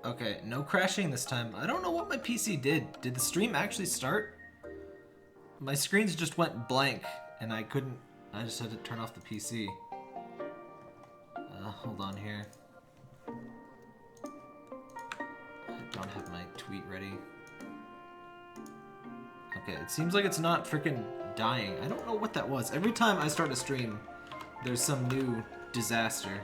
Okay, no crashing this time. I don't know what my PC did. Did the stream actually start? My screens just went blank, and I couldn't... I just had to turn off the PC. Hold on here. I don't have my tweet ready. Okay, it seems like it's not freaking dying. I don't know what that was. Every time I start a stream, there's some new disaster.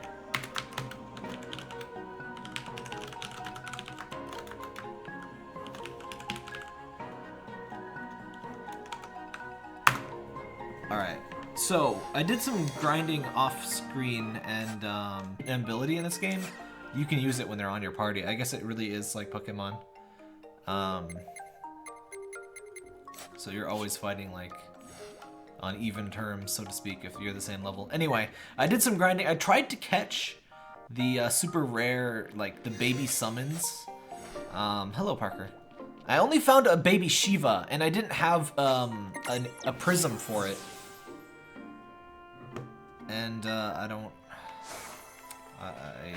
Alright, so I did some grinding off screen and ability in this game. You can use it when they're on your party. I guess it really is like Pokemon. So you're always fighting like on even terms, so to speak, if you're the same level. Anyway, I did some grinding. I tried to catch the super rare, like the baby summons. Hello, Parker. I only found a baby Shiva, and I didn't have a prism for it. And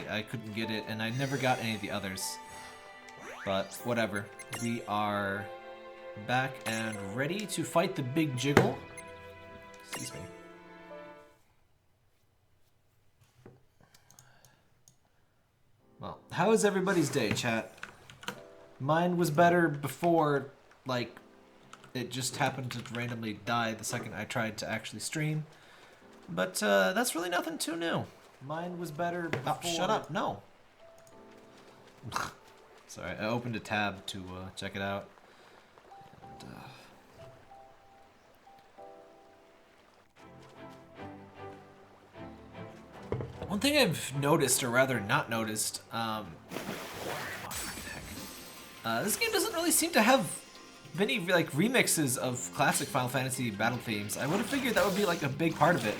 I couldn't get it, and I never got any of the others. But whatever. We are back and ready to fight the big jiggle. Excuse me. Well, how is everybody's day, chat? Mine was better before, like, it just happened to randomly die the second I tried to actually stream. But that's really nothing too new. Mine was better before... Oh, shut up, no. Sorry, I opened a tab to check it out. And, one thing I've noticed, or rather not noticed, this game doesn't really seem to have many like remixes of classic Final Fantasy battle themes. I would have figured that would be like a big part of it.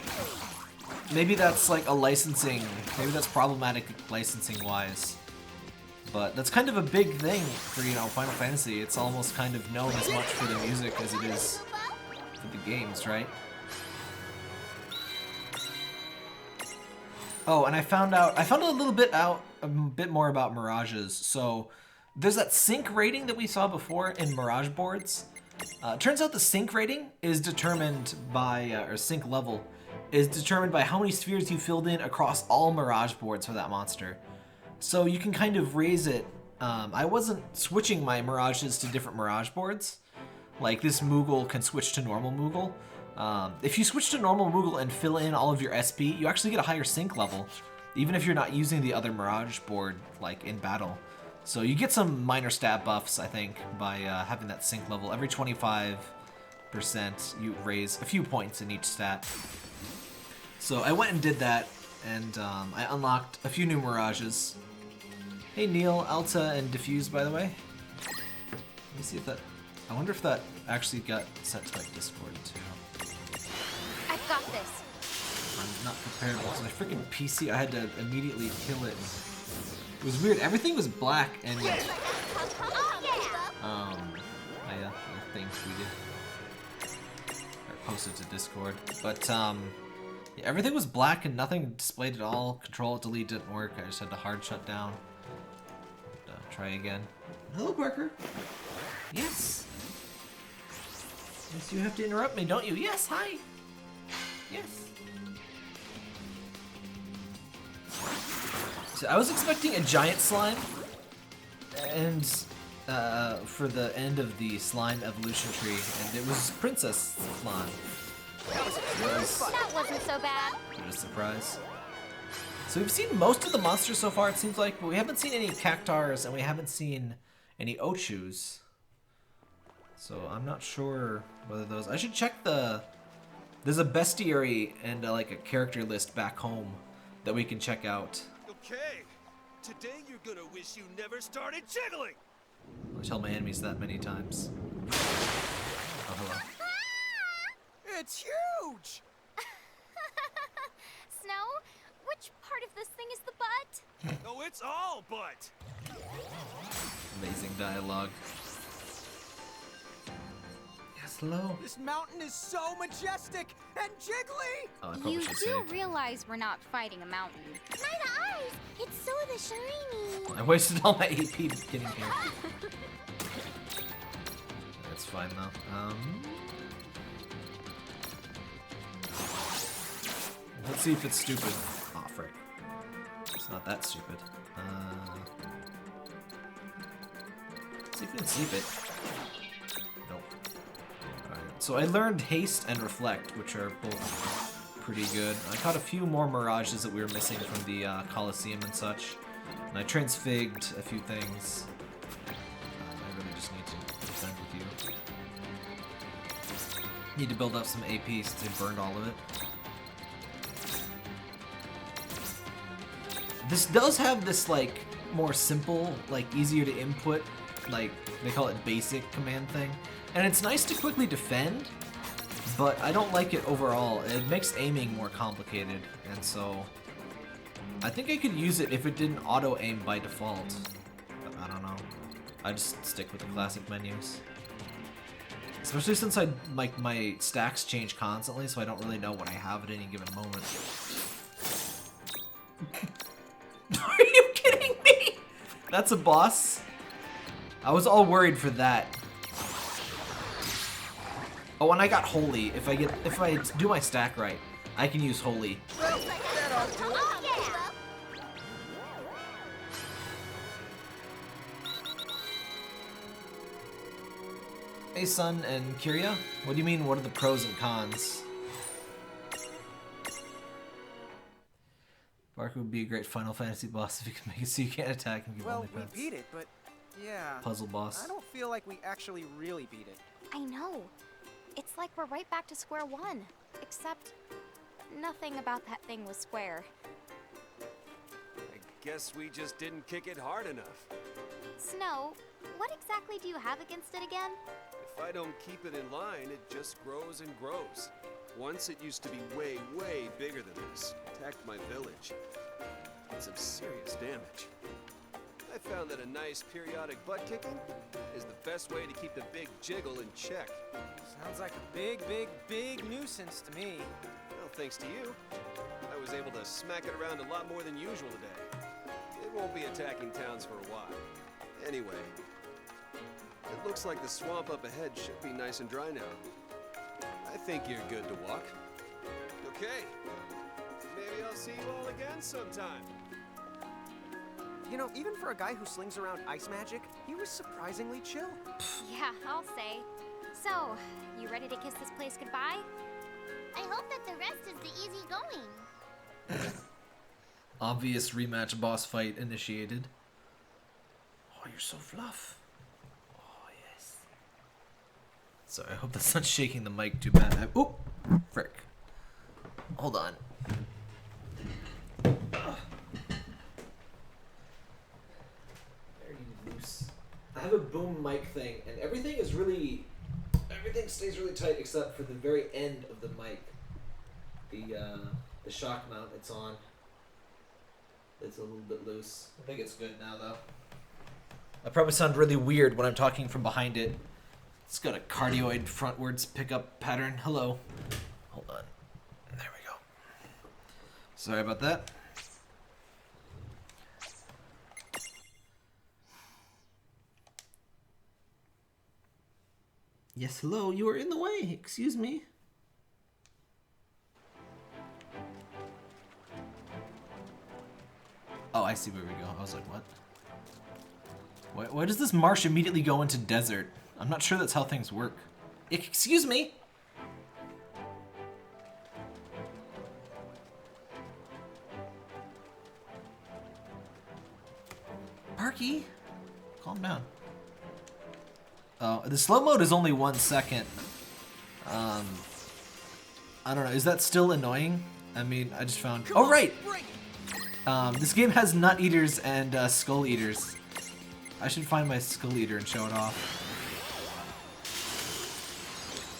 Maybe that's like a licensing, maybe that's problematic licensing wise. But that's kind of a big thing for, you know, Final Fantasy. It's almost kind of known as much for the music as it is for the games, right? Oh, and I found a bit more about mirages. So there's that sync rating that we saw before in mirage boards. Turns out the sync rating is determined by, or sync level, is determined by how many spheres you filled in across all mirage boards for that monster. So you can kind of raise it. I wasn't switching my mirages to different mirage boards. Like this Moogle can switch to normal Moogle. If you switch to normal Moogle and fill in all of your SP, you actually get a higher sync level, even if you're not using the other mirage board like in battle. So you get some minor stat buffs, I think, by having that sync level. Every 25%, you raise a few points in each stat. So I went and did that, and I unlocked a few new mirages. Hey Neil, Alta, and Diffuse, by the way. Let me see if that... I wonder if that actually got sent to my Discord, too. I've got this. I'm not prepared because my freaking PC, I had to immediately kill it. It was weird. Everything was black, and... the thing tweeted. Or posted to Discord. But, yeah, everything was black and nothing displayed at all. Control, delete didn't work. I just had to hard shut down. Try again. Hello, Parker. Yes. Yes, you have to interrupt me, don't you? Yes, hi. Yes. So I was expecting a giant slime, and for the end of the slime evolution tree, and it was Princess Slime. That wasn't so bad. What a surprise. So we've seen most of the monsters so far, it seems like, but we haven't seen any Cactars and we haven't seen any Ochus. So I'm not sure whether those... I should check the... There's a bestiary and like a character list back home that we can check out. Okay, today you're gonna wish you never started jiggling! I tell my enemies that many times. Oh, hello. It's huge! Snow, which part of this thing is the butt? Oh, it's all butt! Amazing dialogue. Yes, hello. This mountain is so majestic and jiggly! Oh, I probably You should do save. realize we're not fighting a mountain. Neither I! eyes! It's so the shiny! I wasted all my AP getting here. That's fine though. Let's see if it's stupid. Aw, frick. It's not that stupid. Let's see if we can sleep it. Nope. Alright, so I learned Haste and Reflect, which are both pretty good. I caught a few more Mirages that we were missing from the Coliseum and such. And I transfigged a few things. I really just need to defend with you. Need to build up some AP since I burned all of it. This does have this, like, more simple, like, easier to input, like, they call it basic command thing. And it's nice to quickly defend, but I don't like it overall. It makes aiming more complicated, and so I think I could use it if it didn't auto-aim by default. But I don't know. I just stick with the classic menus. Especially since like my stacks change constantly, so I don't really know what I have at any given moment. Are you kidding me? That's a boss? I was all worried for that. Oh, and I got Holy. If I do my stack right, I can use Holy. Hey, Sun and Kyria. What do you mean, what are the pros and cons? Barker would be a great Final Fantasy boss if you could make it so you can't attack and give only pets. We beat it, but yeah. Puzzle boss. I don't feel like we actually really beat it. I know. It's like we're right back to square one. Except, nothing about that thing was square. I guess we just didn't kick it hard enough. Snow, what exactly do you have against it again? If I don't keep it in line, it just grows and grows. Once it used to be way, way bigger than this. Attacked my village. Did some serious damage. I found that a nice periodic butt kicking is the best way to keep the big jiggle in check. Sounds like a big, big, big nuisance to me. Well, thanks to you, I was able to smack it around a lot more than usual today. It won't be attacking towns for a while. Anyway, it looks like the swamp up ahead should be nice and dry now. I think you're good to walk. Okay. Maybe I'll see you all again sometime. You know, even for a guy who slings around ice magic, he was surprisingly chill. Yeah, I'll say. So, you ready to kiss this place goodbye? I hope that the rest is the easy going. Obvious rematch boss fight initiated. Oh, you're so fluff. Oh, yes. Sorry, I hope that's not shaking the mic too bad. Oop! Frick. Hold on. I have a boom mic thing, and everything stays really tight except for the very end of the mic. The shock mount it's on. It's a little bit loose. I think it's good now, though. I probably sound really weird when I'm talking from behind it. It's got a cardioid frontwards pickup pattern. Hello. Hold on. There we go. Sorry about that. Yes, hello. You are in the way. Excuse me. Oh, I see where we go. I was like, what? Why does this marsh immediately go into desert? I'm not sure that's how things work. Excuse me? Parky, calm down. Oh, the slow mode is only 1 second. I don't know. Is that still annoying? I mean, I just found... Oh, right! This game has nut eaters and skull eaters. I should find my skull eater and show it off.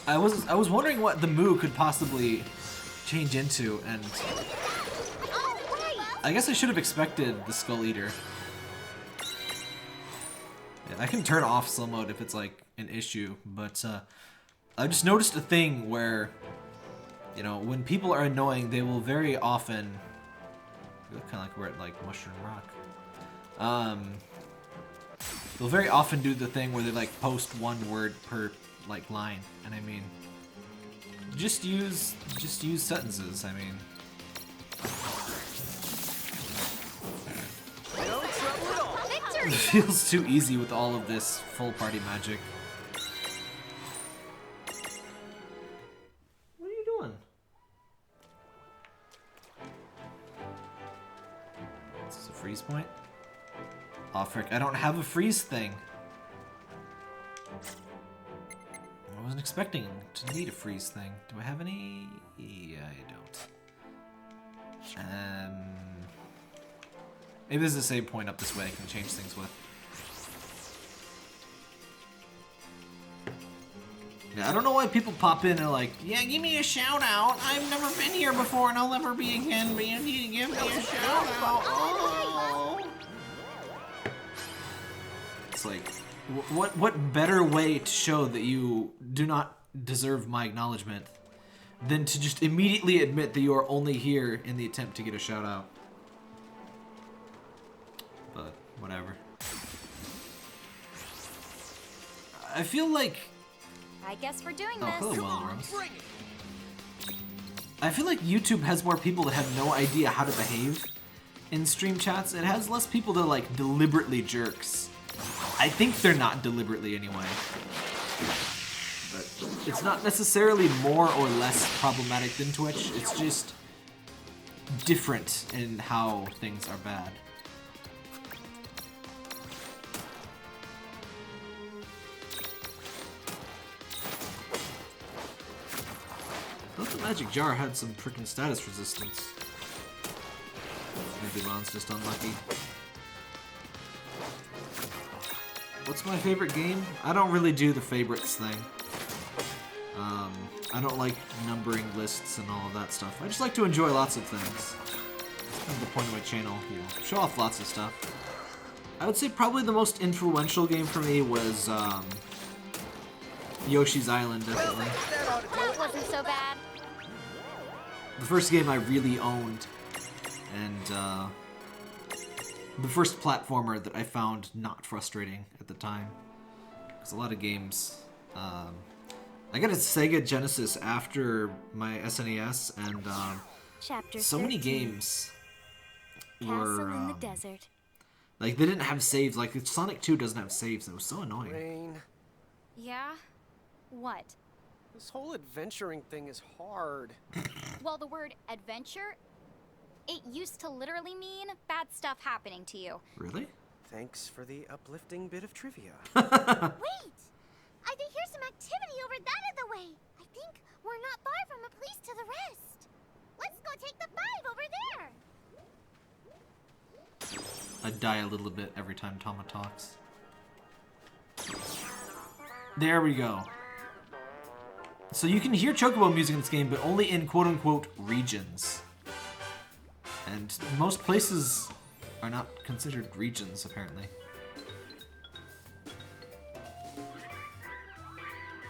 I was wondering what the moo could possibly change into, and I guess I should have expected the skull eater. Yeah, I can turn off slow mode if it's like an issue, but I just noticed a thing where, you know, when people are annoying, they will very often We look kind of like we're at like Mushroom Rock. They'll very often do the thing where they like post one word per like line, and I mean, just use sentences. I mean, No trouble at all. it feels too easy with all of this full party magic. What are you doing? Is this a freeze point? Aw, frick, I don't have a freeze thing. I wasn't expecting to need a freeze thing. Do I have any? Yeah, I don't. Maybe there's a save point up this way I can change things with. Yeah, I don't know why people pop in and are like, yeah, give me a shout out. I've never been here before and I'll never be again, but you need to give me a shout out. Oh. It's like, what better way to show that you do not deserve my acknowledgement than to just immediately admit that you are only here in the attempt to get a shout out. But whatever. I feel like I guess we're doing hello, this. Wile Rose. I feel like YouTube has more people that have no idea how to behave in stream chats. It has less people that are like deliberately jerks. I think they're not deliberately anyway. But it's not necessarily more or less problematic than Twitch. It's just different in how things are bad. I thought the magic jar had some freaking status resistance. Maybe Lon's just unlucky. What's my favorite game? I don't really do the favorites thing. I don't like numbering lists and all of that stuff. I just like to enjoy lots of things. That's kind of the point of my channel. You know, show off lots of stuff. I would say probably the most influential game for me was Yoshi's Island, definitely. That wasn't so bad. The first game I really owned, and the first platformer that I found not frustrating at the time. Because a lot of games... I got a Sega Genesis after my SNES, and Chapter so many 13. games Castle were... in the desert. like, they didn't have saves. Like, Sonic 2 doesn't have saves. It was so annoying. Rain, Yeah? What? this whole adventuring thing is hard. Well, the word adventure, it used to literally mean bad stuff happening to you. Really? Thanks for the uplifting bit of trivia. Wait! I think here's some activity over that other way. I think we're not far from a place to the rest. Let's go take the 5 over there. I die a little bit every time Tama talks. There we go. So you can hear Chocobo music in this game, but only in quote-unquote regions. And most places are not considered regions, apparently.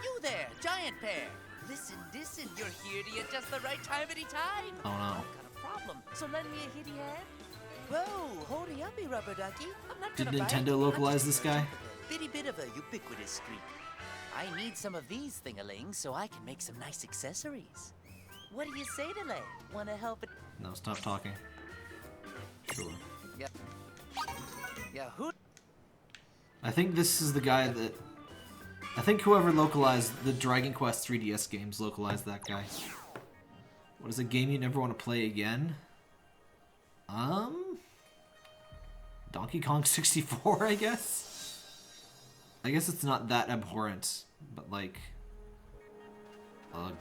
You there, giant pear. Listen, you're here to just the right time any time. Oh no. I've got a problem, so lend me a hitty hand. Whoa, hurry uppy, rubber ducky. I'm not Did gonna bite. Nintendo localize this guy? Bitty bit of a ubiquitous streak. I need some of these thing-a-lings so I can make some nice accessories. What do you say, Delay? Wanna help it? No, stop talking. Sure. Yep. Yeah, who? I think this is the guy that... I think whoever localized the Dragon Quest 3DS games localized that guy. What is a game you never want to play again? Donkey Kong 64, I guess? I guess it's not that abhorrent, but like... Ugh.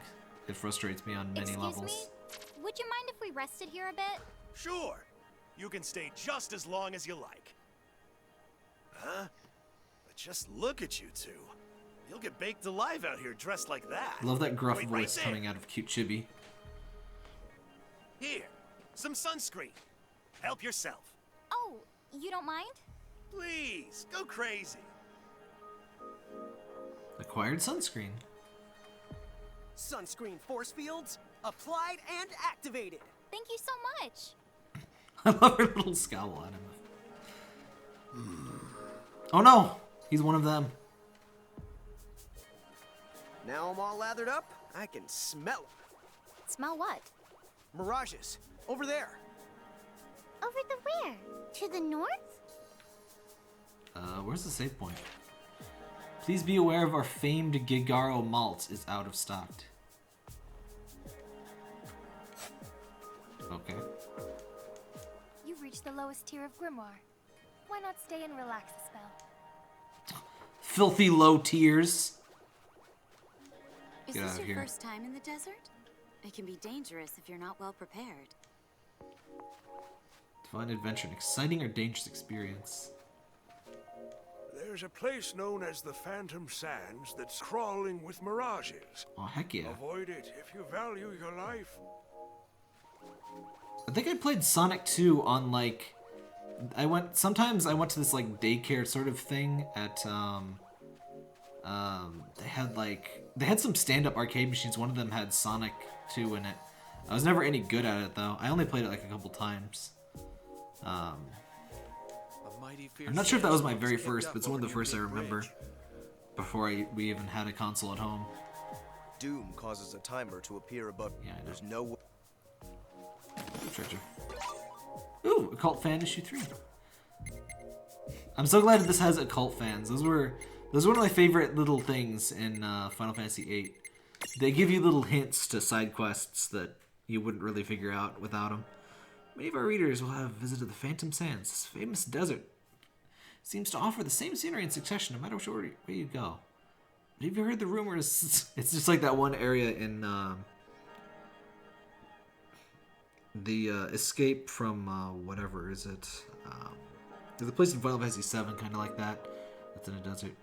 It frustrates me on many levels. Excuse me? Would you mind if we rested here a bit? Sure. You can stay just as long as you like. Huh? But just look at you two. You'll get baked alive out here dressed like that. Love that gruff Wait, right voice there. coming out of Cute Chibi. Here, some sunscreen. Help yourself. Oh, you don't mind? Please, go crazy. Acquired sunscreen. Sunscreen force fields applied and activated. Thank you so much. I love her little scowl at him. Oh no! He's one of them. Now I'm all lathered up, I can smell it. Smell what? Mirages. Over there. Over the where? To the north? Where's the save point? Please be aware of our famed Gigaro malt is out of stock. Okay. You've reached the lowest tier of grimoire. Why not stay and relax a spell? Filthy low tiers. Is Get out this of your here. first time in the desert? It can be dangerous if you're not well prepared. Define adventure, an exciting or dangerous experience. There's a place known as the Phantom Sands that's crawling with mirages. Oh, heck yeah. Avoid it if you value your life. I think I played Sonic 2 on, like... Sometimes I went to this, like, daycare sort of thing at, they had some stand-up arcade machines. One of them had Sonic 2 in it. I was never any good at it, though. I only played it, like, a couple times. I'm not sure if that was my very first, but it's one of the first I remember. Before we even had a console at home. Doom causes a timer to appear above. Yeah, I know. There's no... Treasure. Ooh, Occult Fan issue 3. I'm so glad that this has occult fans. Those were one of my favorite little things in Final Fantasy VIII. They give you little hints to side quests that you wouldn't really figure out without them. Many of our readers will have visited the Phantom Sands. This famous desert seems to offer the same scenery in succession no matter which way you go. But have you heard the rumors? It's just like that one area in the escape from whatever is it? There's a place in Final Fantasy VII kind of like that. That's in a desert.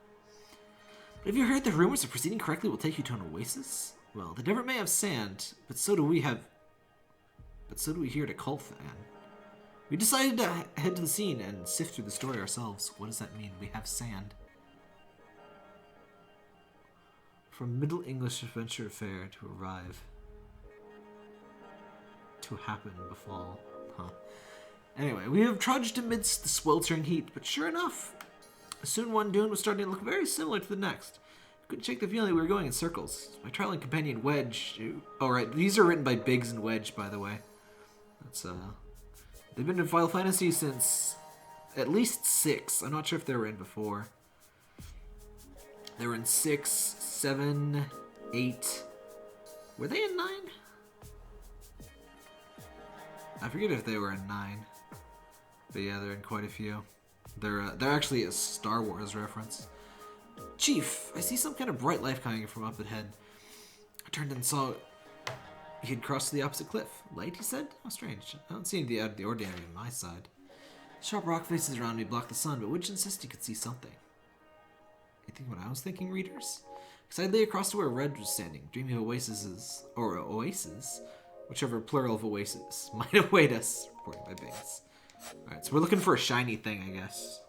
But have you heard the rumors of proceeding correctly will take you to an oasis? Well, the desert may have sand, but so do we here at Occult Fan. We decided to head to the scene and sift through the story ourselves. What does that mean? We have sand. From Middle English adventure affair to arrive. To happen, befall. Huh. Anyway, we have trudged amidst the sweltering heat, but sure enough, soon one dune was starting to look very similar to the next. I couldn't shake the feeling we were going in circles. My traveling companion Wedge... Oh, right, these are written by Biggs and Wedge, by the way. That's, they've been in Final Fantasy since at least 6. I'm not sure if they were in before. They were in 6, 7, 8. Were they in 9? I forget if they were in 9. But yeah, they're in quite a few. They're actually a Star Wars reference. Chief, I see some kind of bright light coming from up ahead. I turned and saw he had crossed to the opposite cliff. Light, he said? How strange. I don't see anything out of the ordinary on my side. Sharp rock faces around me block the sun, but Widge insisted he could see something. You think what I was thinking, readers? Because I lay across to where Red was standing, dreaming of oases, whichever plural of oasis, might await us, reported by Biggs. Alright, so we're looking for a shiny thing, I guess.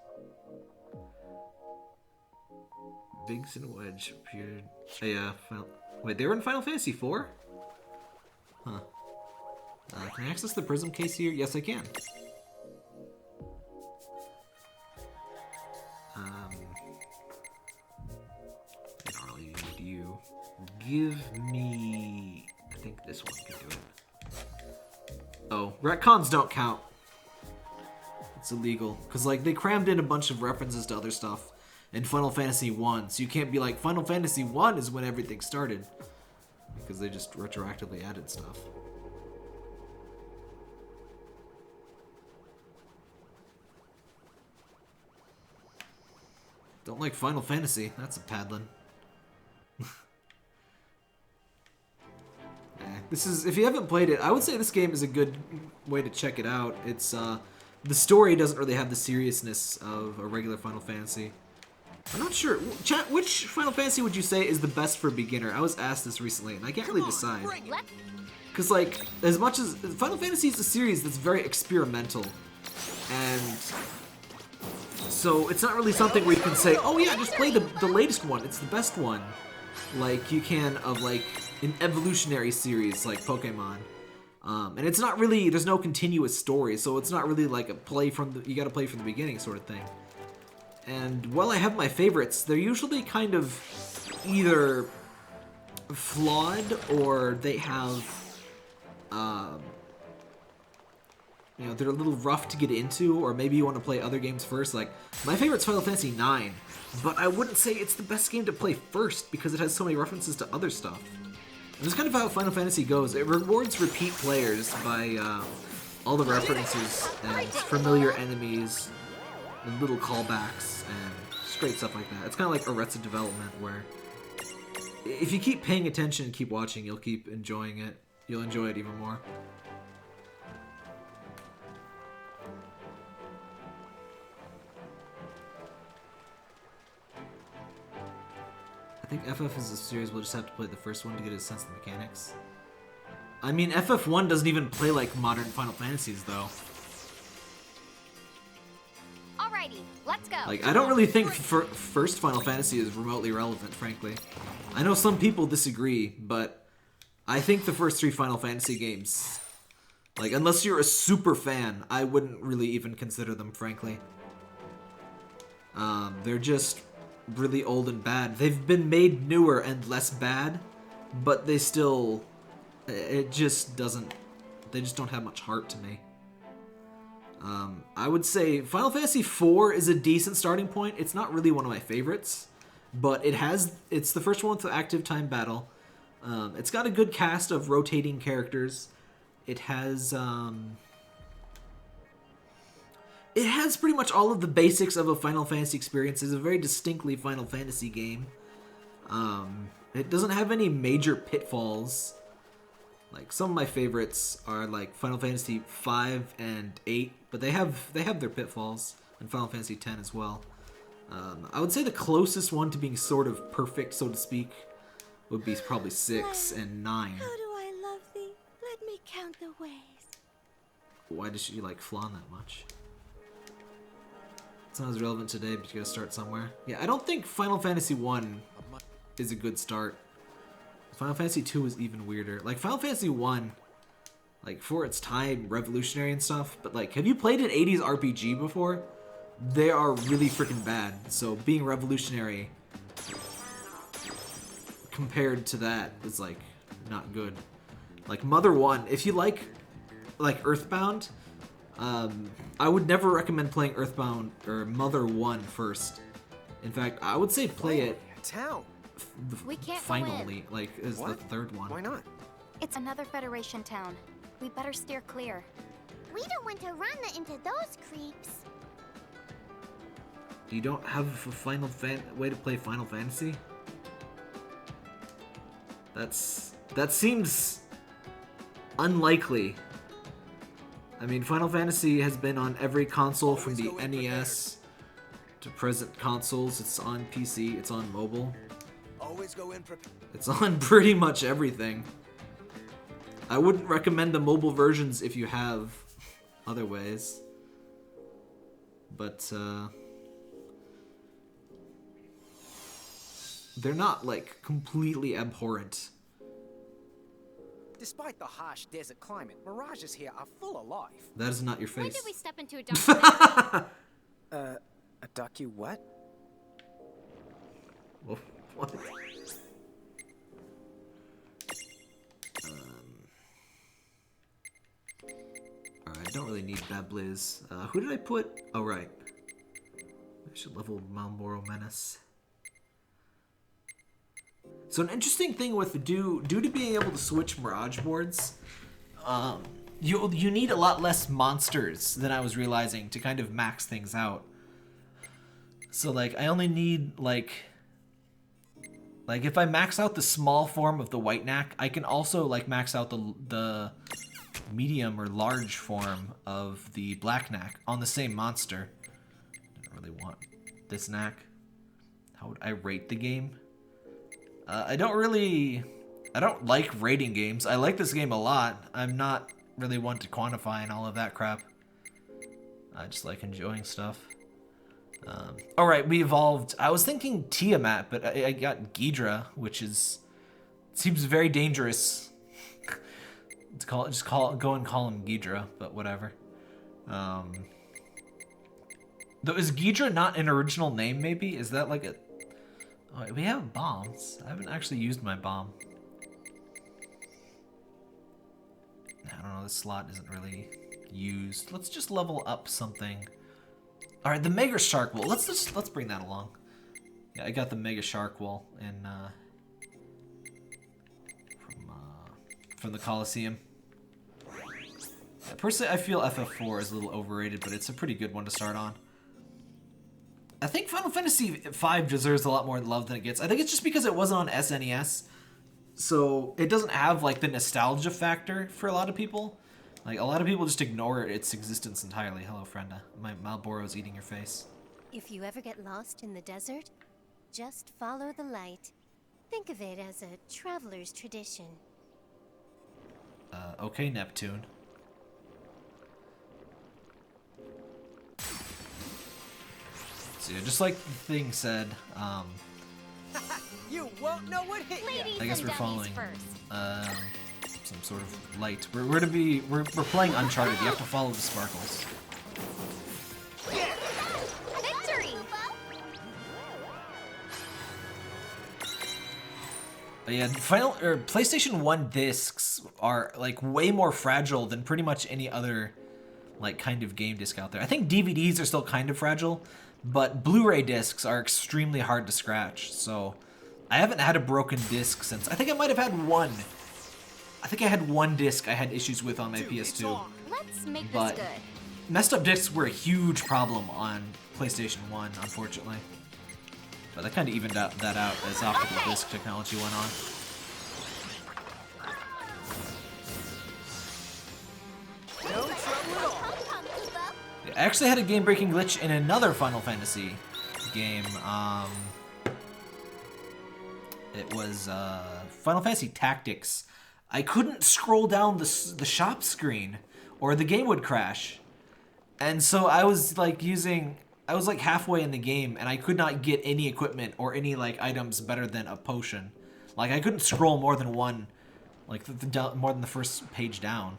Biggs and Wedge appeared... Wait, they were in Final Fantasy IV? Huh. Can I access the prism case here? Yes, I can. I don't really need you. Give me... I think this one can do it. Oh, retcons don't count. It's illegal. Because, like, they crammed in a bunch of references to other stuff in Final Fantasy 1. So you can't be like, Final Fantasy 1 is when everything started. Because they just retroactively added stuff. Don't like Final Fantasy. That's a paddling. This is, if you haven't played it, I would say this game is a good way to check it out. It's, the story doesn't really have the seriousness of a regular Final Fantasy. I'm not sure. Chat, which Final Fantasy would you say is the best for a beginner? I was asked this recently, and I can't really decide. Because, like, as much as... Final Fantasy is a series that's very experimental. And... so, it's not really something where you can say, oh yeah, just play the latest one. It's the best one. Like, you can of, like, an evolutionary series like Pokemon. And it's not really, there's no continuous story, so it's not really like a play from the, you gotta play from the beginning sort of thing. And while I have my favorites, they're usually kind of either flawed or they have, you know, they're a little rough to get into, or maybe you want to play other games first. Like, my favorite's Final Fantasy IX, but I wouldn't say it's the best game to play first because it has so many references to other stuff. And that's kind of how Final Fantasy goes. It rewards repeat players by all the references and familiar enemies and little callbacks and just great stuff like that. It's kind of like Arrested Development, where if you keep paying attention and keep watching, you'll keep enjoying it. You'll enjoy it even more. I think FF is a series we'll just have to play the first one to get a sense of the mechanics. I mean, FF1 doesn't even play like modern Final Fantasies, though. Alrighty, let's go. Like, I don't really think first Final Fantasy is remotely relevant, frankly. I know some people disagree, but I think the first 3 Final Fantasy games, like, unless you're a super fan, I wouldn't really even consider them, frankly. They're just really old and bad. They've been made newer and less bad, but they still, it just doesn't, they just don't have much heart to me. I would say Final Fantasy IV is a decent starting point. It's not really one of my favorites, but it's the first one with the active time battle. It's got a good cast of rotating characters. It has pretty much all of the basics of a Final Fantasy experience. It's a very distinctly Final Fantasy game. It doesn't have any major pitfalls. Like, some of my favorites are like Final Fantasy V and 8, but they have their pitfalls, and Final Fantasy X as well. I would say the closest one to being sort of perfect, so to speak, would be probably 6 and 9. How do I love thee? Let me count the ways. Why does she like Flan that much? It's not as relevant today, but you gotta start somewhere. Yeah, I don't think Final Fantasy 1 is a good start. Final Fantasy 2 is even weirder. Like, Final Fantasy 1, like, for its time, revolutionary and stuff, but, like, have you played an 80s RPG before? They are really freaking bad, so being revolutionary compared to that is, like, not good. Like, Mother 1, if you like Earthbound, I would never recommend playing Earthbound or Mother 1 first. In fact, I would say play it Town. We can't finally, like, is the third one. Why not? It's another Federation town. We better steer clear. We don't want to run into those creeps. You don't have a way to play Final Fantasy? That seems unlikely. I mean, Final Fantasy has been on every console from the NES to present consoles. It's on PC, it's on mobile. Always go in It's on pretty much everything. I wouldn't recommend the mobile versions if you have other ways. But, they're not, like, completely abhorrent. Despite the harsh desert climate, mirages here are full of life. That is not your face. When did we step into a document? A docu what? Well, what? Alright, I don't really need that Blizz. Who did I put? Oh, right. I should level Malboro Menace. So an interesting thing with due to being able to switch Mirage boards, you need a lot less monsters than I was realizing to kind of max things out. So like I only need like if I max out the small form of the White Knack, I can also like max out the medium or large form of the Black Knack on the same monster. I don't really want this Knack. How would I rate the game? I don't like rating games. I like this game a lot. I'm not really one to quantify and all of that crap. I just like enjoying stuff. Alright, we evolved. I was thinking Tiamat, but I got Ghidra, which seems very dangerous. go and call him Ghidra, but whatever. Though, is Ghidra not an original name, maybe? Is that like a... Oh, we have bombs. I haven't actually used my bomb. I don't know, this slot isn't really used. Let's just level up something. Alright, the Mega Shark Wool. Let's bring that along. Yeah, I got the Mega Shark Wool in, from the Coliseum. Yeah, personally, I feel FF4 is a little overrated, but it's a pretty good one to start on. I think Final Fantasy V deserves a lot more love than it gets. I think it's just because it wasn't on SNES, so it doesn't have like the nostalgia factor for a lot of people. Like, a lot of people just ignore its existence entirely. Hello, Frenda. My Malboro is eating your face. If you ever get lost in the desert, just follow the light. Think of it as a traveler's tradition. Okay, Neptune. So yeah, just like the thing said, You won't know what hit you. I guess we're following some sort of light. We're playing Uncharted. You have to follow the sparkles. Victory! But yeah, PlayStation 1 discs are like way more fragile than pretty much any other like kind of game disc out there. I think DVDs are still kind of fragile, but Blu-ray discs are extremely hard to scratch. So I haven't had a broken disc since, I think I might have had one. I think I had one disc I had issues with on my PS2. Let's make But this good. messed up discs were a huge problem on PlayStation 1, unfortunately. But that kind of evened that out as optical disc technology went on. No trouble at all. Yeah, I actually had a game-breaking glitch in another Final Fantasy game. It was Final Fantasy Tactics. I couldn't scroll down the shop screen, or the game would crash. And so I was like halfway in the game, and I could not get any equipment or any like items better than a potion. Like I couldn't scroll more than one, like more than the first page down.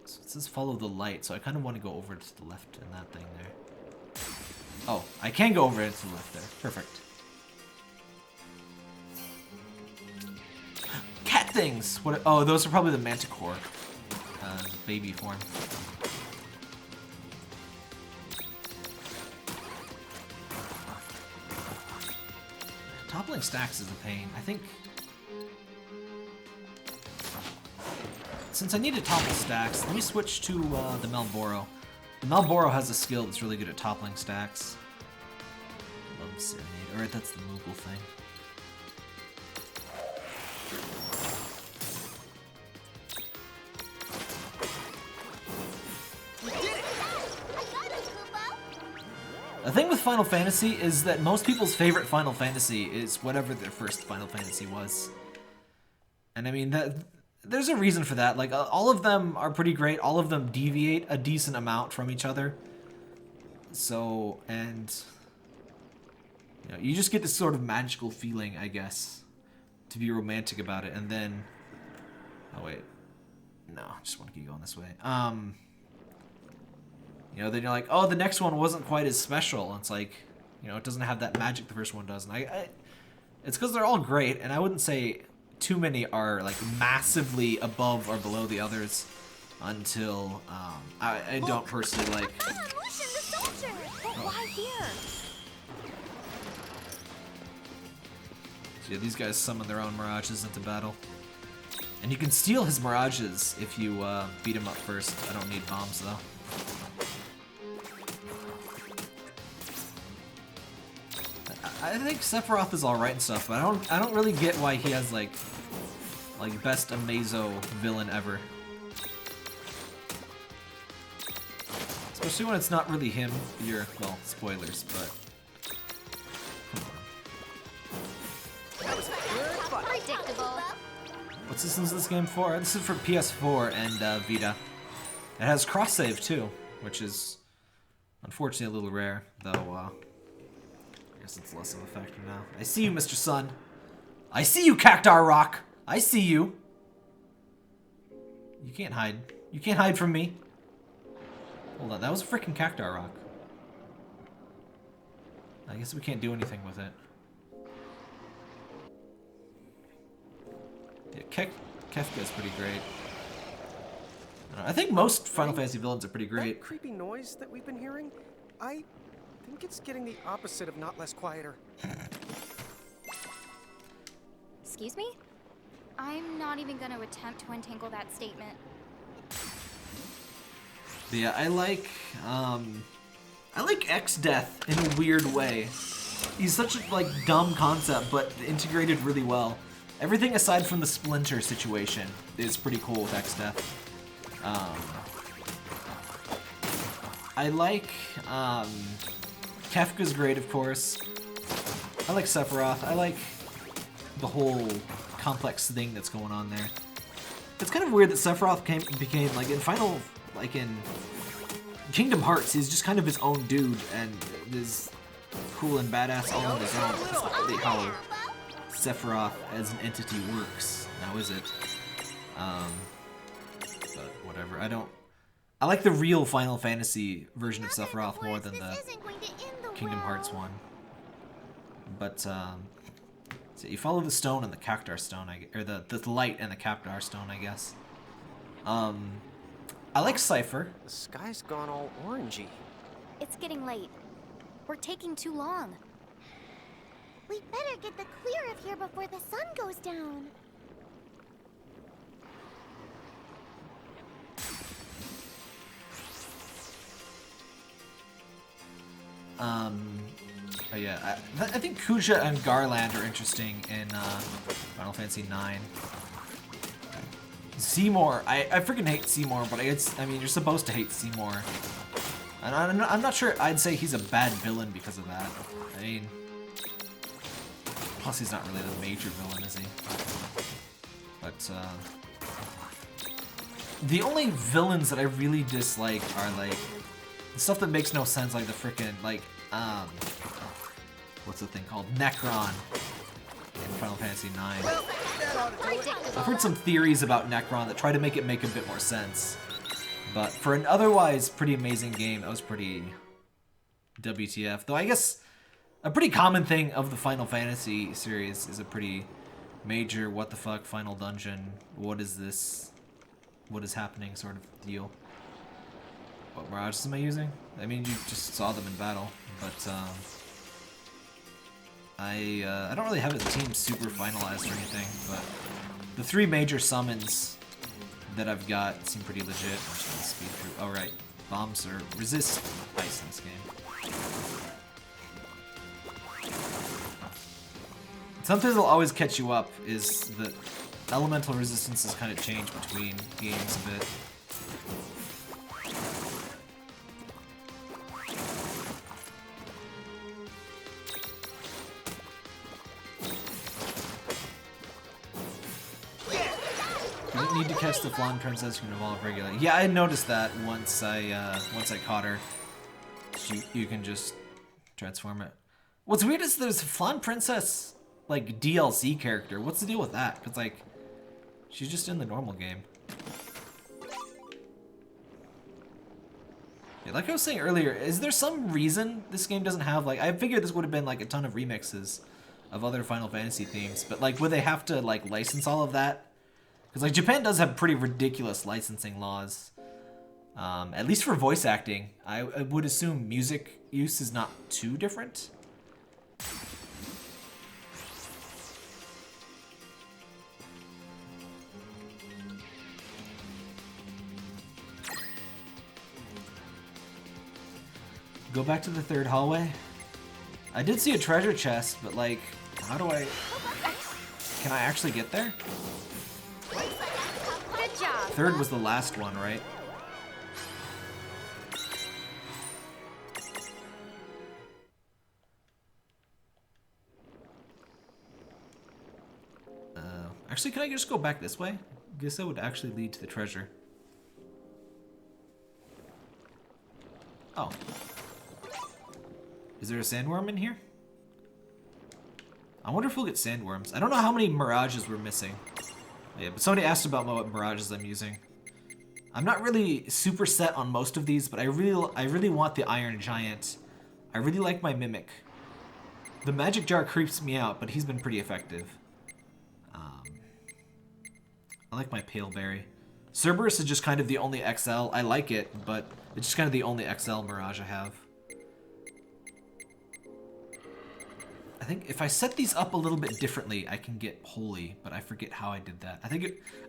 So it says follow the light, so I kind of want to go over to the left in that thing there. Oh, I can go over to the left there. Perfect. Cat things! What? Oh, those are probably the Manticore. Baby form. Toppling stacks is a pain. I think... Since I need to topple stacks, let me switch to the Malboro. The Malboro has a skill that's really good at toppling stacks. Love Serenade. Alright, that's the Moogle thing. The thing with Final Fantasy is that most people's favorite Final Fantasy is whatever their first Final Fantasy was. And I mean, there's a reason for that. Like, all of them are pretty great. All of them deviate a decent amount from each other. So, and... You know, you just get this sort of magical feeling, I guess, to be romantic about it. And then... Oh, wait. No, I just want to keep going this way. You know, then you're like, oh, the next one wasn't quite as special. It's like, you know, it doesn't have that magic the first one does. And it's because they're all great, and I wouldn't say too many are like massively above or below the others until I don't personally like. Why here? So yeah, these guys summon their own mirages into battle, and you can steal his mirages if you beat him up first. I don't need bombs though. I think Sephiroth is alright and stuff, but I don't really get why he has like best Amazo villain ever. Especially when it's not really him. Well, spoilers, but That was good fun. Predictable. what's this game for? This is for PS4 and Vita. It has cross save too, which is unfortunately a little rare, though. I guess it's less of a factor now. I see you, Mr. Sun. I see you, Cactar Rock. I see you. You can't hide. You can't hide from me. Hold on, that was a freaking Cactar Rock. I guess we can't do anything with it. Yeah, Kefka's pretty great. I think most Final Fantasy villains are pretty great. That creepy noise that we've been hearing, I think it's getting the opposite of not less quieter. Excuse me? I'm not even going to attempt to untangle that statement. But yeah, I like X-Death in a weird way. He's such a like dumb concept, but integrated really well. Everything aside from the Splinter situation is pretty cool with X-Death. I like Kefka's great, of course. I like Sephiroth. I like the whole complex thing that's going on there. It's kind of weird that Sephiroth became like in Kingdom Hearts, he's just kind of his own dude and is cool and badass all on his own. That's not really how Sephiroth as an entity works, now is it? But whatever. I like the real Final Fantasy version of Sephiroth more than the Kingdom Hearts one. But so you follow the stone and the Cactar stone, or the light and the Cactar stone, I guess. I like Cypher. The sky's gone all orangey. It's getting late. We're taking too long. We better get the clear of here before the sun goes down. Oh yeah, I think Kuja and Garland are interesting in Final Fantasy IX. Seymour, I freaking hate Seymour, but I mean, you're supposed to hate Seymour. And I'm not sure I'd say he's a bad villain because of that. I mean, plus he's not really the major villain, is he? But, the only villains that I really dislike are, like, stuff that makes no sense, like the frickin', like, what's the thing called? Necron in Final Fantasy IX. I've heard some theories about Necron that try to make it make a bit more sense. But for an otherwise pretty amazing game, that was pretty WTF. Though I guess a pretty common thing of the Final Fantasy series is a pretty major what the fuck final dungeon, what is this, what is happening sort of deal. What mirages am I using? I mean, you just saw them in battle, but I don't really have a team super finalized or anything, but the three major summons that I've got seem pretty legit. I'm just gonna speed through. Oh right, bombs or resist ice in this game. Something that'll always catch you up is that elemental resistances kind of change between games a bit. Need to catch the Flan Princess, you can evolve regularly. Yeah, I noticed that once I caught her. You can just transform it. What's weird is there's a Flan Princess like DLC character. What's the deal with that? Cause like she's just in the normal game. Yeah, like I was saying earlier, is there some reason this game doesn't have like? I figured this would have been like a ton of remixes of other Final Fantasy themes, but like would they have to like license all of that? Because like Japan does have pretty ridiculous licensing laws, at least for voice acting. I would assume music use is not too different. Go back to the third hallway. I did see a treasure chest, but like, how do I... Can I actually get there? Good job. Third was the last one, right? Actually, can I just go back this way? I guess that would actually lead to the treasure. Oh. Is there a sandworm in here? I wonder if we'll get sandworms. I don't know how many mirages we're missing. Yeah, but somebody asked about what mirages I'm using. I'm not really super set on most of these, but I really want the Iron Giant. I really like my Mimic. The Magic Jar creeps me out, but he's been pretty effective. I like my Pale Berry. Cerberus is just kind of the only XL. I like it, but it's just kind of the only XL Mirage I have. I think if I set these up a little bit differently, I can get Holy, but I forget how I did that. I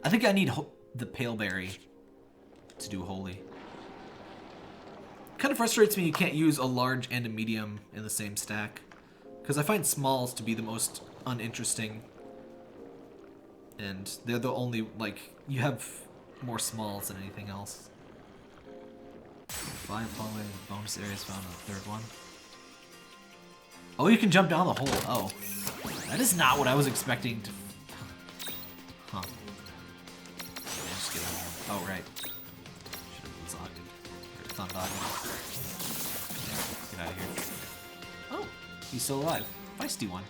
think I need the Pale Berry to do Holy. Kind of frustrates me you can't use a large and a medium in the same stack, because I find smalls to be the most uninteresting. And they're the only, like, you have more smalls than anything else. 5 following bonus areas found on the third one. Oh, you can jump down the hole. Oh. That is not what I was expecting to... Huh. Just get out of here. Oh, right. Should have zogged. Or thundogged. Get out of here. Oh, he's still alive. Feisty one.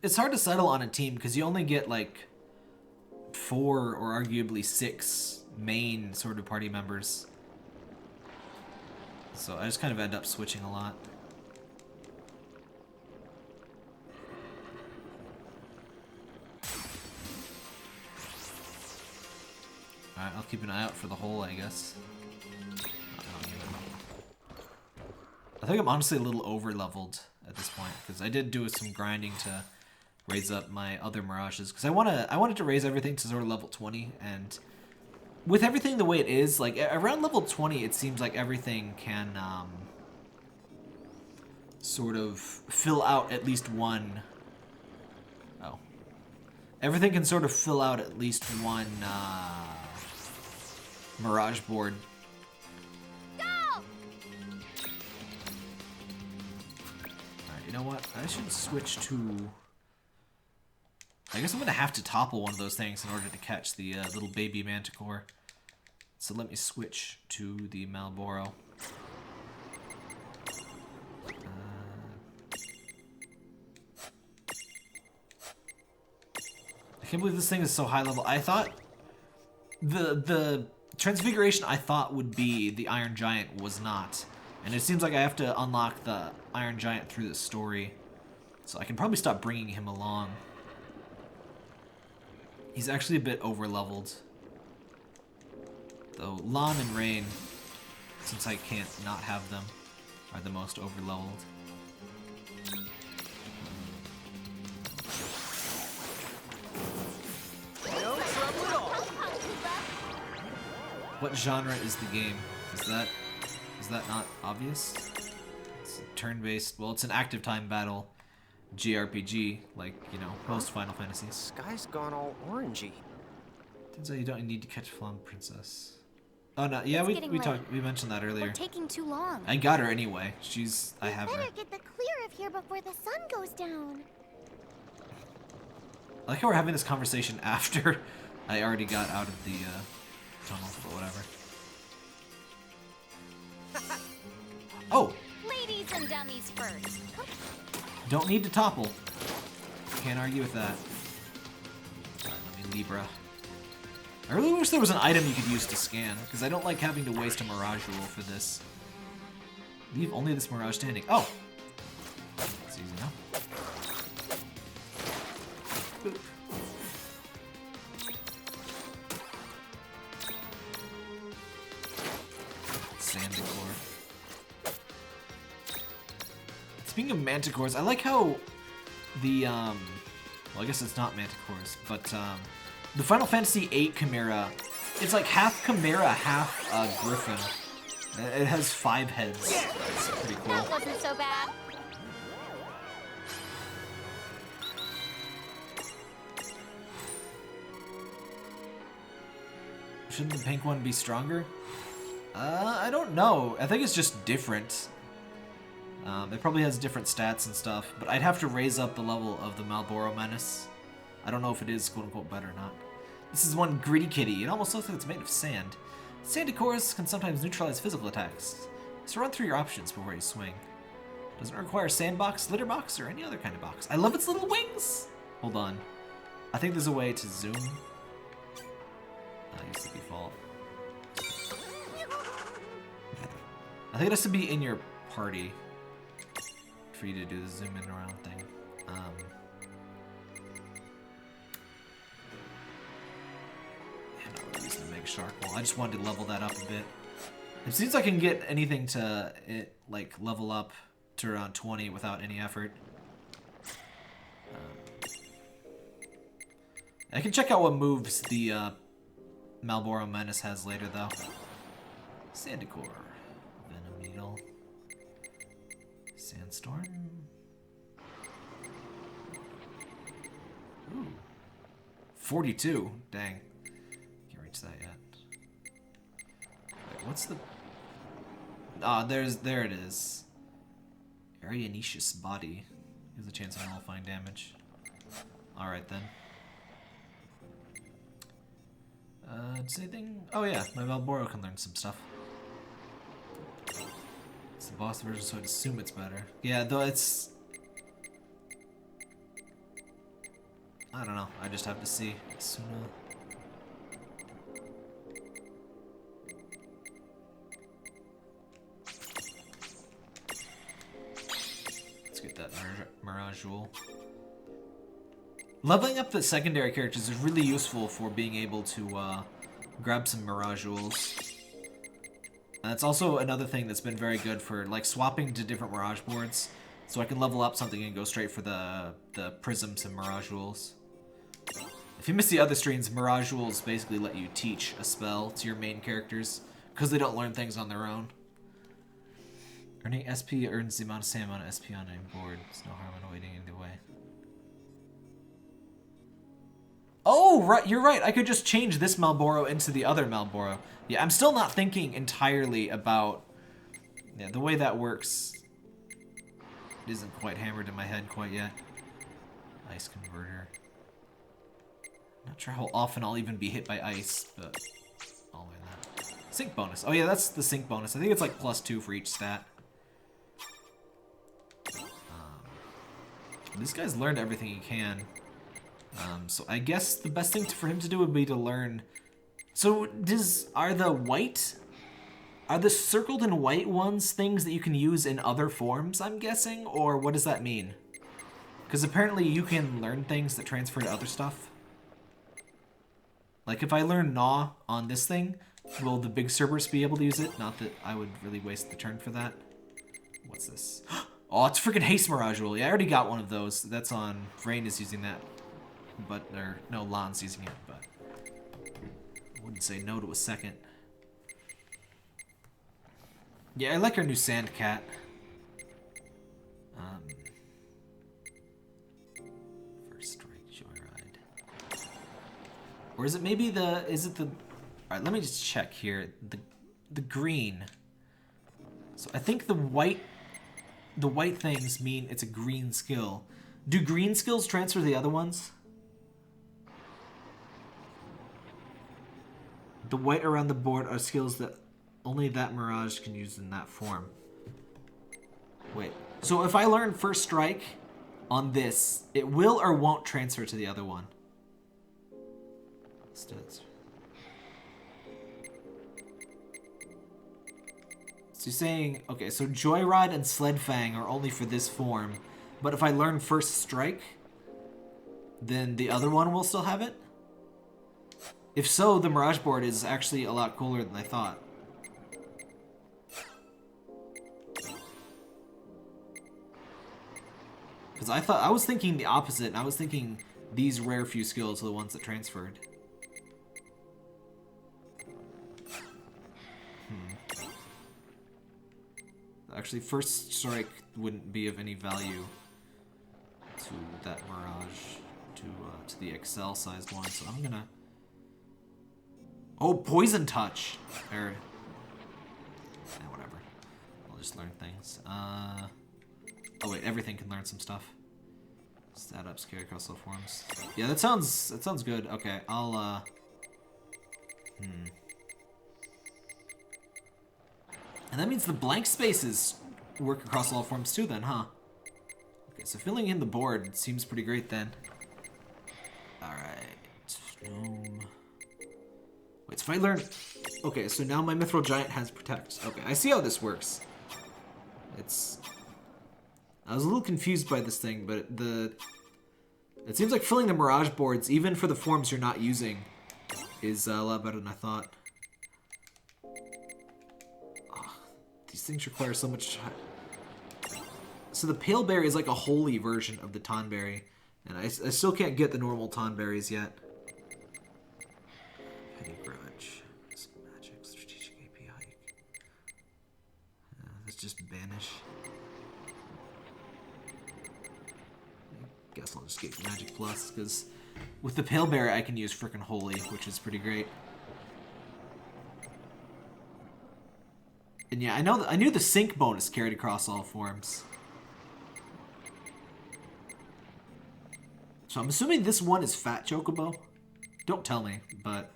It's hard to settle on a team because you only get like 4 or arguably 6 main sort of party members. So I just kind of end up switching a lot. Alright, I'll keep an eye out for the hole, I guess. I think I'm honestly a little over-leveled at this point, because I did do some grinding to raise up my other Mirages, because I wanted to raise everything to sort of level 20, and with everything the way it is, like around level 20 it seems like everything can sort of fill out at least one... Oh. Everything can sort of fill out at least one Mirage board. You know what? I should switch to... I guess I'm going to have to topple one of those things in order to catch the little baby Manticore. So let me switch to the Malboro. I can't believe this thing is so high level. I thought... The transfiguration I thought would be the Iron Giant was not. And it seems like I have to unlock the Iron Giant through the story. So I can probably stop bringing him along. He's actually a bit over-leveled. Though Lan and Rain, since I can't not have them, are the most over-leveled. No trouble at all. What genre is the game? Is that not obvious? It's a turn-based, well, it's an active time battle JRPG, like, you know, most Final Fantasy. Sky's gone all orangey. Turns out you don't need to catch Flam Princess. Oh no, yeah, we mentioned that earlier. We're taking too long. I got her anyway. I have her. Better get the clear of here before the sun goes down. I like how we're having this conversation after I already got out of the tunnel, but whatever. Oh! Ladies and dummies first. Don't need to topple. Can't argue with that. Alright, let me Libra. I really wish there was an item you could use to scan, because I don't like having to waste a Mirage rule for this. Leave only this Mirage standing. Oh! That's easy enough. Boop. Sandicore. Speaking of Manticores, I like how the, well, I guess it's not Manticores, but, the Final Fantasy VIII Chimera, it's like half Chimera, half, Griffin. It has 5 heads. It's pretty cool. That wasn't so bad. Shouldn't the pink one be stronger? I don't know. I think it's just different. It probably has different stats and stuff, but I'd have to raise up the level of the Malboro Menace I don't know if it is quote-unquote better or not. This is one gritty kitty. It almost looks like it's made of sand. Sandy cores can sometimes neutralize physical attacks, so run through your options before you swing. Doesn't require sandbox, litter box, or any other kind of box. I love its little wings! Hold on. I think there's a way to zoom. Use the default. I think it has to be in your party for you to do the zoom in around thing. I'm not really using the Mega Shark Wall. I just wanted to level that up a bit. It seems I can get anything to like level up to around 20 without any effort. I can check out what moves the Malboro Menace has later, though. Sandicore, Venom Needle, Sandstorm. Ooh, 42. Dang, can't reach that yet. Wait, what's the? Ah, there it is. Arianicious Body gives a chance of nullifying damage. All right then. Does anything? Oh yeah, my Malboro can learn some stuff. It's the boss version, so I'd assume it's better. Yeah, though it's... I don't know, I just have to see. Asuna. Let's get that Mirage Jewel. Leveling up the secondary characters is really useful for being able to grab some Mirage Jewels. And that's also another thing that's been very good for like swapping to different Mirage boards. So I can level up something and go straight for the Prisms and Mirage Jewels. If you miss the other streams, Mirage Jewels basically let you teach a spell to your main characters because they don't learn things on their own. Earning SP earns the amount of same amount of SP on a board. There's no harm in waiting either way. Oh, right, you're right. I could just change this Malboro into the other Malboro. Yeah, I'm still not thinking entirely about the way that works. It isn't quite hammered in my head quite yet. Ice Converter. Not sure how often I'll even be hit by ice, but I'll learn that. Sync bonus. Oh yeah, that's the sync bonus. I think it's like +2 for each stat. This guy's learned everything he can. So I guess the best thing for him to do would be to learn. So are the circled and white ones things that you can use in other forms, I'm guessing? Or what does that mean? Because apparently you can learn things that transfer to other stuff. Like if I learn Gnaw on this thing, will the big Cerberus be able to use it? Not that I would really waste the turn for that. What's this? Oh, it's freaking Haste Mirage Jewel. Yeah, I already got one of those. That's on... Rain is using that. But, no, Lan's using it, but I wouldn't say no to a second. Yeah, I like our new Sand Cat. First Strike Joyride. Or is it maybe alright, let me just check here. The green. So I think the white things mean it's a green skill. Do green skills transfer to the other ones? The white around the board are skills that only that Mirage can use in that form. Wait, so if I learn First Strike on this, it will or won't transfer to the other one? Stats. So you're saying, okay, so Joyride and Sled Fang are only for this form, but if I learn First Strike, then the other one will still have it? If so, the Mirage board is actually a lot cooler than I thought. Because I was thinking the opposite, and I was thinking these rare few skills are the ones that transferred. Actually, First Strike wouldn't be of any value to that Mirage, to the Excel-sized one, so I'm gonna... Oh, Poison Touch! Or... whatever. I'll just learn things. Oh wait, everything can learn some stuff. Stat ups carry across all forms. Yeah, that sounds good. Okay, I'll And that means the blank spaces work across all forms too then, huh? Okay, so filling in the board seems pretty great then. Alright. Wait, so if I learn... Okay, so now my Mithril Giant has Protect. Okay, I see how this works. It's... I was a little confused by this thing, but it seems like filling the Mirage boards, even for the forms you're not using, is a lot better than I thought. Oh, these things require so much... So the Pale Berry is like a holy version of the Tonberry, and I still can't get the normal Tonberries yet. Petty Grudge. Some magic. Strategic AP hike. Let's just banish. I guess I'll just get Magic Plus, because with the Pale Berry I can use frickin' Holy, which is pretty great. And yeah, I knew the Sync bonus carried across all forms. So I'm assuming this one is Fat Chocobo. Don't tell me, but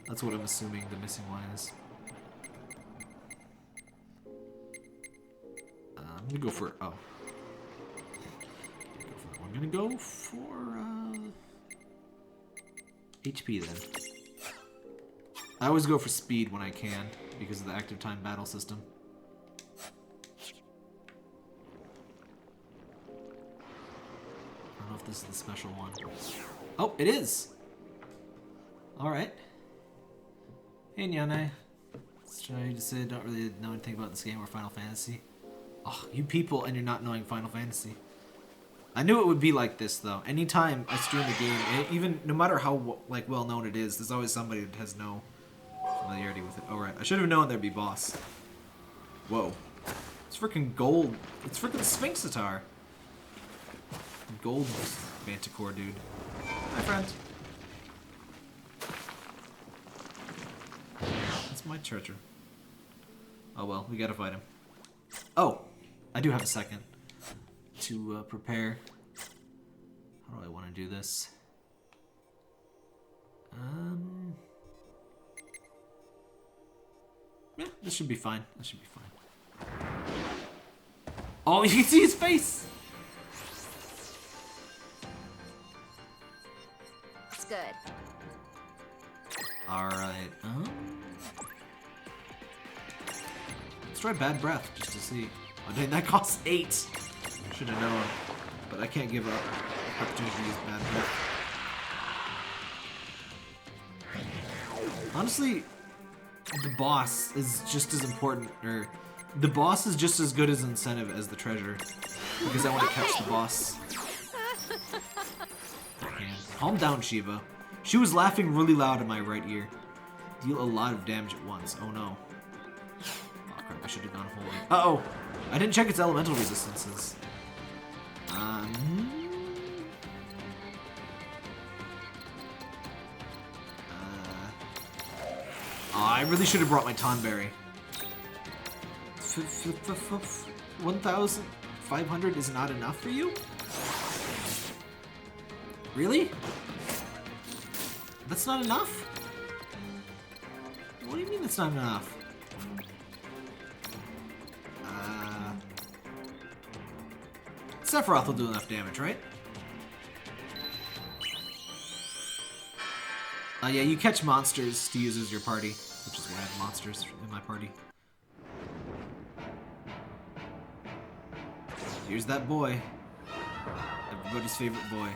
that's what I'm assuming the missing one is. I'm gonna go for... Oh. I'm gonna go for HP then. I always go for speed when I can because of the active time battle system. I don't know if this is the special one. Oh, it is! Alright. Hey Nyane. Let's try to say I don't really know anything about this game or Final Fantasy. Oh, you people and you're not knowing Final Fantasy. I knew it would be like this though. Anytime I stream a game, even no matter how like well known it is, there's always somebody that has no familiarity with it. Oh right, I should have known there'd be boss. Whoa, it's freaking gold. It's freaking Sphinxitar. Gold Manticore, dude. Hi, friend. That's my treasure. Oh well, we gotta fight him. Oh, I do have a second to prepare. How do I want to do this? Yeah, this should be fine. This should be fine. Oh, you can see his face! It's good. Alright, let's try Bad Breath, just to see. Oh dang, that costs 8! Should have known, but I can't give up opportunity to use Bad Breath. Honestly, the boss is just as important, or the boss is just as good as incentive as the treasure, because I want to catch the boss. Calm down, Shiva. She was laughing really loud in my right ear. Deal a lot of damage at once. Oh no. Oh crap, I should have gone holy. Uh-oh! I didn't check its elemental resistances. Oh, I really should have brought my Tonberry. 1,500 is not enough for you? Really? That's not enough? What do you mean that's not enough? Sephiroth will do enough damage, right? Yeah, you catch monsters to use as your party, which is why I have monsters in my party. Here's that boy. Everybody's favorite boy.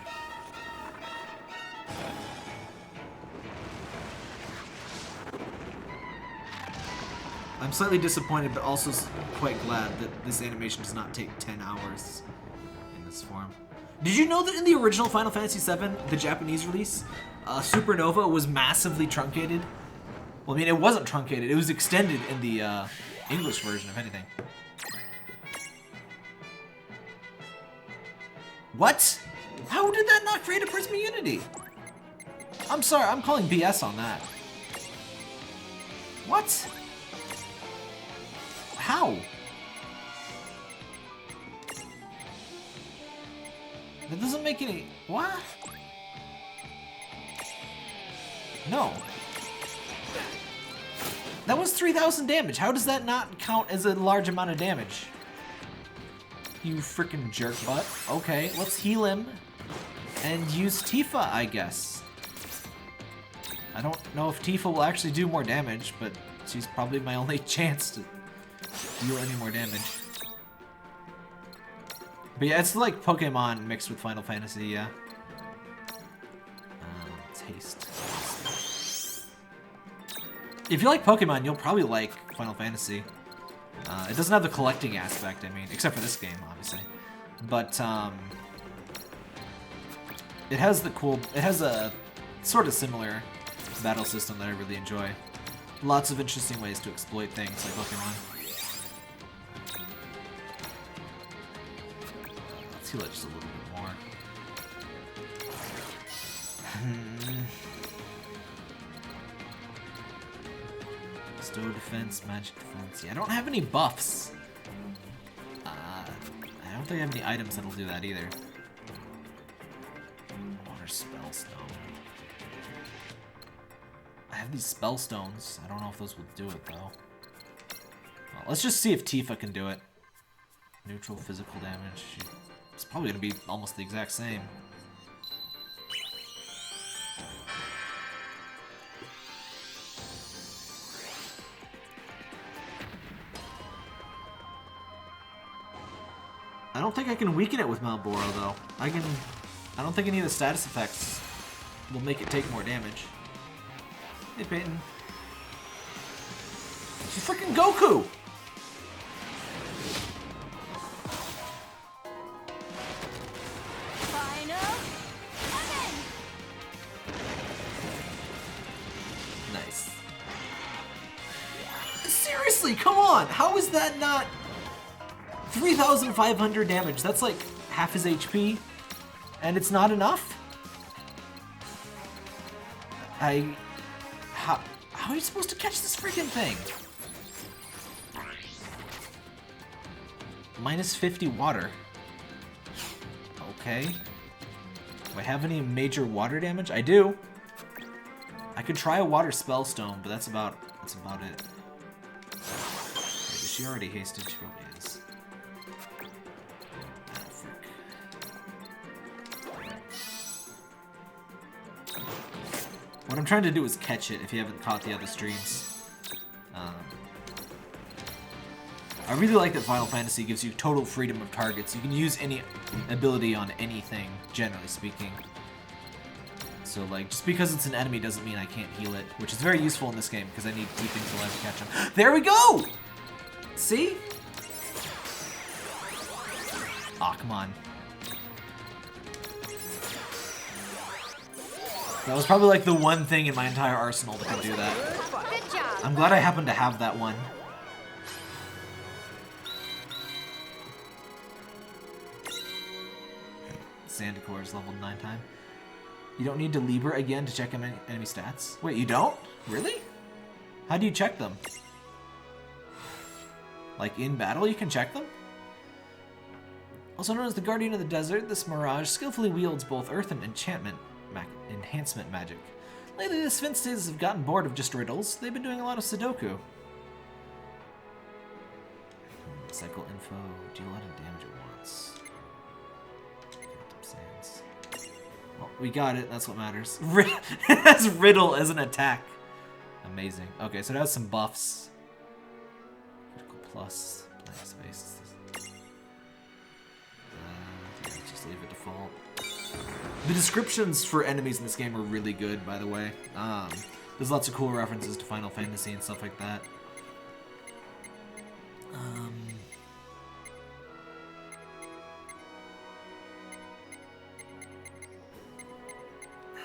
I'm slightly disappointed, but also quite glad that this animation does not take 10 hours in this form. Did you know that in the original Final Fantasy VII, the Japanese release, Supernova was massively truncated? Well, I mean, it wasn't truncated. It was extended in the English version, if anything. What? How did that not create a Prisma Unity? I'm sorry, I'm calling BS on that. What? How? That doesn't make any... What? No. That was 3,000 damage. How does that not count as a large amount of damage? You freaking jerk butt. Okay, let's heal him and use Tifa, I guess. I don't know if Tifa will actually do more damage, but she's probably my only chance to deal any more damage. But yeah, it's like Pokemon mixed with Final Fantasy, yeah. Let's haste. If you like Pokemon, you'll probably like Final Fantasy. It doesn't have the collecting aspect, I mean, except for this game, obviously. But, it has a sort of similar battle system that I really enjoy. Lots of interesting ways to exploit things like Pokemon. Let's heal it just a little bit more. Stow defense, magic defense. Yeah, I don't have any buffs. I don't think I have any items that'll do that either. Water spell stone. I have these spell stones. I don't know if those will do it though. Well, let's just see if Tifa can do it. Neutral physical damage. It's probably gonna be almost the exact same. I don't think I can weaken it with Malboro though. I don't think any of the status effects will make it take more damage. Hey Peyton. She's freaking Goku! Nice. Seriously, come on! How is that not 3,500 damage? That's like half his HP, and it's not enough? How are you supposed to catch this freaking thing? Minus 50 water. Okay. Do I have any major water damage? I do. I could try a water spell stone, but that's about it. Wait, is she already hasted? She probably is. Ah, frick. What I'm trying to do is catch it if you haven't caught the other streams. I really like that Final Fantasy gives you total freedom of targets. You can use any ability on anything, generally speaking. So, like, just because it's an enemy doesn't mean I can't heal it, which is very useful in this game because I need to keep things alive to catch them. There we go! See? Aw, come on. That was probably like the one thing in my entire arsenal that could do that. Good job. I'm glad I happen to have that one. Sandicore is leveled 9 times. You don't need to Libra again to check enemy stats? Wait, you don't? Really? How do you check them? Like in battle you can check them? Also known as the Guardian of the Desert, this Mirage skillfully wields both earth and enhancement magic. Lately the Sphinxes have gotten bored of just riddles. They've been doing a lot of Sudoku. Cycle info, do a lot of damage at once. Sands. Well, we got it, that's what matters. It has riddle as an attack. Amazing. Okay, so it has some buffs. Critical plus, blank space. Just leave it default. The descriptions for enemies in this game are really good, by the way. There's lots of cool references to Final Fantasy and stuff like that.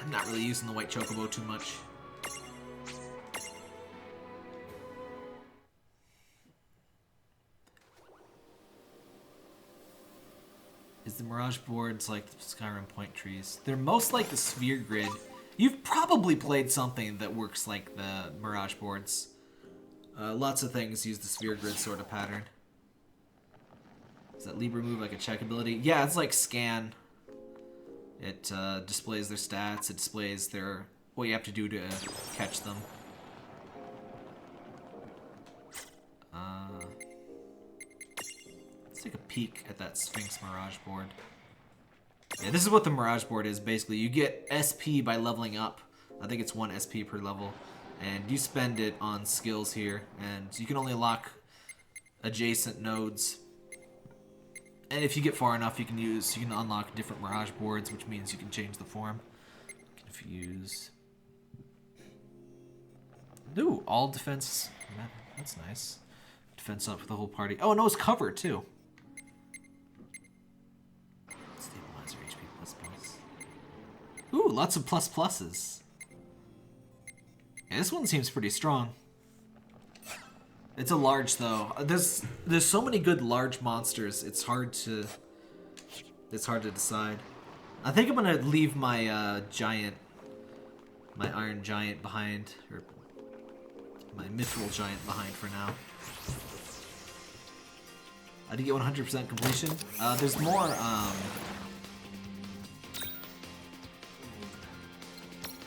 I'm not really using the white chocobo too much. Is the Mirage boards like the Skyrim point trees? They're most like the sphere grid. You've probably played something that works like the Mirage boards. Lots of things use the sphere grid sort of pattern. Is that Libra move like a check ability? Yeah, it's like scan. It displays their stats. It displays their what you have to do to catch them. Let's take a peek at that Sphinx Mirage board. Yeah, this is what the Mirage board is, basically. You get SP by leveling up. I think it's 1 SP per level. And you spend it on skills here. And you can only lock adjacent nodes. And if you get far enough, you can unlock different Mirage boards, which means you can change the form. Confuse. Ooh, all defense. That's nice. Defense up for the whole party. Oh, no, it's cover, too. Stabilizer HP plus plus. Ooh, lots of plus pluses. Yeah, this one seems pretty strong. It's a large, though. There's so many good large monsters. It's hard to decide. I think I'm gonna leave my giant, my iron giant behind, or my mithril giant behind for now. I did get 100% completion. There's more,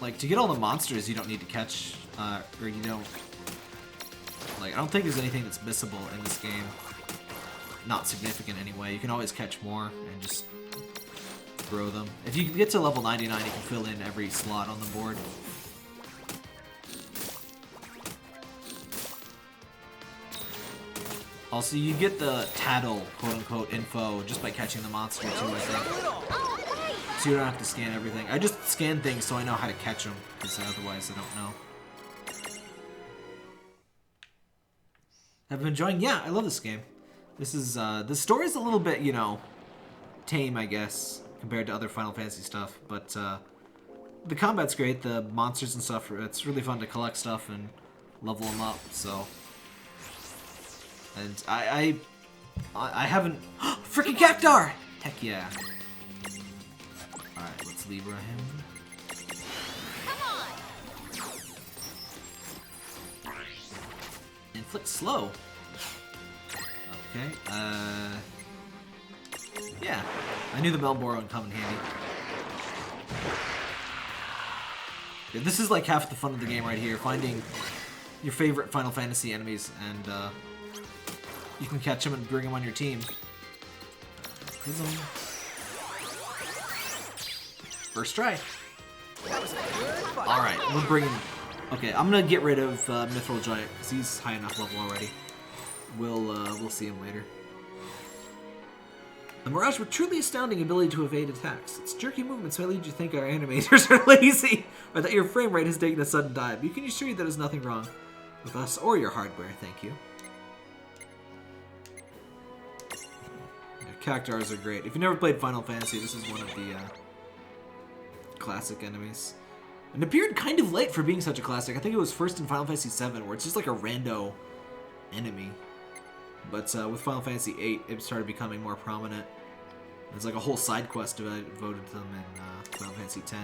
like, to get all the monsters you don't need to catch, or you don't, like, I don't think there's anything that's missable in this game. Not significant anyway. You can always catch more and just throw them. If you get to level 99, you can fill in every slot on the board. Also, you get the tattle, quote-unquote, info just by catching the monster, too, I think. So you don't have to scan everything. I just scan things so I know how to catch them, because otherwise I don't know. Have been enjoying? Yeah, I love this game. This is, the story's a little bit, you know, tame, I guess, compared to other Final Fantasy stuff, but, the combat's great, the monsters and stuff, it's really fun to collect stuff and level them up, so... And I haven't... Freaking Cactar! Heck yeah. Alright, let's Libra him. Inflict slow. Okay, yeah. I knew the Melboro would come in handy. Yeah, this is like half the fun of the game right here. Finding your favorite Final Fantasy enemies and, you can catch them and bring them on your team. First try. Alright, we're bringing... Okay, I'm gonna get rid of Mithril Giant, because he's high enough level already. We'll see him later. The Mirage with truly astounding ability to evade attacks. Its jerky movements may lead you to think our animators are lazy, or that your frame rate has taken a sudden dive. You can assure you that there's nothing wrong with us or your hardware, thank you. Cactars are great. If you've never played Final Fantasy, this is one of the classic enemies. And appeared kind of late for being such a classic. I think it was first in Final Fantasy VII, where it's just like a rando enemy. But with Final Fantasy VIII, it started becoming more prominent. There's like a whole side quest devoted to them in Final Fantasy X.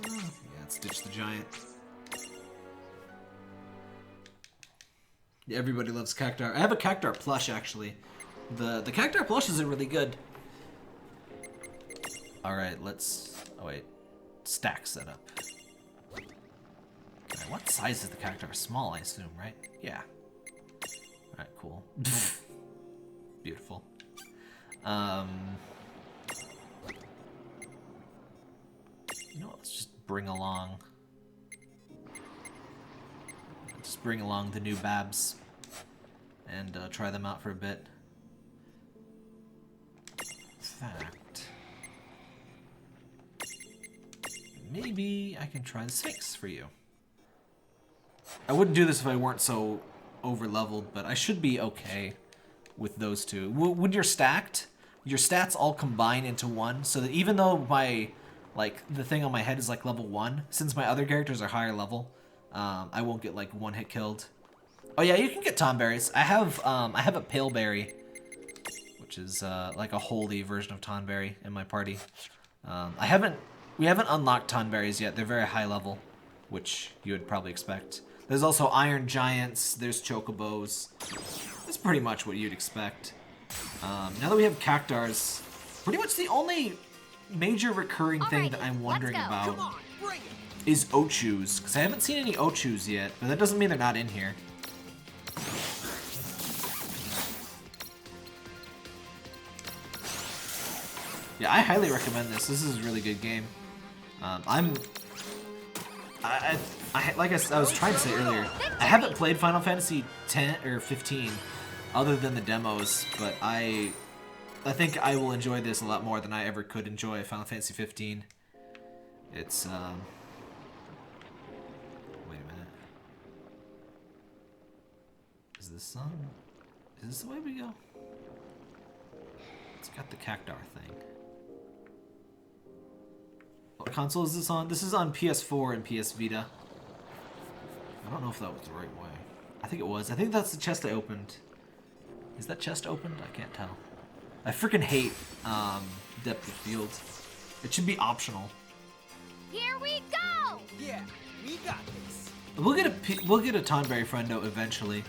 Yeah, let's ditch the giant. Yeah, everybody loves Cactar. I have a Cactar plush, actually. The Cactar plushes are really good. Alright, let's... Oh, wait. Stack setup. Right, what size is the Cactar? Small, I assume, right? Yeah. Alright, cool. Beautiful. You know what? Let's just bring along... Just bring along the new Babs and try them out for a bit. In fact, maybe I can try the Sphinx for you. I wouldn't do this if I weren't so over-leveled, but I should be okay with those two. When you're stacked, your stats all combine into one, so that even though my, like, the thing on my head is like level 1, since my other characters are higher level, I won't get like one hit killed. Oh yeah, you can get Tonberries. I have a Paleberry, which is like a holy version of Tonberry in my party. We haven't unlocked Tonberries yet. They're very high level, which you would probably expect. There's also Iron Giants. There's Chocobos. That's pretty much what you'd expect. Now that we have Cactars, Pretty much the only major recurring thing that I'm wondering about is Ochus, because I haven't seen any Ochus yet, but that doesn't mean they're not in here. Yeah, I highly recommend this. This is a really good game. Like I was trying to say earlier, I haven't played Final Fantasy 10 or 15 other than the demos, but I think I will enjoy this a lot more than I ever could enjoy Final Fantasy 15. It's, wait a minute. Is this is this the way we go? It's got the Cactar thing. What console is this on? This is on PS4 and PS Vita. I don't know if that was the right way. I think it was. I think that's the chest I opened. Is that chest opened? I can't tell. I freaking hate depth of field. It should be optional. Here we go! Yeah, we got this. We'll get a Tonberry friendo eventually.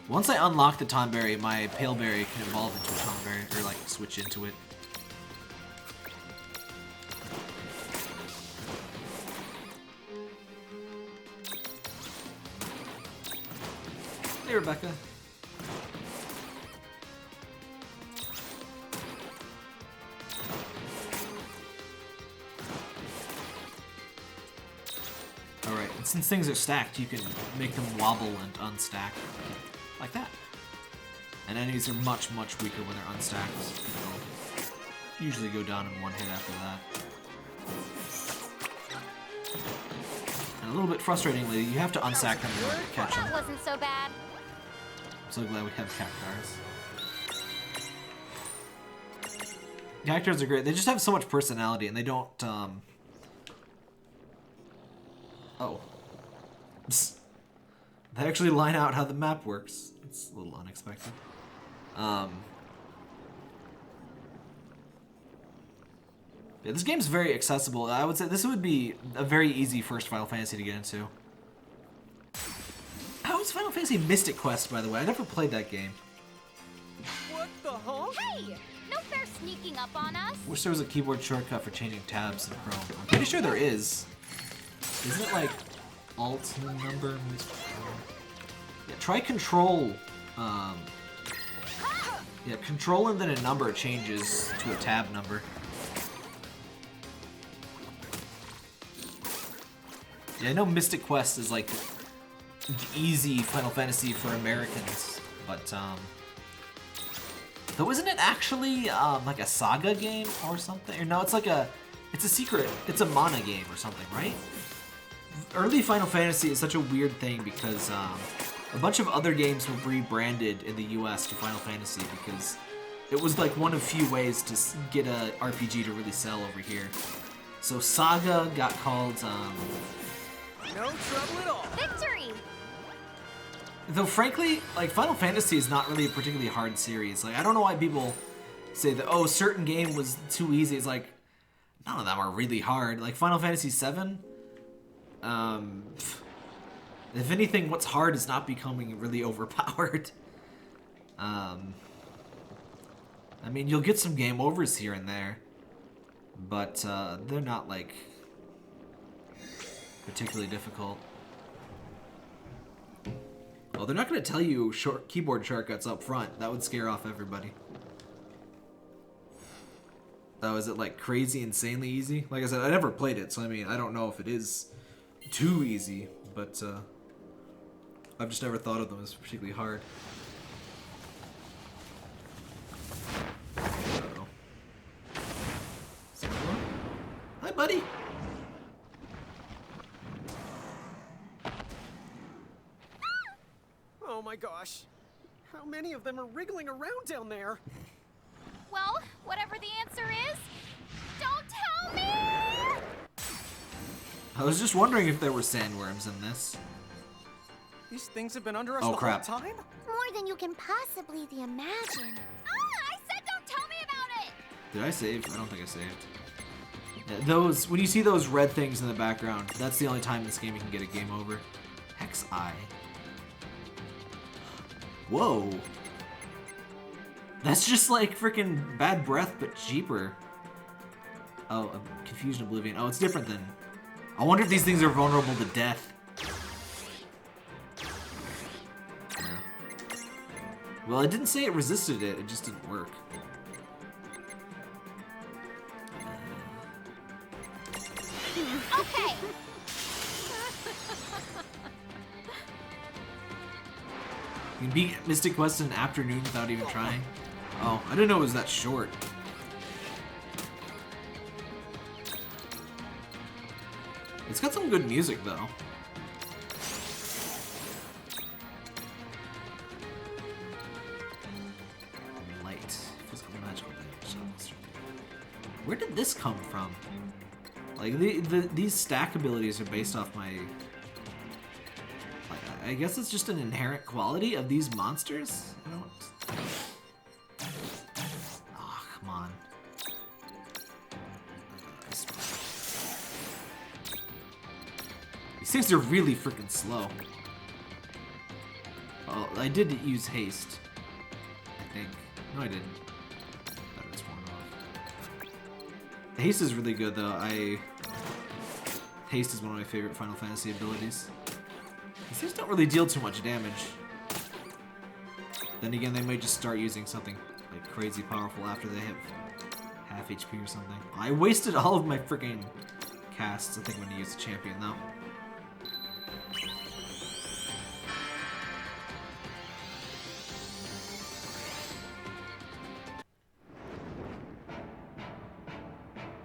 Once I unlock the Tonberry, my Paleberry can evolve into a Tonberry, or like switch into it. Hey, Rebecca. Alright, and since things are stacked, you can make them wobble and unstack. Like that. And enemies are much, much weaker when they're unstacked. They'll usually go down in one hit after that. And a little bit frustratingly, you have to unstack them in order to catch them. That wasn't so bad. I'm so glad we have Cactars. Cactars are great. They just have so much personality, and they don't, Oh. Psst. They actually line out how the map works. It's a little unexpected. Yeah, this game's very accessible. I would say this would be a very easy first Final Fantasy to get into. How is Final Fantasy Mystic Quest, by the way? I never played that game. What the huh? Hey! No fair sneaking up on us! Wish there was a keyboard shortcut for changing tabs in Chrome. I'm pretty sure there is. Isn't it like Alt number? Yeah, try Control. Yeah, Control and then a number changes to a tab number. Yeah, I know Mystic Quest is like easy Final Fantasy for Americans, but though isn't it actually like a saga game or something? Or no, it's like it's a secret. It's a mana game or something, right? Early Final Fantasy is such a weird thing because a bunch of other games were rebranded in the US to Final Fantasy because it was like one of few ways to get a RPG to really sell over here. So Saga got called No trouble at all. Victory! Though frankly, like Final Fantasy is not really a particularly hard series. Like I don't know why people say that, oh, certain game was too easy. It's like none of them are really hard. Like Final Fantasy VII, if anything, what's hard is not becoming really overpowered. I mean, you'll get some game overs here and there, but they're not like particularly difficult. Oh, they're not going to tell you keyboard shortcuts up front. That would scare off everybody. Oh, is it like crazy, insanely easy? Like I said, I never played it, so I mean, I don't know if it is too easy, but I've just never thought of them as particularly hard. Uh-oh. Hi, buddy. Oh my gosh. How many of them are wriggling around down there? Well, whatever the answer is, don't tell me! I was just wondering if there were sandworms in this. These things have been under us Oh, the crap. whole time? More than you can possibly imagine. I said don't tell me about it! Did I save? I don't think I saved. Yeah, when you see those red things in the background, that's the only time in this game you can get a game over. Hex Eye. Whoa. That's just like freaking Bad Breath, but cheaper. Oh, Confusion Oblivion. Oh, it's different then. I wonder if these things are vulnerable to death. Yeah. Well, it didn't say it resisted it. It just didn't work. Okay. You can beat Mystic Quest in an afternoon without even trying. Oh, I didn't know it was that short. It's got some good music though. Light. Physical magical damage. Where did this come from? Like these stack abilities are based off my... I guess it's just an inherent quality of these monsters? I don't... Oh, come on. These things are really freaking slow. Oh, I did use haste. I think. No, I didn't. That was one off. Haste is really good, though. Haste is one of my favorite Final Fantasy abilities. These things don't really deal too much damage. Then again, they might just start using something like crazy powerful after they hit half HP or something. I wasted all of my freaking casts. I think I'm gonna use the champion though.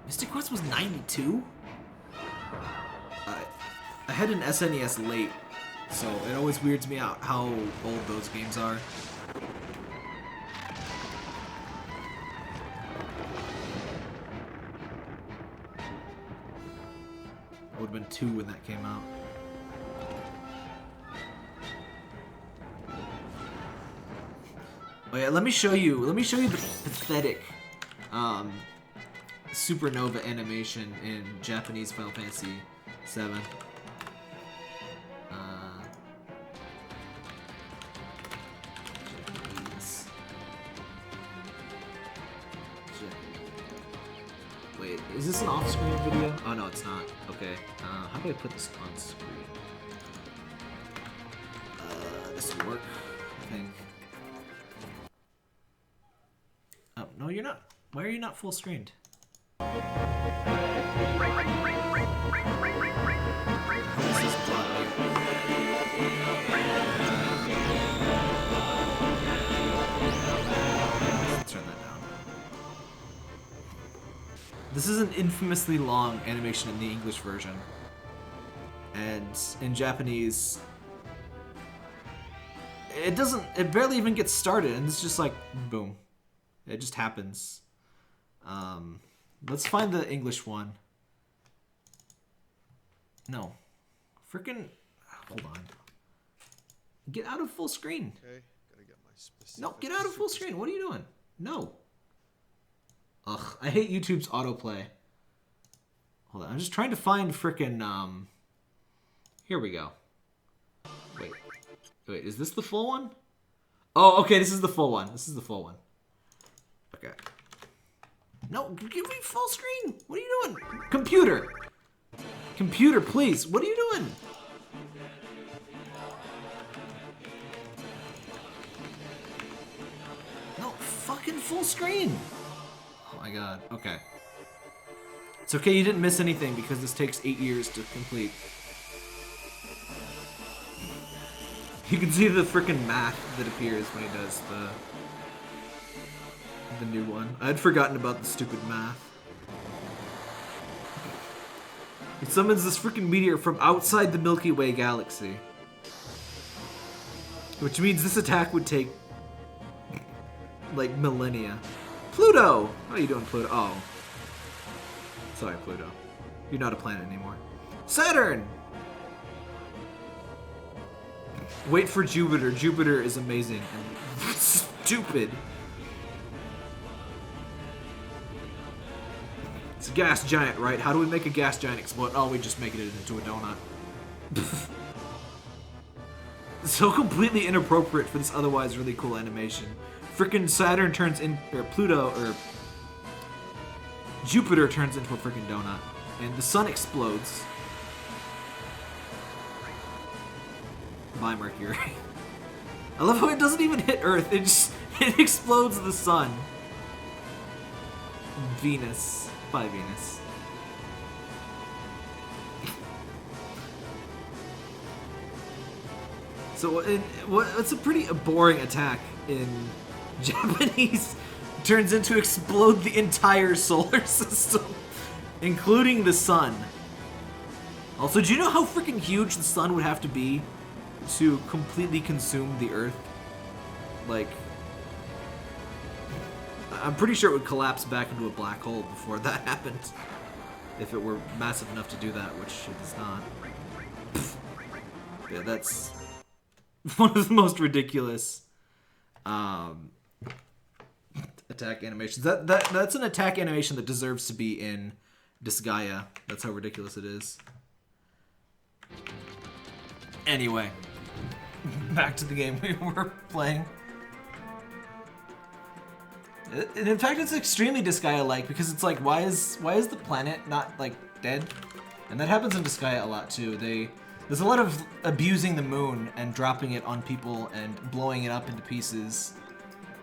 Mystic Quest was 92? I had an SNES late, so it always weirds me out how old those games are. I would have been 2 when that came out. Oh yeah, let me show you the pathetic supernova animation in Japanese Final Fantasy VII. Wait, is this an off-screen video? Oh no, it's not. Okay, how do I put this on screen? This will work, I think. Oh, no, you're not. Why are you not full screened? Turn that down. This is an infamously long animation in the English version. And in Japanese, it barely even gets started, and it's just like, boom. It just happens. Let's find the English one. No. Frickin', hold on. Get out of full screen. Okay, gotta get my specific. No, get out of full screen. What are you doing? No. Ugh, I hate YouTube's autoplay. Hold on, I'm just trying to find frickin', here we go. Wait, is this the full one? Oh, okay, this is the full one. This is the full one. Okay. No, give me full screen. What are you doing? Computer. Computer, please. What are you doing? No, fucking full screen. Oh my god. Okay. It's okay, you didn't miss anything because this takes 8 years to complete. You can see the frickin' math that appears when he does the new one. I'd forgotten about the stupid math. It summons this freaking meteor from outside the Milky Way galaxy. Which means this attack would take like millennia. Pluto! How are you doing, Pluto? Oh. Sorry, Pluto. You're not a planet anymore. Saturn! Wait for Jupiter. Jupiter is amazing and stupid. It's a gas giant, right? How do we make a gas giant explode? Oh, we just make it into a donut. So completely inappropriate for this otherwise really cool animation. Frickin' Saturn turns in, or Pluto, or Jupiter turns into a frickin' donut, and the sun explodes. Bye, Mercury. I love how it doesn't even hit Earth, it explodes the sun. Venus. Bye, Venus. So it's a pretty boring attack in Japanese. Turns into explode the entire solar system, including the sun. Also, do you know how freaking huge the sun would have to be to completely consume the Earth? Like, I'm pretty sure it would collapse back into a black hole before that happened. If it were massive enough to do that, which it is not. Yeah, that's one of the most ridiculous attack animations. That's an attack animation that deserves to be in Disgaea. That's how ridiculous it is. Anyway, back to the game we were playing. And in fact, it's extremely Disgaea-like because it's like, why is the planet not like dead? And that happens in Disgaea a lot too. There's a lot of abusing the moon and dropping it on people and blowing it up into pieces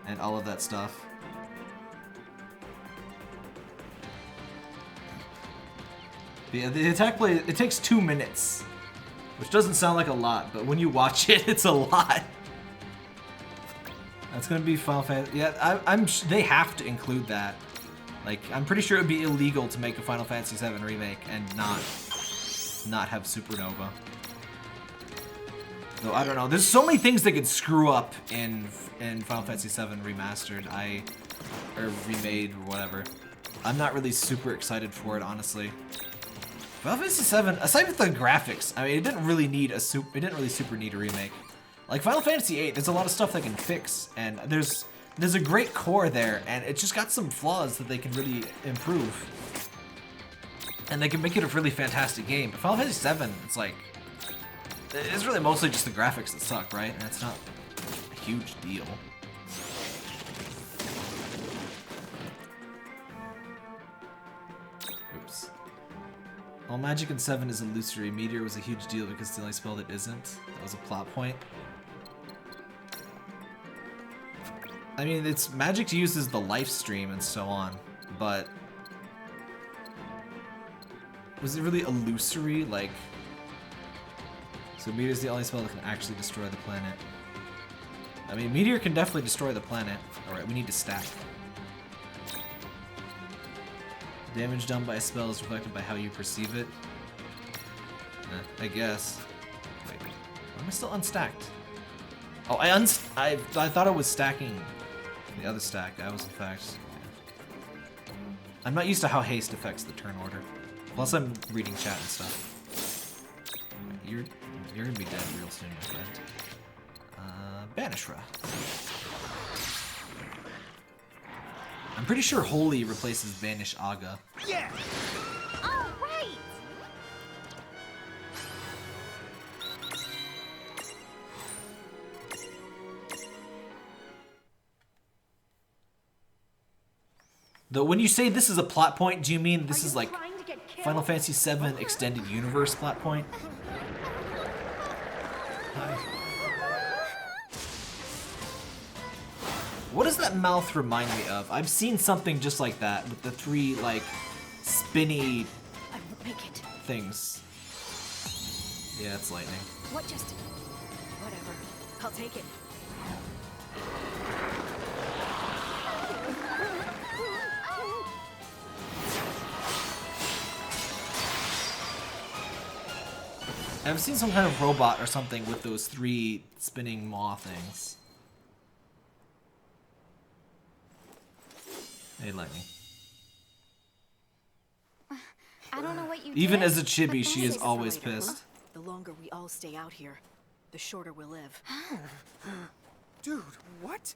and all of that stuff. But yeah, the attack play, it takes 2 minutes, which doesn't sound like a lot, but when you watch it, it's a lot. That's gonna be Final Fantasy. Yeah, they have to include that. Like, I'm pretty sure it would be illegal to make a Final Fantasy VII remake and not have Supernova. Though I don't know. There's so many things that could screw up in Final Fantasy VII Remastered, or remade or whatever. I'm not really super excited for it, honestly. Final Fantasy VII, aside with the graphics, I mean, it didn't really super need a remake. Like Final Fantasy VIII, there's a lot of stuff they can fix, and there's a great core there, and it just got some flaws that they can really improve. And they can make it a really fantastic game. But Final Fantasy VII, it's like, it's really mostly just the graphics that suck, right? And it's not a huge deal. Oops. While magic in 7 is illusory, Meteor was a huge deal because it's the only spell that isn't. That was a plot point. I mean, it's magic uses the life stream and so on, but was it really illusory? Like, so Meteor's the only spell that can actually destroy the planet. I mean, Meteor can definitely destroy the planet. Alright, we need to stack. Damage done by a spell is reflected by how you perceive it. I guess. Wait, why am I still unstacked? Oh, I thought I was stacking the other stack. I was in fact. Yeah. I'm not used to how haste affects the turn order. Plus, I'm reading chat and stuff. You're gonna be dead real soon, my friend. Banishra. I'm pretty sure Holy replaces Banish Aga. Yeah! All right! Though when you say this is a plot point, do you mean this is like Final Fantasy VII Extended Universe plot point? Hi. What does that mouth remind me of? I've seen something just like that with the 3 like spinny things. Yeah, it's lightning. What just? Whatever. I'll take it. I've seen some kind of robot or something with those 3 spinning maw things. Hey, lightning. I don't know what you Even did, as a chibi, but she is thanks. always pissed. The longer we all stay out here, the shorter we'll live. Dude, what?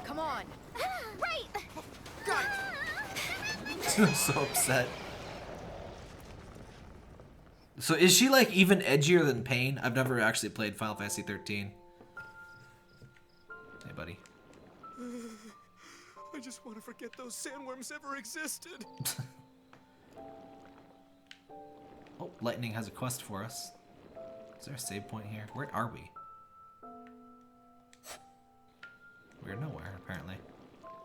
Come on. Right! Got I'm so upset. So is she like even edgier than Pain? I've never actually played Final Fantasy 13. Hey, buddy. I just want to forget those sandworms ever existed. Oh, Lightning has a quest for us. Is there a save point here? Where are we? We're nowhere, apparently.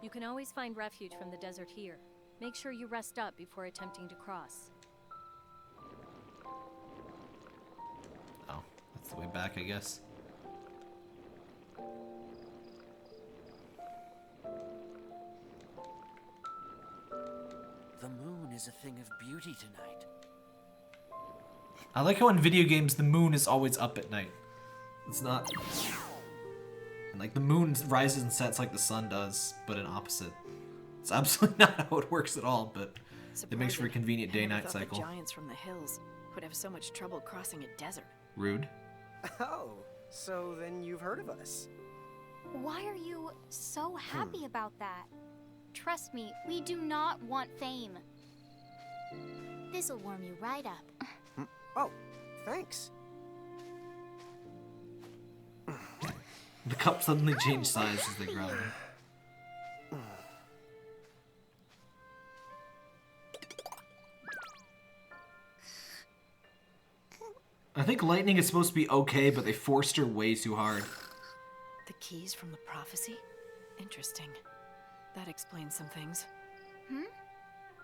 You can always find refuge from the desert here. Make sure you rest up before attempting to cross. Oh, that's the way back, I guess. The moon is a thing of beauty tonight. I like how in video games the moon is always up at night. It's not... And like the moon rises and sets like the sun does, but in opposite. It's absolutely not how it works at all, but it makes for a convenient day-night cycle. The giants from the hills would have so much trouble crossing a desert. Rude. Oh, so then you've heard of us. Why are you so happy about that? Trust me, we do not want fame. This'll warm you right up. Oh, thanks. The cup suddenly changed size as they growled. I think Lightning is supposed to be okay, but they forced her way too hard. The keys from the prophecy? Interesting. That explains some things. Hmm?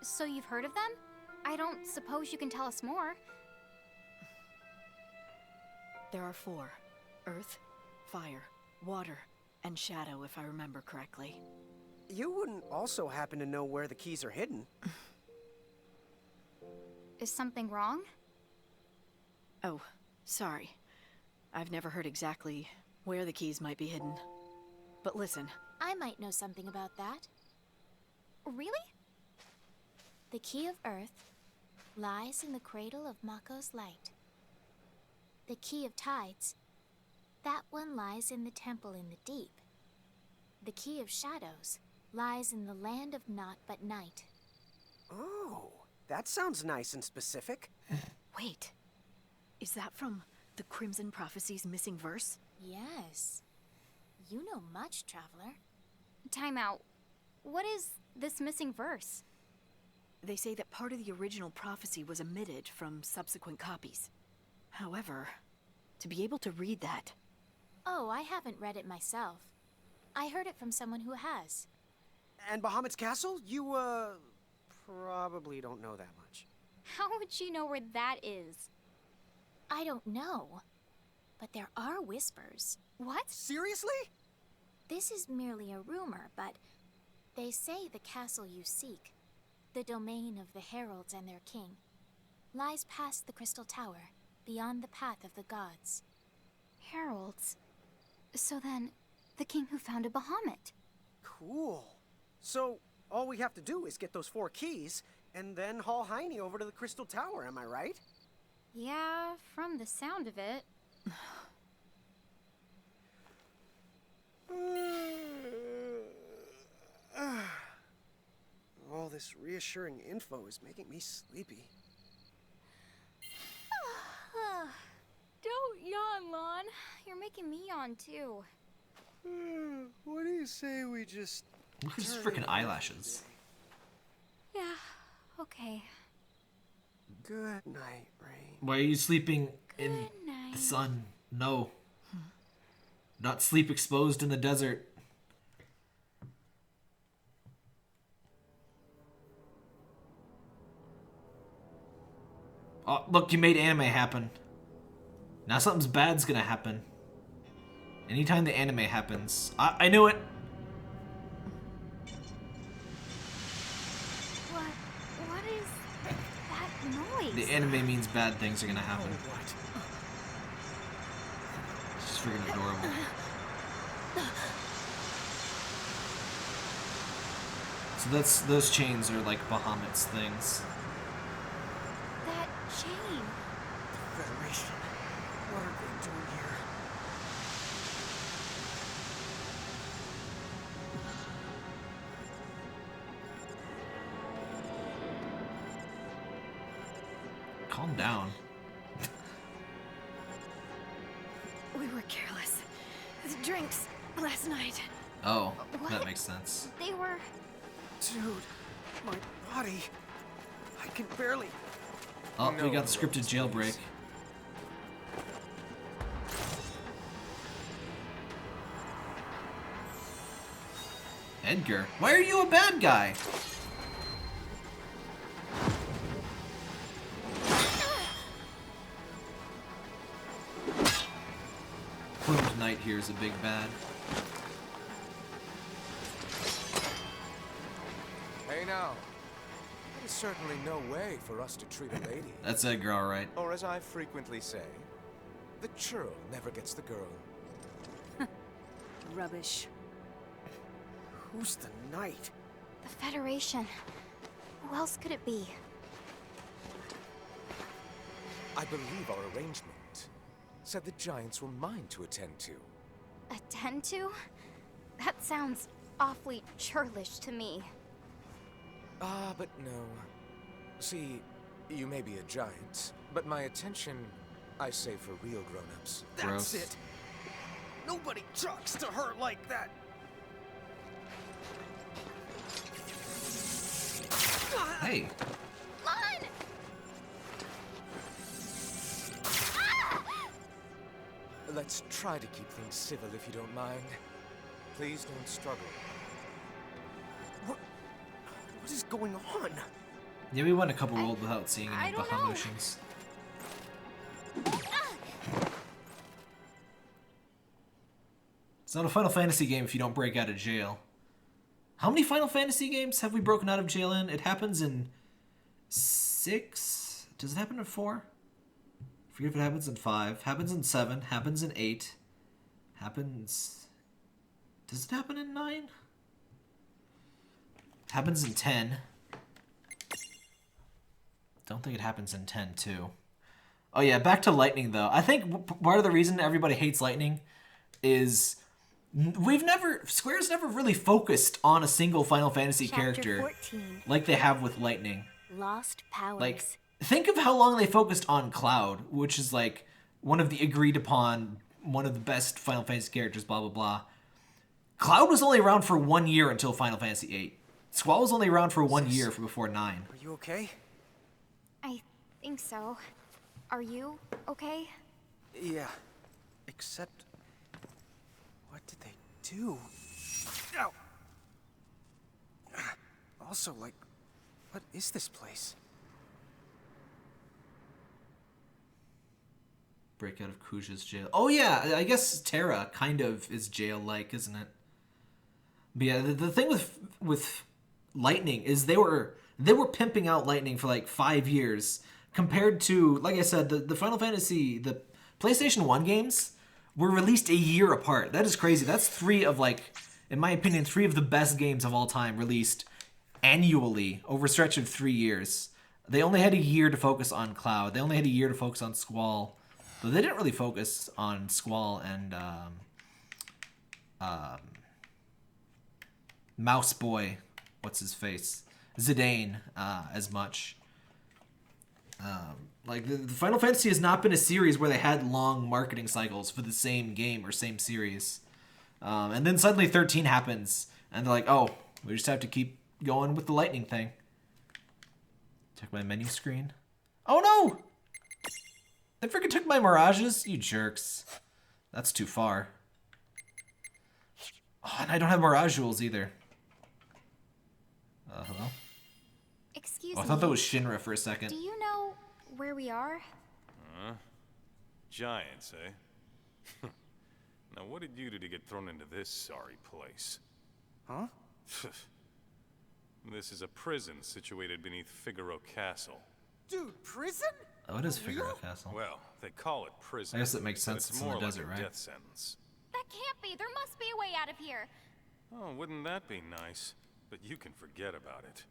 So you've heard of them? I don't suppose you can tell us more. There are 4. Earth, fire, water, and shadow, if I remember correctly. You wouldn't also happen to know where the keys are hidden? Is something wrong? Oh, sorry. I've never heard exactly where the keys might be hidden. But listen. I might know something about that. Really? The key of Earth lies in the cradle of Mako's light. The key of Tides, that one lies in the temple in the deep. The key of Shadows lies in the land of naught but night. Oh, that sounds nice and specific. Wait, is that from the Crimson Prophecy's missing verse? Yes. You know much, traveler. Time out. What is this missing verse? They say that part of the original prophecy was omitted from subsequent copies. However, to be able to read that... Oh, I haven't read it myself. I heard it from someone who has. And Bahamut's castle? You, probably don't know that much. How would she know where that is? I don't know. But there are whispers. What? Seriously? This is merely a rumor, but they say the castle you seek, the domain of the heralds and their king, lies past the Crystal Tower, beyond the path of the gods. Heralds? So then, the king who founded Bahamut. Cool. So, all we have to do is get those 4 keys, and then haul Heine over to the Crystal Tower, am I right? Yeah, from the sound of it. All this reassuring info is making me sleepy. Don't yawn, Lon. You're making me yawn, too. What do you say we just... Look at his freaking eyelashes. Yeah, okay. Good night, Rain. Why are you sleeping in the sun? No. Not sleep exposed in the desert. Oh, look, you made anime happen. Now something's bad's gonna happen. Anytime the anime happens. I knew it! What is that noise? The anime means bad things are gonna happen. Oh, what? It's just freaking adorable. So those chains are like Bahamut's things. That chain. The Federation. What are they doing here? Calm down. careless. The drinks last night. Oh, that makes sense. They were... Dude, my body. I can barely... Oh, we got the scripted jailbreak. Edgar, why are you a bad guy? Plumed Knight here is a big bad. Hey now, that is certainly no way for us to treat a lady. That's Edgar, all right. Or as I frequently say, the churl never gets the girl. Rubbish. Who's the knight? The Federation. Who else could it be? I believe our arrangement said the giants were mine to attend to. Attend to? That sounds awfully churlish to me. Ah, but no. See, you may be a giant, but my attention, I save for real grown-ups. That's it. Nobody talks to her like that. Hey. Come on! Let's try to keep things civil if you don't mind. Please don't struggle. What is going on? Yeah, we went a couple worlds without seeing any Bahamutians. It's not a Final Fantasy game if you don't break out of jail. How many Final Fantasy games have we broken out of jail in? It happens in 6? Does it happen in 4? I forget if it happens in 5. Happens in 7. Happens in 8. Happens... Does it happen in 9? Happens in 10. Don't think it happens in 10 too. Oh yeah, back to lightning though. I think part of the reason everybody hates lightning is Square's never really focused on a single Final Fantasy character 14. like they have with lightning. Lost powers. Like, think of how long they focused on Cloud, which is like one of the agreed upon, one of the best Final Fantasy characters, blah blah blah. Cloud was only around for 1 year until Final Fantasy VIII. Squall was only around for 1 year before 9. Are you okay? I think so. Are you okay? Yeah. Except... what did they do? Ow! Also, like, what is this place? Break out of Kuja's jail. Oh yeah, I guess Terra kind of is jail-like, isn't it? But yeah, the thing with Lightning is they were pimping out Lightning for like 5 years compared to, like I said, the Final Fantasy, the PlayStation 1 games were released a year apart. That is crazy. That's 3 of, like, in my opinion, 3 of the best games of all time released annually over a stretch of 3 years. They only had a year to focus on Cloud. They only had a year to focus on Squall. But they didn't really focus on Squall and Mouse Boy, what's his face, Zidane, as much. Like the Final Fantasy has not been a series where they had long marketing cycles for the same game or same series, and then suddenly 13 happens, and they're like, oh, we just have to keep going with the lightning thing. Check my menu screen. Oh no! They freaking took my mirages, you jerks. That's too far. Oh, and I don't have mirage jewels either. Hello? Excuse me. me. I thought that was Shinra for a second. Do you know where we are? Giants, eh? Now what did you do to get thrown into this sorry place? Huh? This is a prison situated beneath Figaro Castle. Dude, prison? Oh, it is Figaro Castle. Well, they call it prison. I guess that makes sense. It's in the more desert, like a right? death sentence. That can't be. There must be a way out of here. Oh, wouldn't that be nice? But you can forget about it.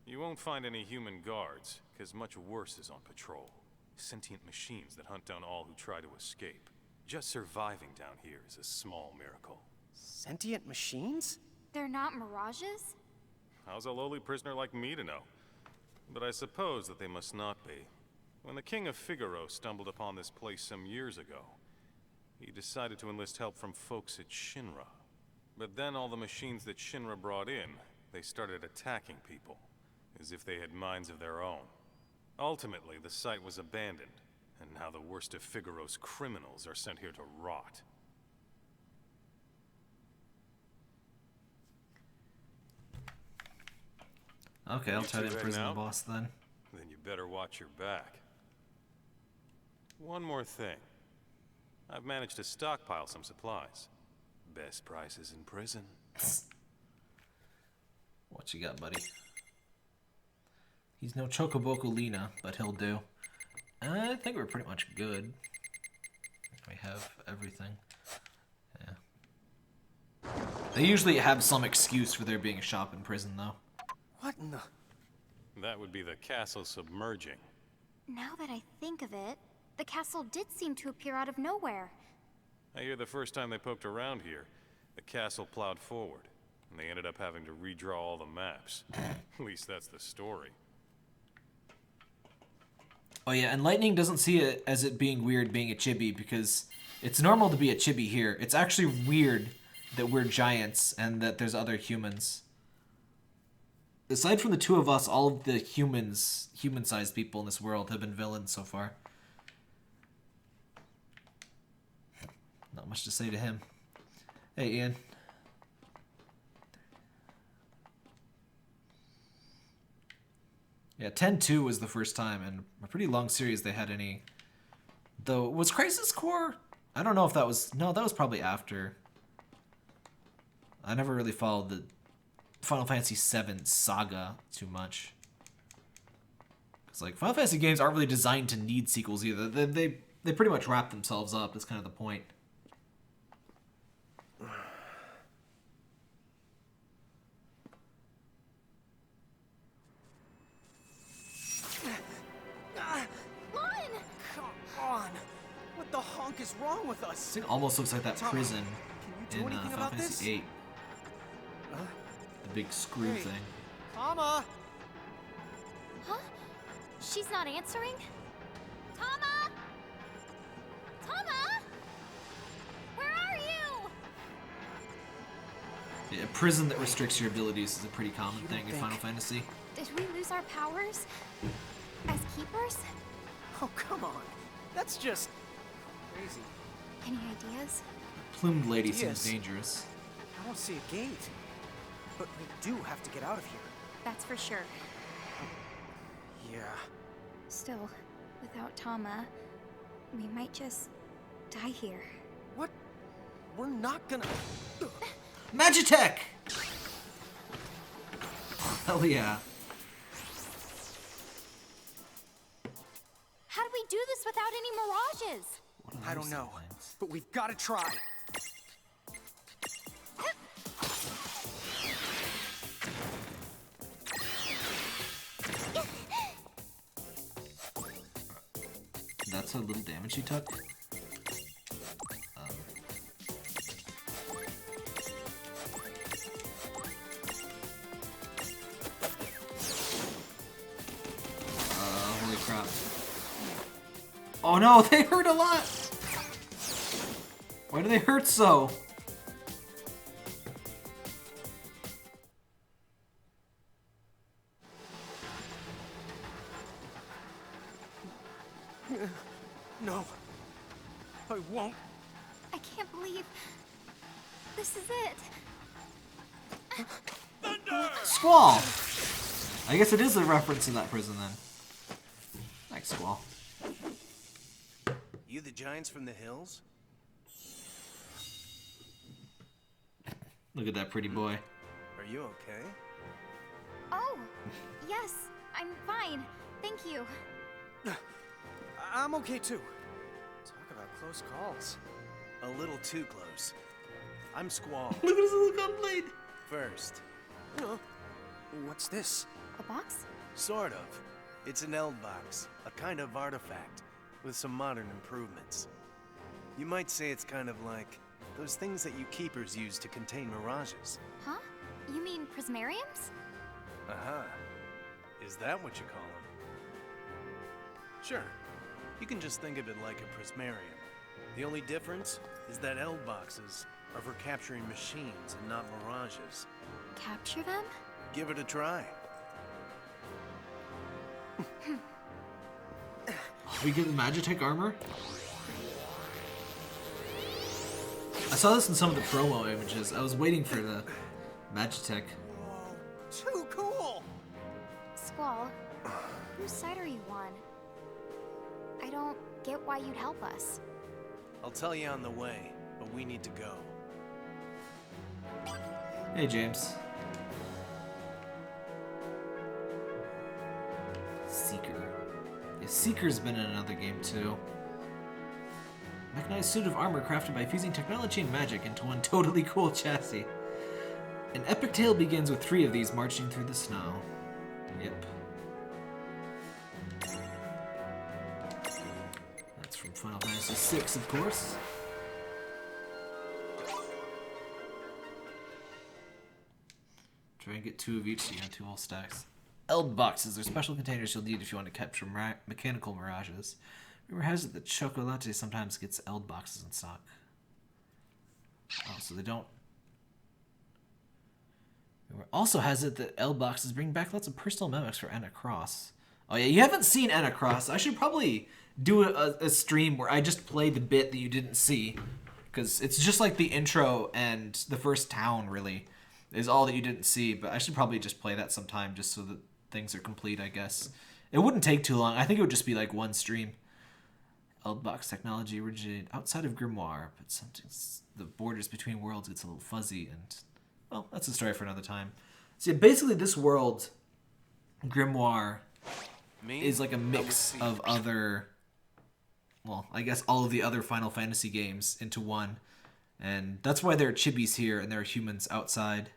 You won't find any human guards, because much worse is on patrol. Sentient machines that hunt down all who try to escape. Just surviving down here is a small miracle. Sentient machines? They're not mirages? How's a lowly prisoner like me to know? But I suppose that they must not be. When the King of Figaro stumbled upon this place some years ago, he decided to enlist help from folks at Shinra. But then all the machines that Shinra brought in, they started attacking people, as if they had minds of their own. Ultimately, the site was abandoned, and now the worst of Figaro's criminals are sent here to rot. Okay, I'll try to imprison the boss then. Then you better watch your back. One more thing. I've managed to stockpile some supplies. Best prices in prison. What you got, buddy? He's no Chocoboco Lina, but he'll do. I think we're pretty much good. We have everything. Yeah. They usually have some excuse for there being a shop in prison, though. What in the... That would be the castle submerging. Now that I think of it, the castle did seem to appear out of nowhere. I hear the first time they poked around here, the castle plowed forward, and they ended up having to redraw all the maps. At least that's the story. Oh yeah, and Lightning doesn't see it as it being weird being a chibi, because it's normal to be a chibi here. It's actually weird that we're giants and that there's other humans. Aside from the two of us, all of the human-sized people in this world have been villains so far. Not much to say to him. Hey, Ian. Yeah, 10-2 was the first time, and a pretty long series they had any... Though, was Crisis Core? I don't know if that was... No, that was probably after. I never really followed the Final Fantasy VII saga too much. Because, like, Final Fantasy games aren't really designed to need sequels either. They pretty much wrap themselves up. That's kind of the point. What the honk is wrong with us? This thing almost looks like that prison in Final Fantasy VIII. The big screw thing. Tama! Huh? She's not answering? Tama! Tama! Where are you? Yeah, a prison that restricts your abilities is a pretty common thing in Final Fantasy. Did we lose our powers? As keepers? Oh, come on. That's just... crazy. Any ideas? Plumed lady seems dangerous. I don't see a gate. But we do have to get out of here. That's for sure. Yeah. Still, without Tama, we might just die here. What? We're not gonna... Magitech! Hell yeah. How do we do this without any mirages? I don't know, but we've got to try. That's how little damage he took. Holy crap. Oh no, they hurt a lot! Why do they hurt so? No. I won't. I can't believe this is it. Squall! I guess it is a reference in that prison then. Thanks, Squall. You the giants from the hills? Look at that pretty boy. Are you okay? Oh, yes, I'm fine. Thank you. I'm okay too. Talk about close calls. A little too close. I'm Squall. Look at his little gunblade. First. What's this? A box? Sort of. It's an Eld box, a kind of artifact, with some modern improvements. You might say it's kind of like those things that you keepers use to contain mirages. Huh? You mean prismariums? Aha. Is that what you call them? Sure. You can just think of it like a prismarium, The only difference is that L boxes are for capturing machines and not mirages. Capture them? Give it a try. We get the Magitech armor? I saw this in some of the promo images. I was waiting for the Magitech. Too cool! Squall, whose side are you on? I don't get why you'd help us. I'll tell you on the way, but we need to go. Hey, James. Seeker. Yeah, Seeker's been in another game too. Mechanized suit of armor crafted by fusing technology and magic into one totally cool chassis. An epic tale begins with 3 of these marching through the snow. Yep. That's from Final Fantasy VI, of course. Try and get 2 of each so you have 2 whole stacks. Eld boxes are special containers you'll need if you want to capture mechanical mirages. Rumor has it that Chocolate sometimes gets Eld boxes in stock. Oh, so they don't. Rumor also has it that Eld boxes bring back lots of personal mimics for Anna Cross. Oh yeah, you haven't seen Anna Cross. I should probably do a stream where I just play the bit that you didn't see. Because it's just like the intro and the first town, really, is all that you didn't see. But I should probably just play that sometime just so that things are complete, I guess. It wouldn't take too long. I think it would just be like one stream. Eldbox technology originated outside of Grimoire, but sometimes the borders between worlds gets a little fuzzy, and, well, that's a story for another time. So yeah, basically this world, Grimoire, is like a mix of other, well, I guess all of the other Final Fantasy games into one, and that's why there are chibis here and there are humans outside.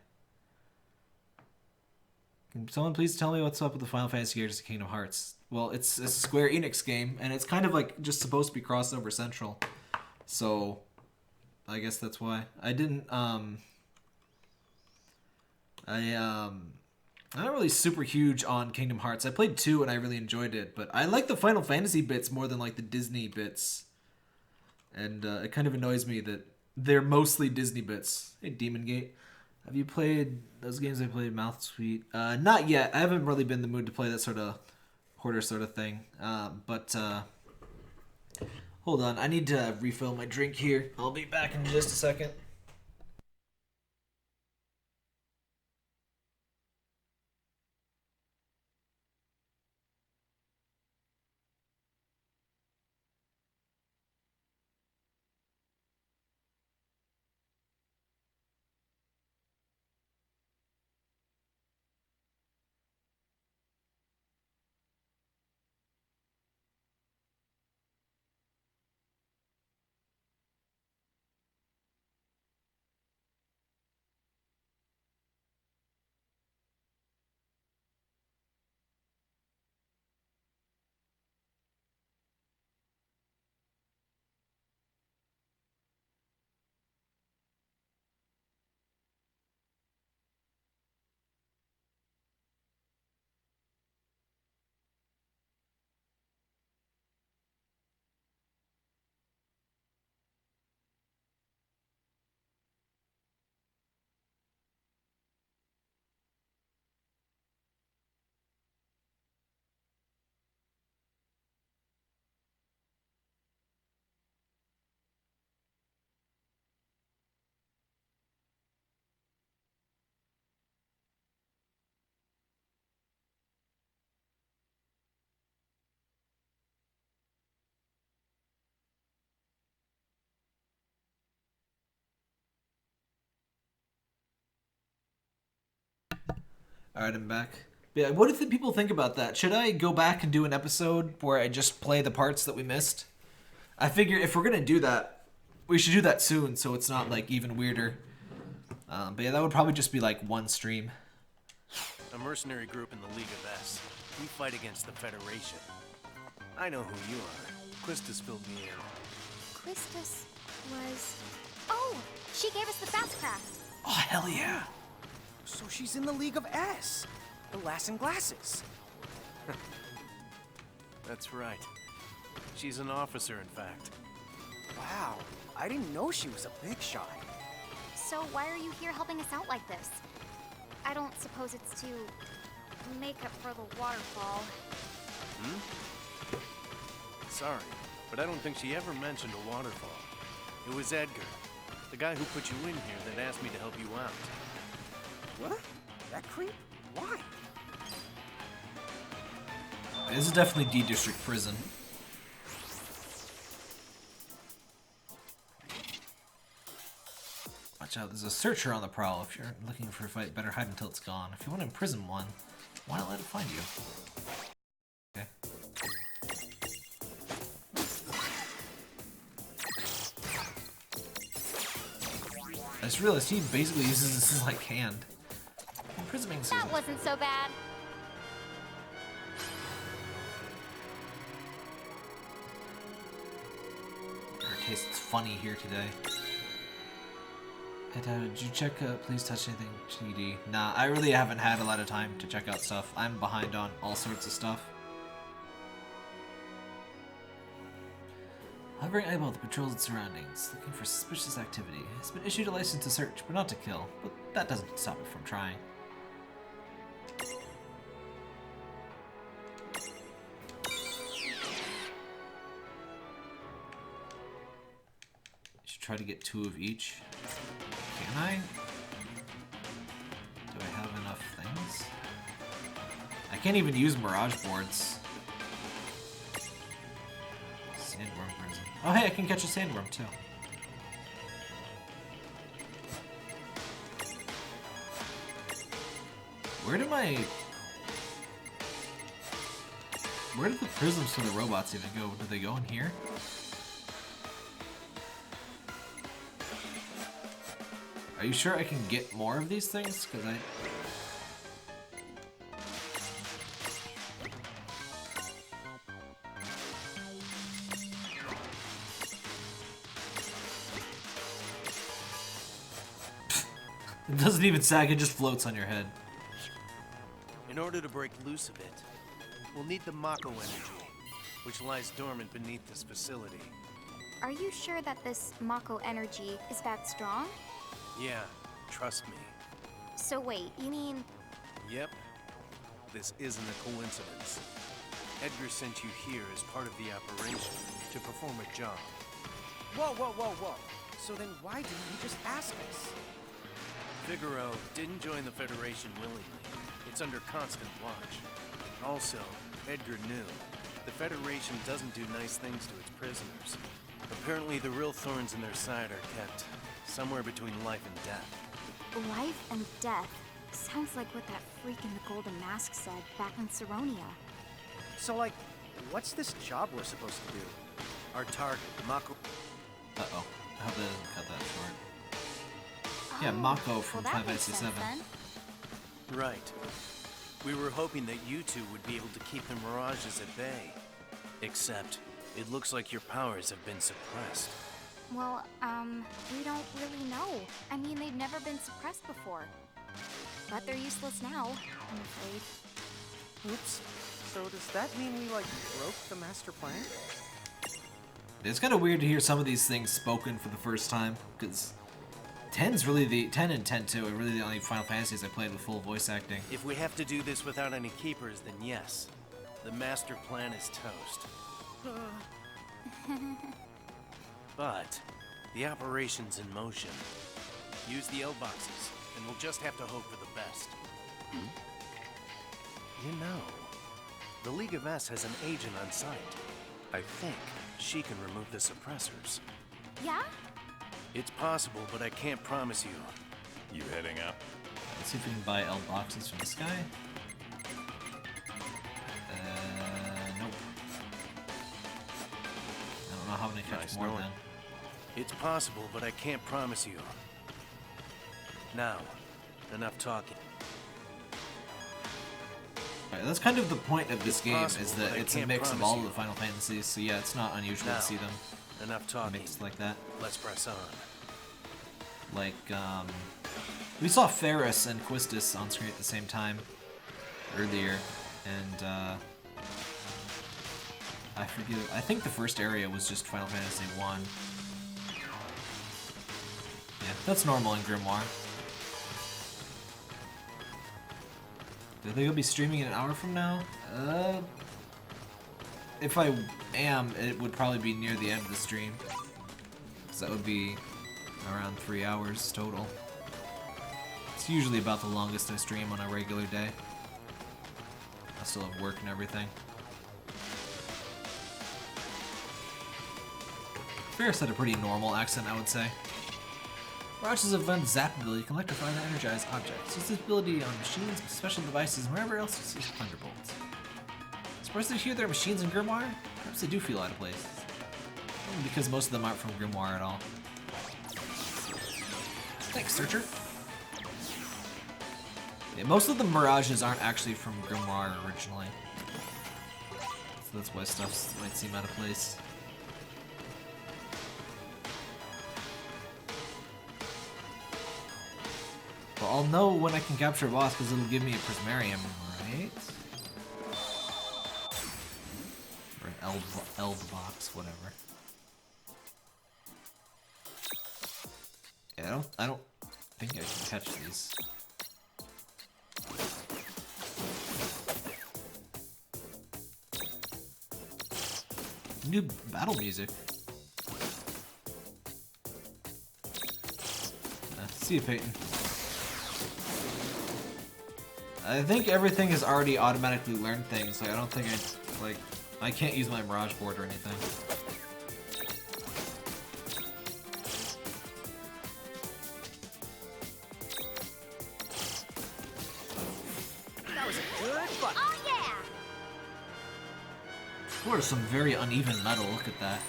Can someone please tell me what's up with the Final Fantasy characters of Kingdom Hearts? Well, it's a Square Enix game, and it's kind of like just supposed to be crossover central. So, I guess that's why. I didn't, I'm not really super huge on Kingdom Hearts. I played 2 and I really enjoyed it, but I like the Final Fantasy bits more than like the Disney bits. And it kind of annoys me that they're mostly Disney bits. Hey, Demon Gate. Have you played those games I played, Mouth Sweet? Not yet. I haven't really been in the mood to play that sort of hoarder sort of thing. But hold on. I need to refill my drink here. I'll be back in just a second. Alright, I'm back. But yeah, what do people think about that? Should I go back and do an episode where I just play the parts that we missed? I figure if we're going to do that, we should do that soon so it's not like even weirder. But yeah, that would probably just be like one stream. A mercenary group in the League of S. We fight against the Federation. I know who you are. Cutest filled me in. Cutest was... Oh! She gave us the fast craft! Oh, hell yeah! So she's in the League of S. The Lass in Glasses. That's right. She's an officer, in fact. I didn't know she was a big shot. So why are you here helping us out like this? I don't suppose it's to make up for the waterfall. Sorry, but I don't think she ever mentioned a waterfall. It was Edgar, the guy who put you in here, that asked me to help you out. What? That creep? Why? This is definitely D District Prison. Watch out, there's a searcher on the prowl. If you're looking for a fight, better hide until it's gone. If you want to imprison one, why not let it find you? Okay. I just realized he basically uses this as like hand. Imprisoning That wasn't so bad. In our case, it's funny here today. Did you check please touch anything GD? Nah, I really haven't had a lot of time to check out stuff. I'm behind on all sorts of stuff. Hovering eyeball that patrols its surroundings, looking for suspicious activity. It's been issued a license to search, but not to kill. But that doesn't stop it from trying. Should try to get 2 of each. Can I? Do I have enough things? I can't even use mirage boards. Sandworm prison. Oh hey, I can catch a sandworm too. Where did the prisms for the robots even go? Do they go in here? Are you sure I can get more of these things? Because it doesn't even sag, it just floats on your head. In order to break loose of it, we'll need the Mako energy, which lies dormant beneath this facility. Are you sure that this Mako energy is that strong? Yeah, trust me. So wait, you mean... Yep. This isn't a coincidence. Edgar sent you here as part of the operation to perform a job. Whoa, whoa, whoa, whoa. So then why didn't you just ask us? Figaro didn't join the Federation willingly. It's under constant watch. Also, Edgar knew. The Federation doesn't do nice things to its prisoners. Apparently the real thorns in their side are kept somewhere between life and death. Life and death? Sounds like what that freak in the golden mask said back in Saronia. So like, what's this job we're supposed to do? Our target, Mako... Uh-oh. I hope that doesn't cut that short. Yeah, Mako from Final Fantasy VII. Right. We were hoping that you two would be able to keep the mirages at bay. Except, it looks like your powers have been suppressed. Well, we don't really know. I mean, they've never been suppressed before. But they're useless now, I'm afraid. Oops. So does that mean we, like, broke the master plan? It's kind of weird to hear some of these things spoken for the first time, because 10's really the 10 and 10-2 are really the only Final Fantasies I played with full voice acting. If we have to do this without any keepers, then yes. The master plan is toast. But the operation's in motion. Use the L-boxes, and we'll just have to hope for the best. You know, the League of S has an agent on site. I think she can remove the suppressors. Yeah? It's possible, but I can't promise you. You heading out? Let's see if we can buy L boxes from this guy. Nope. I don't know how many catch more than. It's possible, but I can't promise you. Now, enough talking. Right, that's kind of the point of this game, possible, is that but I it's a can't mix of promise all you. of the Final Fantasies, so yeah, it's not unusual Now, to see them enough talking. mixed like that. Let's press on. Like, we saw Ferris and Cutest on screen at the same time earlier, and I forget, I think the first area was just Final Fantasy 1. That's normal in Grimoire. Do you think I'll be streaming in an hour from now? If I am, it would probably be near the end of the stream. So that would be around 3 hours total. It's usually about the longest I stream on a regular day. I still have work and everything. Ferris had a pretty normal accent, I would say. Mirage's event Zap ability can electrify and energize objects. Use this ability on machines, special devices, and wherever else you see thunderbolts. Surprised to hear there are machines in Grimoire? Perhaps they do feel out of place. Maybe because most of them aren't from Grimoire at all. Thanks, Searcher. Yeah, most of the Mirages aren't actually from Grimoire originally. So that's why stuff might seem out of place. Well, I'll know when I can capture a boss because it'll give me a Prismarium, right? Or an Eld box, whatever. Yeah, I don't think I can catch these. New battle music. See you, Peyton. I think everything has already automatically learned things. Like I don't think I can't use my Mirage board or anything. That was a good fight. Oh yeah! What are some very uneven metal? Look at that.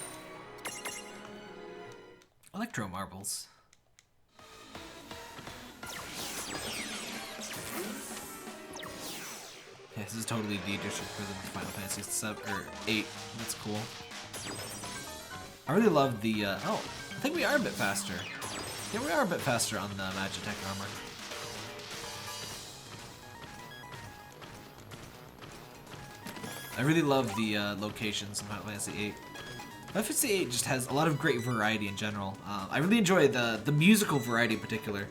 Electro marbles. Yeah, this is totally the District Prison of Final Fantasy 7 or 8. That's cool. I really love the. Oh, I think we are a bit faster. Yeah, we are a bit faster on the Magitech armor. I really love the locations in Final Fantasy 8. Final Fantasy 8 just has a lot of great variety in general. I really enjoy the musical variety in particular.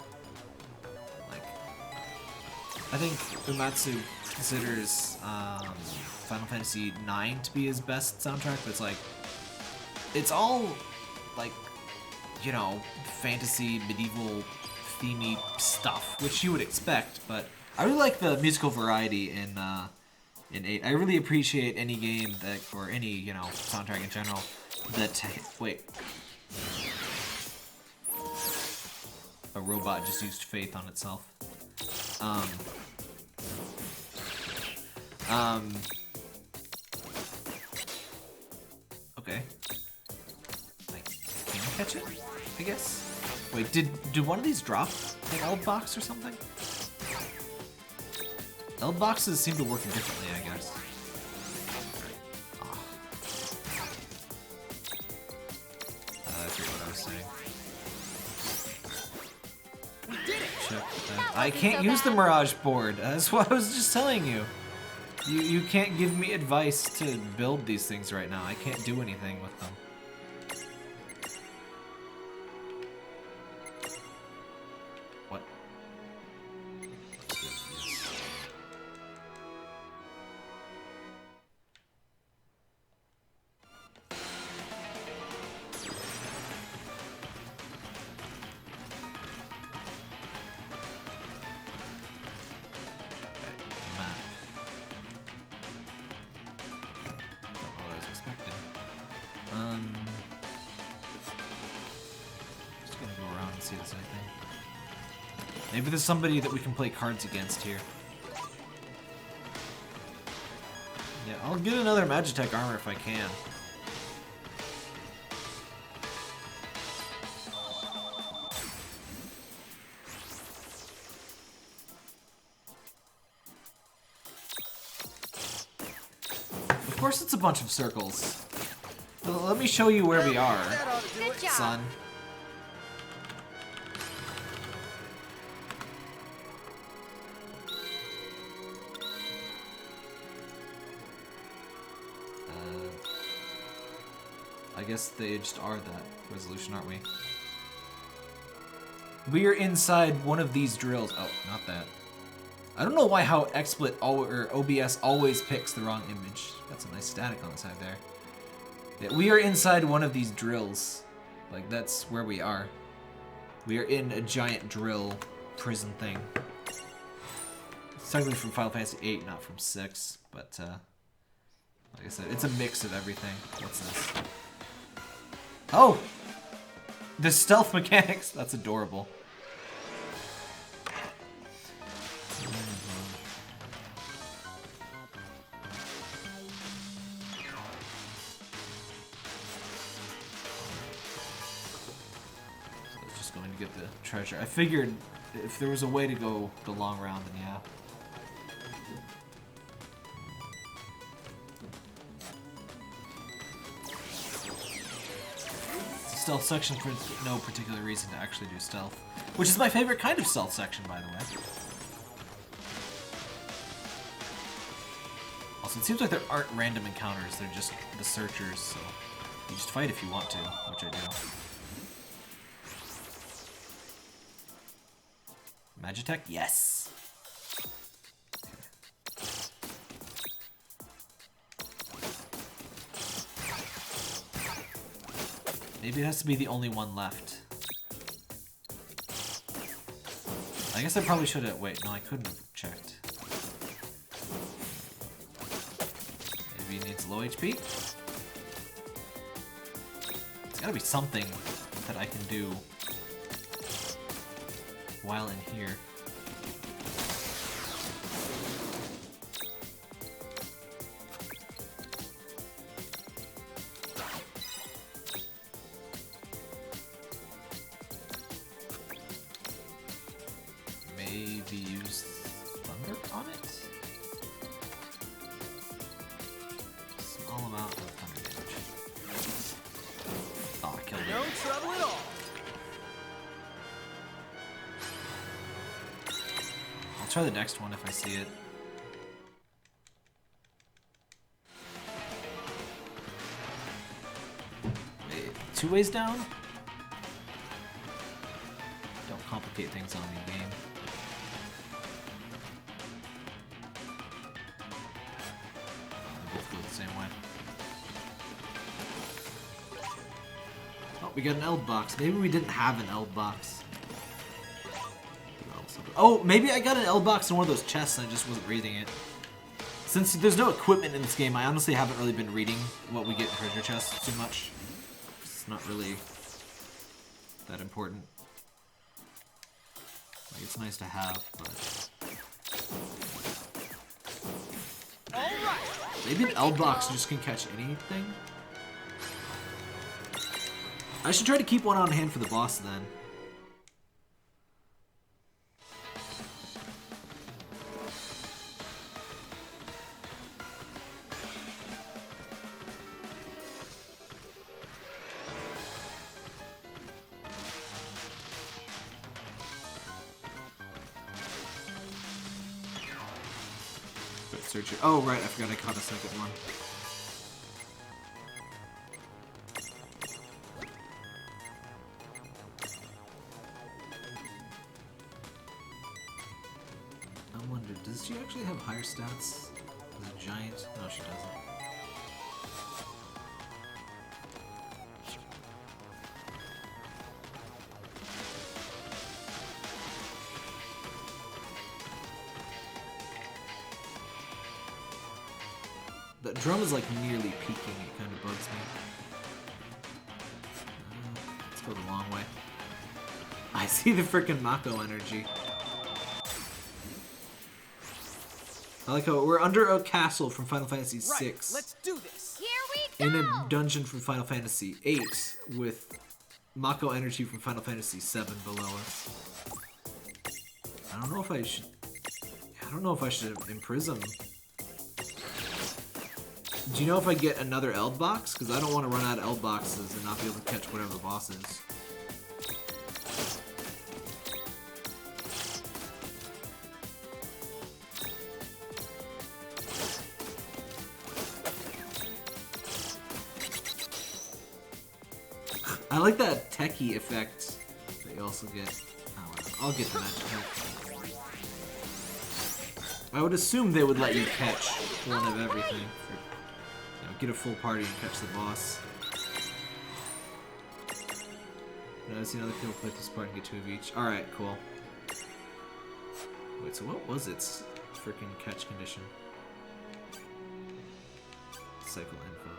Like, I think Uematsu considers Final Fantasy 9 to be his best soundtrack, but it's like, it's all like, you know, fantasy, medieval, themey stuff, which you would expect, but I really like the musical variety in 8. I really appreciate any game that, or any, you know, soundtrack in general, that, wait. A robot just used faith on itself. Okay. Like, can I catch it? I guess? Wait, did one of these drop an Eld box or something? Eld boxes seem to work differently, I guess. Oh. I forget what I was saying. We did it! Check that. I can't use the Mirage board. That's what I was just telling you. You can't give me advice to build these things right now. I can't do anything with them. What? Just gonna go around and see if there's anything. Maybe there's somebody that we can play cards against here. Yeah, I'll get another Magitech armor if I can. Of course it's a bunch of circles. Well, let me show you where we are, son. I guess they just are that resolution, aren't we? We are inside one of these drills. Oh, not that. I don't know why how XSplit or OBS always picks the wrong image. That's a nice static on the side there. Yeah, we are inside one of these drills. Like, that's where we are. We are in a giant drill prison thing. It's technically from Final Fantasy VIII, not from 6, but like I said, it's a mix of everything. What's this? Oh! The stealth mechanics! That's adorable. Going to get the treasure. I figured if there was a way to go the long round, then yeah. Stealth section for no particular reason to actually do stealth, which is my favorite kind of stealth section, by the way. Also, it seems like there aren't random encounters, they're just the searchers, so you just fight if you want to, which I do. Magitech? Yes! Maybe it has to be the only one left. I guess I probably should have... Wait, no, I couldn't have checked. Maybe he needs low HP? There's gotta be something that I can do while in here. Maybe use thunder on it? Small amount of thunder damage. Oh, I killed it. No trouble at all. I'll try the next one if I see it. Wait, 2 ways down? Don't complicate things on me, game. They both go the same way. Oh, we got an Eld box. Maybe we didn't have an Eld box. Oh, maybe I got an L box in one of those chests and I just wasn't reading it. Since there's no equipment in this game, I honestly haven't really been reading what we get in treasure chests too much. It's not really that important. Like, it's nice to have, but... Maybe an L box just can catch anything? I should try to keep one on hand for the boss then. Search it. Oh, right, I forgot I caught a second one. I wonder, does she actually have higher stats as a giant? No, she doesn't. The drum is like nearly peaking, it kind of bugs me. Let's go the long way. I see the frickin' Mako energy. I like how we're under a castle from Final Fantasy VI. Right, let's do this. Here we In a dungeon from Final Fantasy VIII with Mako energy from Final Fantasy VII below us. I don't know if I should... I don't know if I should imprison. Do you know if I get another Eld box? Because I don't want to run out of Eld boxes and not be able to catch whatever the boss is. I like that techie effect that you also get. I'll get the magic help. I would assume they would let you catch one of everything. Get a full party and catch the boss. I've seen other people play this part and get 2 of each. Alright, cool. Wait, so what was its freaking catch condition? Cycle info.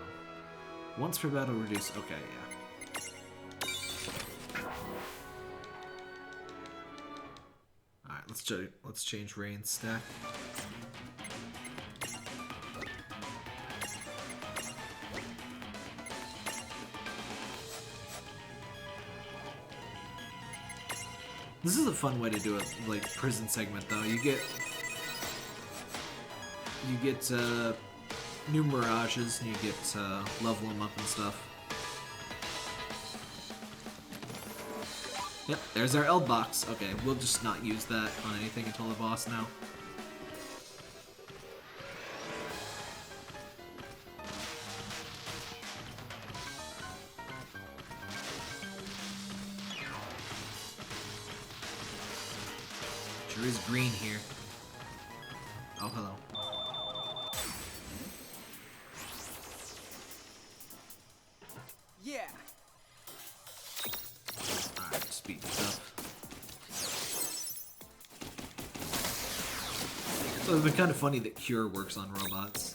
Once per battle reduce. Okay, yeah. Alright, let's change Rain's stack. This is a fun way to do it, like prison segment though. You get new mirages, and you get level them up and stuff. Yep, there's our Eld box. Okay, we'll just not use that on anything until the boss now. Sure is green here. Oh, hello. Yeah. Alright, speed this up. So it's been kind of funny that Cure works on robots.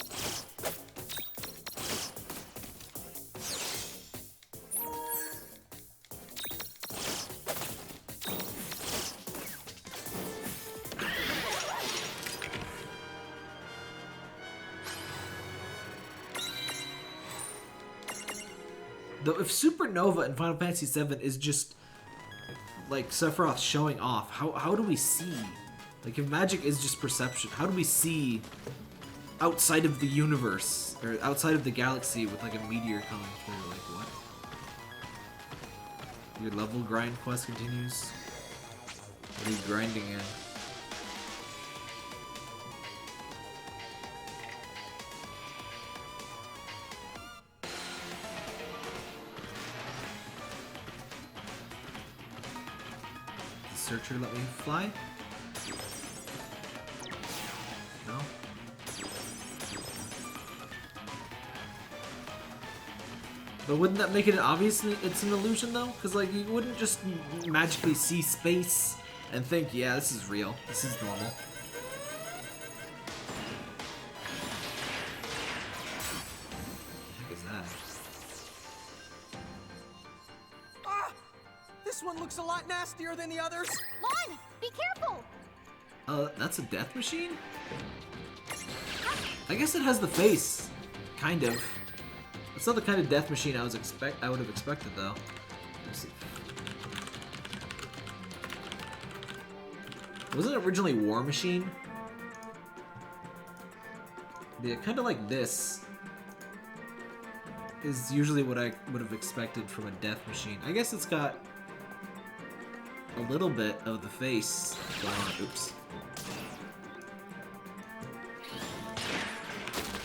Though if Supernova in Final Fantasy VII is just like Sephiroth showing off, how do we see? Like if magic is just perception, how do we see outside of the universe or outside of the galaxy with like a meteor coming through? Like what? Your level grind quest continues. What are you grinding in? Searcher let me fly? No? But wouldn't that make it obvious it's an illusion though? Because like you wouldn't just magically see space and think, yeah, this is real. This is normal. What the heck is that? This one looks a lot nastier than the others. Lon, be careful! That's a death machine? I guess it has the face, kind of. It's not the kind of death machine I would have expected though. Let's see. Wasn't it originally War Machine? Yeah, kind of like this is usually what I would have expected from a death machine. I guess it's got a little bit of the face going on. Oops.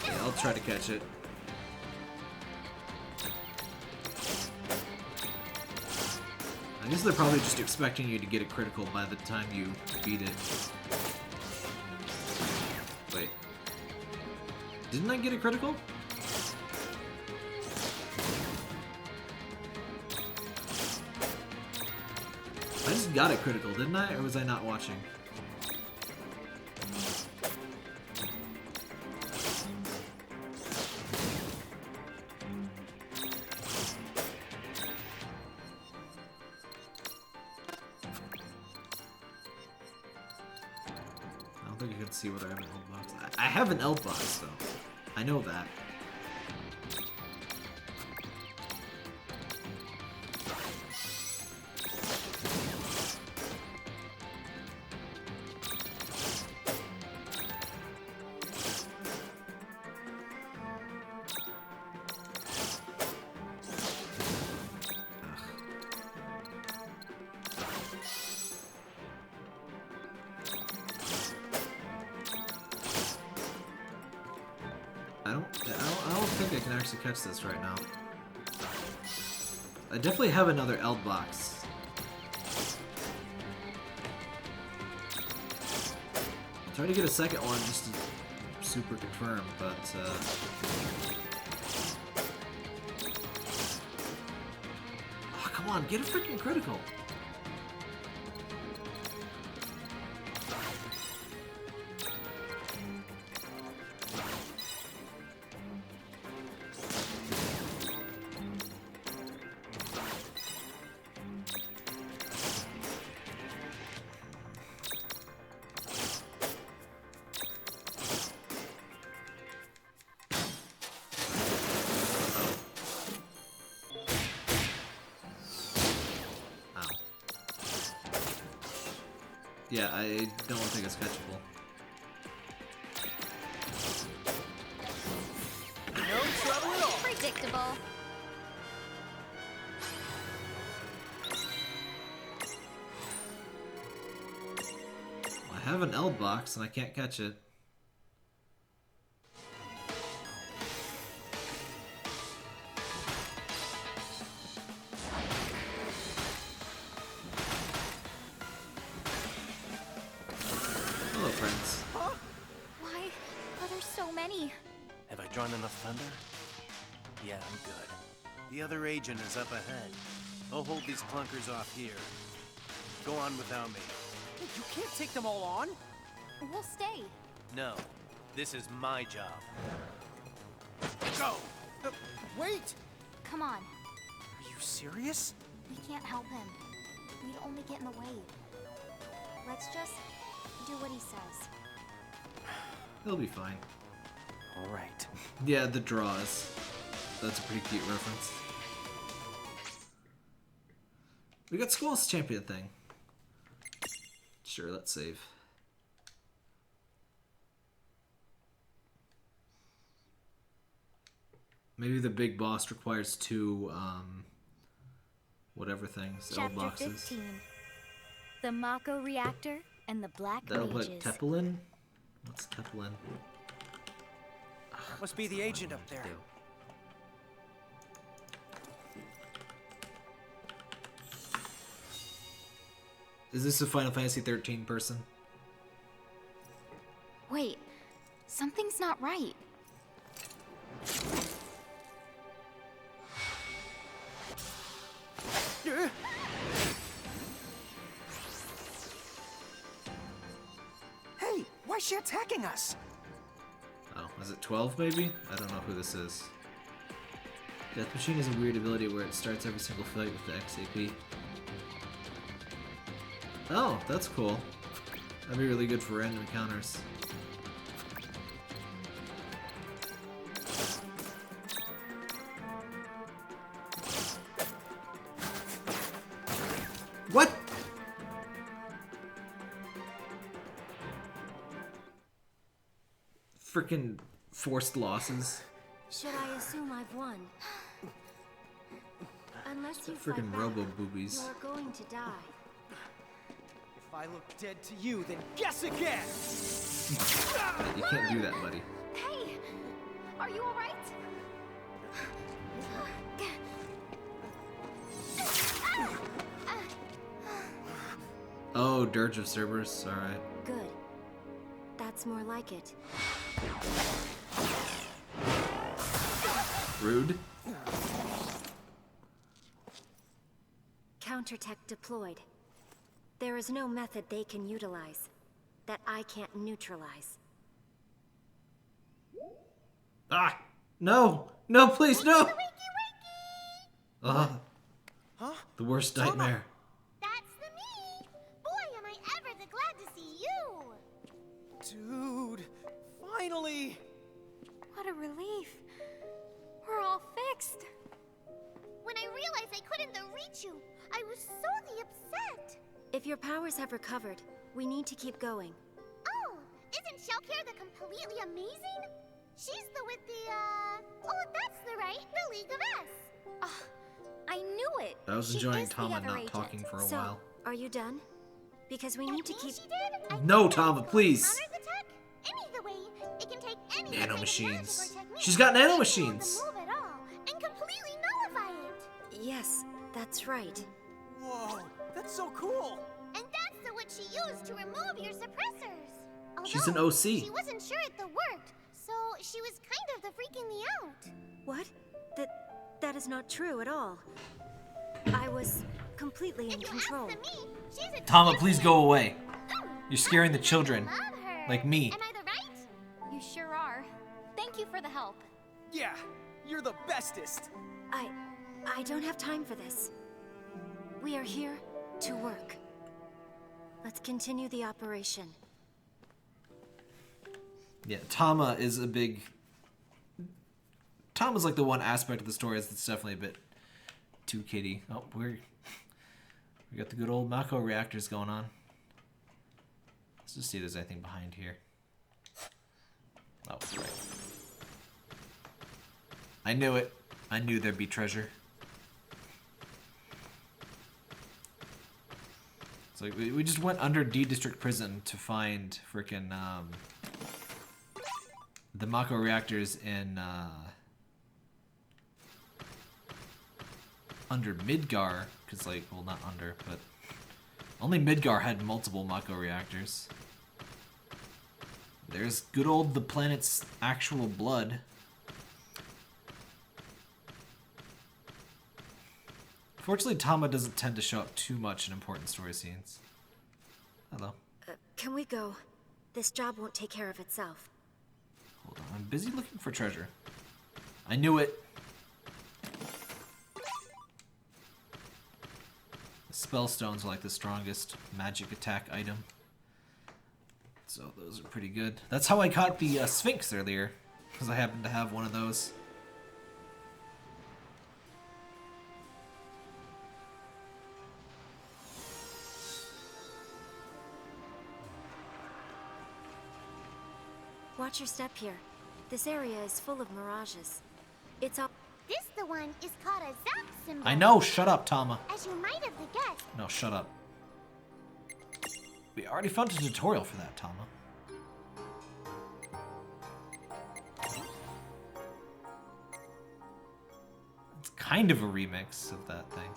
Okay, I'll try to catch it. I guess they're probably just expecting you to get a critical by the time you beat it. Wait. Didn't I get a critical? I just got a critical, didn't I? Or was I not watching? I don't think you can see what I have in Eld box. I have an Eld box though. I know that. I don't think I can actually catch this right now. I definitely have another Eld box. Trying to get a second one just to super confirm, but oh, come on, get a freaking critical. Yeah, I don't think it's catchable. No trouble at all. Predictable. I have an L box and I can't catch it. Hello, friends. Huh? Why are there so many? Have I drawn enough thunder? Yeah, I'm good. The other agent is up ahead. I'll hold these clunkers off here. Go on without me. You can't take them all on. We'll stay. No, this is my job. Go! Wait! Come on. Are you serious? We can't help him. We'd only get in the way. Let's just do what he says. He'll be fine. All right. Yeah, the draws. That's a pretty cute reference. We got School's champion thing. Sure, let's save. Maybe the big boss requires two, whatever things, L Chapter boxes. 15. The Mako Reactor and the Black That'll Mages. put Tepelin? What's Tepelin? Must be the agent up there. Is this a Final Fantasy 13 person? Wait, something's not right. Hey, why is she attacking us? Oh, is it 12 maybe? I don't know who this is. Death Machine has a weird ability where it starts every single fight with the XAP. Oh, that's cool. That'd be really good for random encounters. What? Freaking forced losses. Should I assume I've won? Unless you Freaking fight back, robo boobies. you're going to die. If I look dead to you, then guess again! You can't do that, buddy. Hey, are you all right? Oh, Dirge of Cerberus, alright. Good. That's more like it. Rude. Countertech deployed. There is no method they can utilize that I can't neutralize. Ah! No! No, please, no! Huh? The worst nightmare. That's the me! Boy, am I ever the glad to see you! Dude, finally! What a relief. We're all fixed. When I realized I couldn't reach you, I was so upset. If your powers have recovered, we need to keep going. Oh, isn't Shellcare the completely amazing? She's the with the, oh, that's the right, the League of S. I knew it. I was She enjoying is the Tama other not agent. talking for a So, while. are you done? Because we need to keep... No, Tama, please! Counter the tech? Any the way, it can take any Nano kind of machines. magic or technique She's got nano to machines! move at all and completely nullify it. Yes, that's right. Whoa, that's so cool! And that's the what she used to remove your suppressors. She's an Although, OC. She wasn't sure it worked, so she was kind of the freaking me out. What? That is not true at all. I was completely in control. Tama, please go away. You're scaring the children. Like me. Am I the right? You sure are. Thank you for the help. Yeah, you're the bestest. I don't have time for this. We are here to work. Let's continue the operation. Yeah, Tama is a big... Tama's like the one aspect of the story that's definitely a bit too kiddie. Oh, we got the good old Mako reactors going on. Let's just see if there's anything behind here. Oh, right. I knew it. I knew there'd be treasure. So we just went under D District Prison to find frickin' the Mako reactors in under Midgar, because like, well, not under, but only Midgar had multiple Mako reactors. There's good old the planet's actual blood. Fortunately, Tama doesn't tend to show up too much in important story scenes. Hello. Can we go? This job won't take care of itself. Hold on, I'm busy looking for treasure. I knew it. The spell stones are like the strongest magic attack item. So those are pretty good. That's how I caught the Sphinx earlier, because I happened to have one of those. Watch your step here. This area is full of mirages. It's all... This the one is called a Zap symbol. I know, shut up, Tama. As you might have guessed. No, shut up. We already found a tutorial for that, Tama. It's kind of a remix of that thing.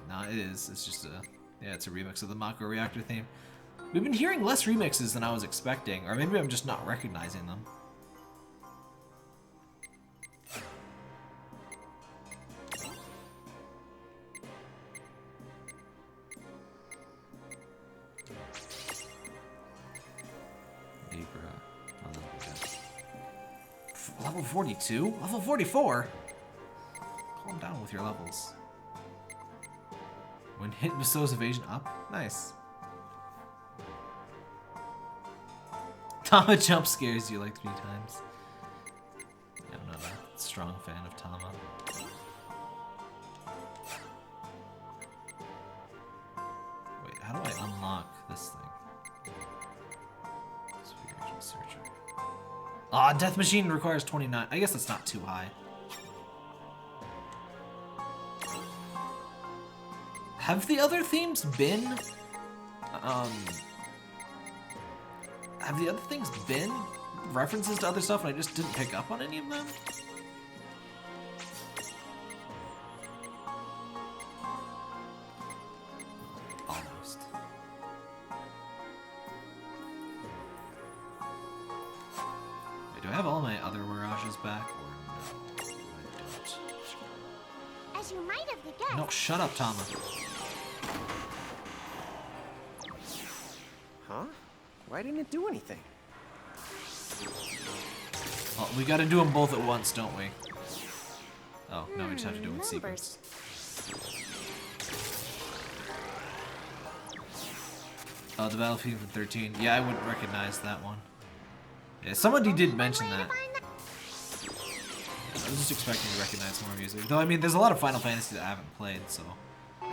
No, it is. It's just a... Yeah, it's a remix of the Mako reactor theme. We've been hearing less remixes than I was expecting, or maybe I'm just not recognizing them. Level 42? Level 44? Calm down with your levels. When hit bestows evasion up? Nice. Tama jump scares you like 3 times. Yeah, I'm not a strong fan of Tama. Wait, how do I unlock this thing? Searcher. Ah, Death Machine requires 29. I guess that's not too high. Have the other themes been... Have the other things been references to other stuff and I just didn't pick up on any of them? Almost. Wait, do I have all my other mirages back or no? I don't. As you might have guessed. No, shut up, Tama. Huh? Why didn't it do anything? Well, we gotta do them both at once, don't we? Oh, no, we just have to do them in sequence. Oh, the Battlefield from 13. Yeah, I wouldn't recognize that one. Yeah, somebody did mention that. I was just expecting to recognize more music. Though, I mean, there's a lot of Final Fantasy that I haven't played, so... Like,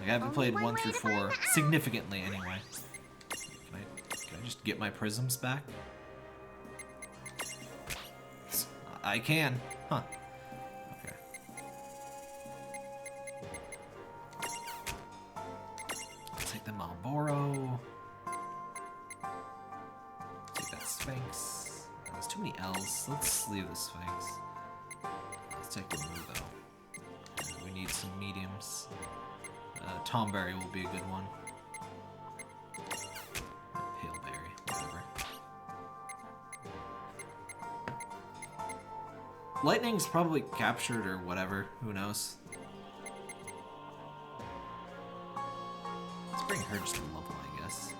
I haven't played 1 through 4, significantly anyway. Can I just get my prisms back? I can. Huh. Okay. I'll take the Marlboro. Take that Sphinx. Oh, there's too many L's. Let's leave the Sphinx. Let's take the Mu, though. We need some mediums. Tomberry will be a good one. Lightning's probably captured or whatever. Who knows? Let's bring her just a level, I guess.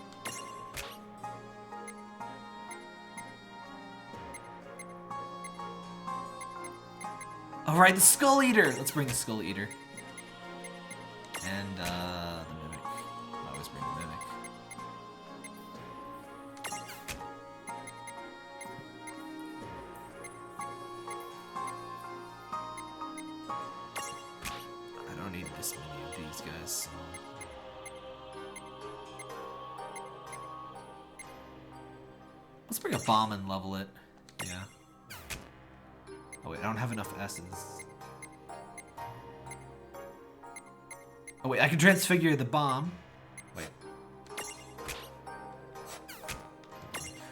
Alright, the Skull Eater! Let's bring the Skull Eater. And, the Mimic. I always bring the Mimic. I don't need this many of these guys, so... Let's bring a bomb and level it. Yeah. Oh wait, I don't have enough S's. Oh wait, I can transfigure the bomb. Wait.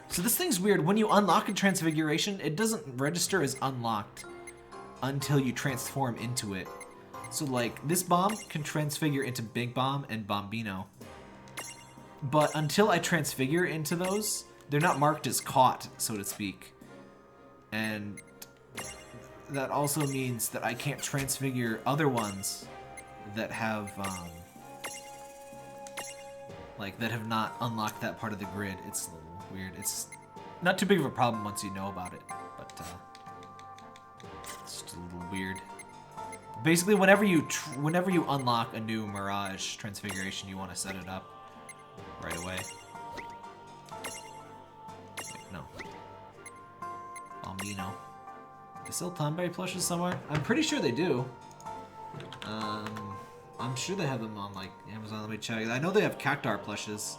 So this thing's weird. When you unlock a transfiguration, it doesn't register as unlocked until you transform into it. So like, this bomb can transfigure into Big Bomb and Bombino. But until I transfigure into those, they're not marked as caught, so to speak. And that also means that I can't transfigure other ones that have, like, that have not unlocked that part of the grid. It's a little weird. It's not too big of a problem once you know about it, but, it's just a little weird. Basically, whenever you unlock a new Mirage transfiguration, you want to set it up right away. Wait, no. Bombino. They sell Tomberry plushes somewhere? I'm pretty sure they do. I'm sure they have them on, like, Amazon. Let me check. I know they have Cactar plushes.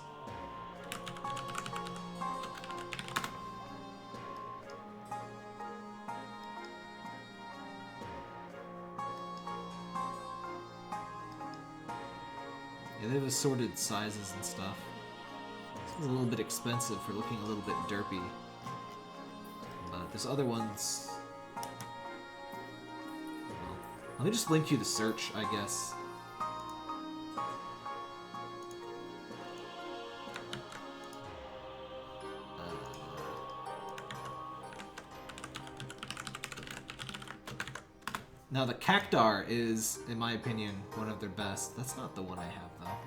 Yeah, they have assorted sizes and stuff. This is a little bit expensive for looking a little bit derpy. But there's other ones. Well, let me just link you the search, I guess. Now the Cactar is, in my opinion, one of their best. That's not the one I have though.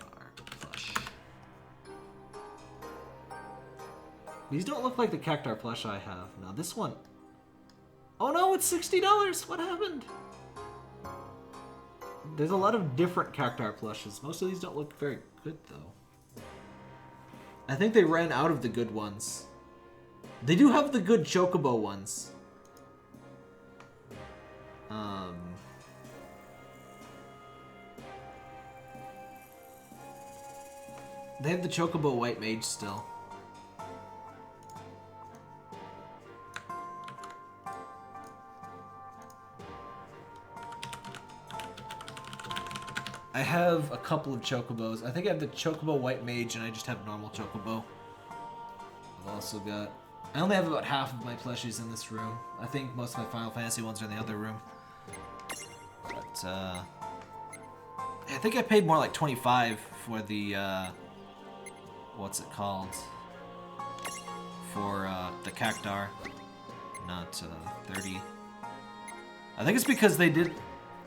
Cactar plush. These don't look like the Cactar plush I have. Now this one. Oh no, it's $60. What happened? There's a lot of different Cactar plushes. Most of these don't look very good though. I think they ran out of the good ones. They do have the good Chocobo ones. They have the Chocobo White Mage still. I have a couple of Chocobos. I think I have the Chocobo White Mage and I just have normal Chocobo. I've also got... I only have about half of my plushies in this room. I think most of my Final Fantasy ones are in the other room. But, I think I paid more like 25 for the, what's it called? For, the Cactar. Not, 30. I think it's because they did...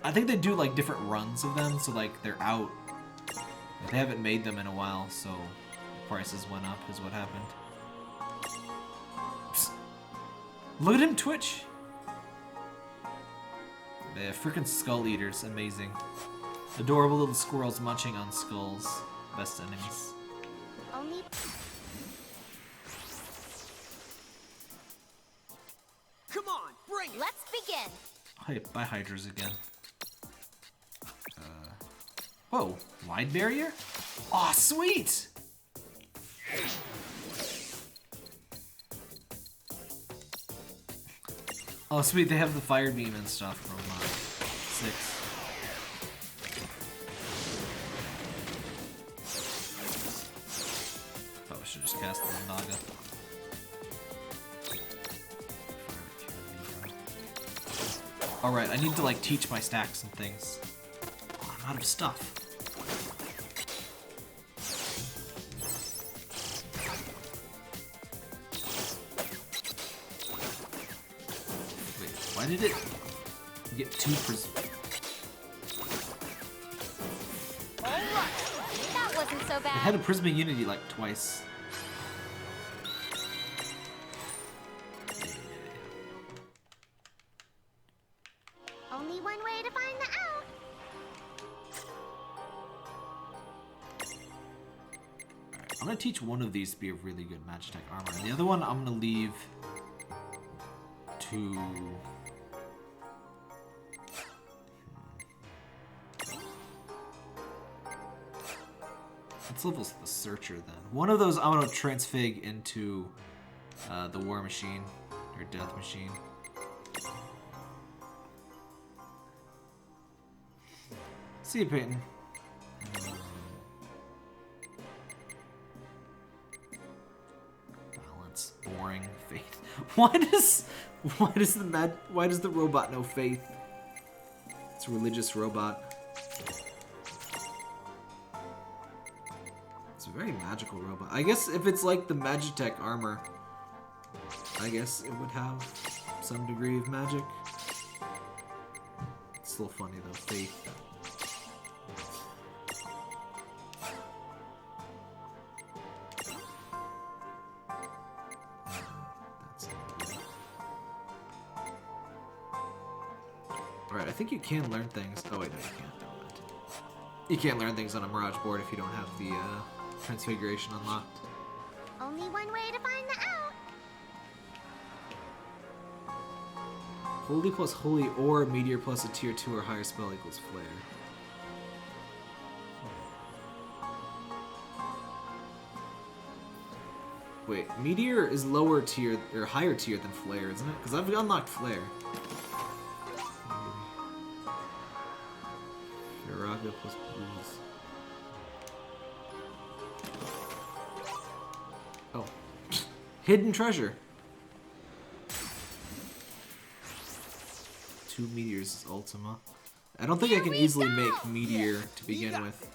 I think they do, like, different runs of them, so, like, they're out. They haven't made them in a while, so the prices went up, is what happened. Psst. Look at him twitch! Yeah, freaking Skull Eaters, amazing. Adorable little squirrels munching on skulls. Best enemies. Only... Come on, bring it! Let's begin! Hey, bye Hydras again. Whoa, wide barrier? Aw, sweet! Oh, sweet, they have the fire beam and stuff from 6. Probably should just cast the Naga. Alright, I need to like teach my stacks and things. Oh, I'm out of stuff. did it get 2 prism? That wasn't so It bad. had a prism unity like twice. Only one way to find the out. I'm gonna teach one of these to be a really good Magitech armor, and the other one I'm gonna leave to... Let's level the Searcher then. One of those I'm gonna transfig into the War Machine, or Death Machine. See you, Peyton. Balance, boring, faith. Why does the robot know faith? It's a religious robot. It's a very magical robot. I guess if it's like the Magitech armor, I guess it would have some degree of magic. It's still funny though, faith. Alright, I think you can learn things. Oh wait, no, you can't. Never mind. You can't learn things on a Mirage board if you don't have the Transfiguration unlocked. Only one way to find the out. Holy plus holy or meteor plus a tier 2 or higher spell equals flare. Wait, meteor is lower tier or higher tier than flare, isn't it? Because I've unlocked flare. Firaga plus blues. Oh. Hidden treasure. 2 meteors is Ultima. I don't think I can easily make meteor to begin with.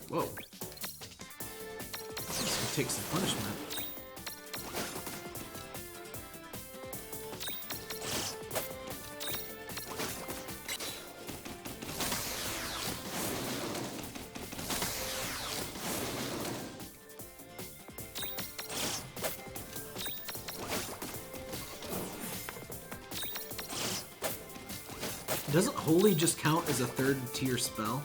Whoa. This is gonna take some punishment. Doesn't Holy just count as a 3rd tier spell?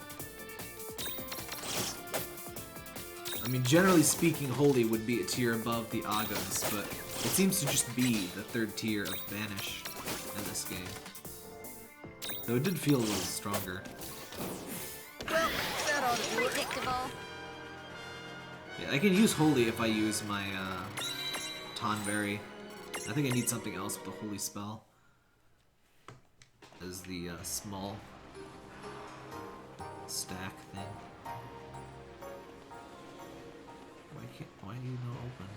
I mean, generally speaking, Holy would be a tier above the Agas, but it seems to just be the 3rd tier of Banish in this game. Though it did feel a little stronger. Well, that ought to do it. Predictable. Yeah, I can use Holy if I use my Tonberry. I think I need something else with the Holy spell. As the small stack thing. Why do you not open?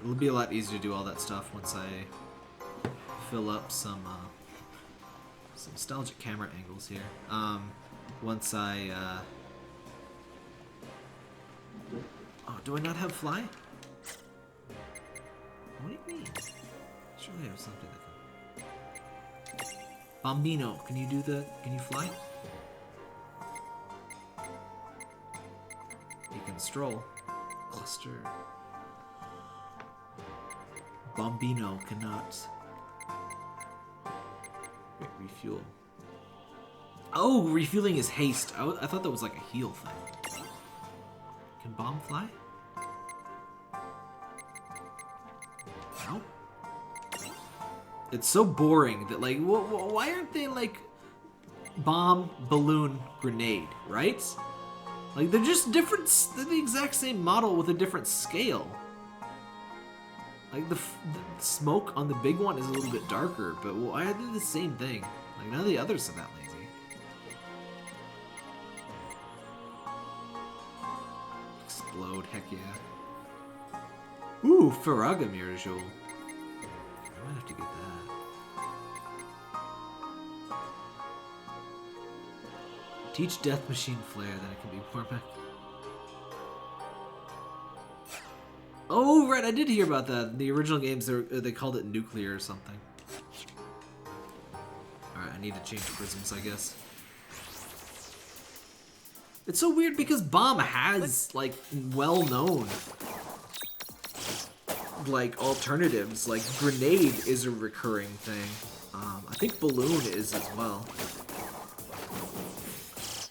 It'll be a lot easier to do all that stuff once I fill up some nostalgic camera angles here. Once I oh, do I not have fly? What do you mean? Surely I have something that can... Bambino, can you do the... Can you fly? You can stroll. Cluster. Bambino cannot... Wait, refuel. Oh, refueling is haste. I thought that was like a heal thing. Can bomb fly? No. It's so boring that like, why aren't they like bomb, balloon, grenade, right? Like they're just different. They're the exact same model with a different scale. Like the smoke on the big one is a little bit darker, but why are they the same thing? Like none of the others are that lazy. explode. Heck yeah. Ooh, Faraga Mirajul. I might have to get that. Teach Death Machine Flare, then it can be more mech. Oh, right, I did hear about that. The original games, they called it nuclear or something. Alright, I need to change prisms, I guess. It's so weird because Bomb has, like, well-known, like, alternatives. Like, Grenade is a recurring thing. I think Balloon is as well.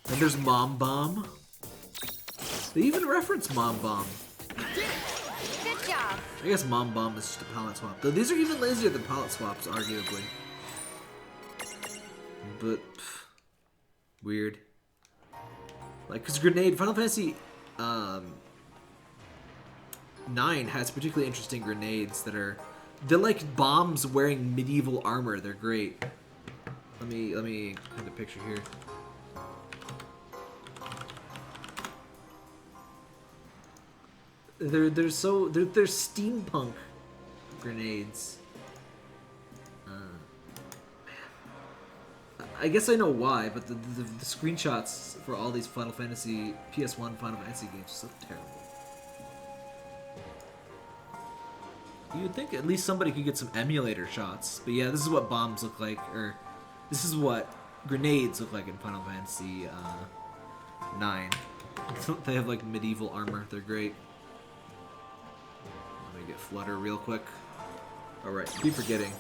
And there's Mom Bomb. They even reference Mom Bomb. Good job. I guess Mom Bomb is just a palette swap. Though these are even lazier than palette swaps, arguably. But, weird. Like, because Grenade, Final Fantasy 9 has particularly interesting grenades that are... They're like bombs wearing medieval armor. They're great. Let me paint a picture here. They're steampunk grenades. I guess I know why, but the screenshots for all these Final Fantasy PS1 Final Fantasy games are so terrible. You'd think at least somebody could get some emulator shots, but yeah, this is what bombs look like, or this is what grenades look like in Final Fantasy 9. They have like medieval armor. They're great. Let me get Flutter real quick. All right, keep forgetting.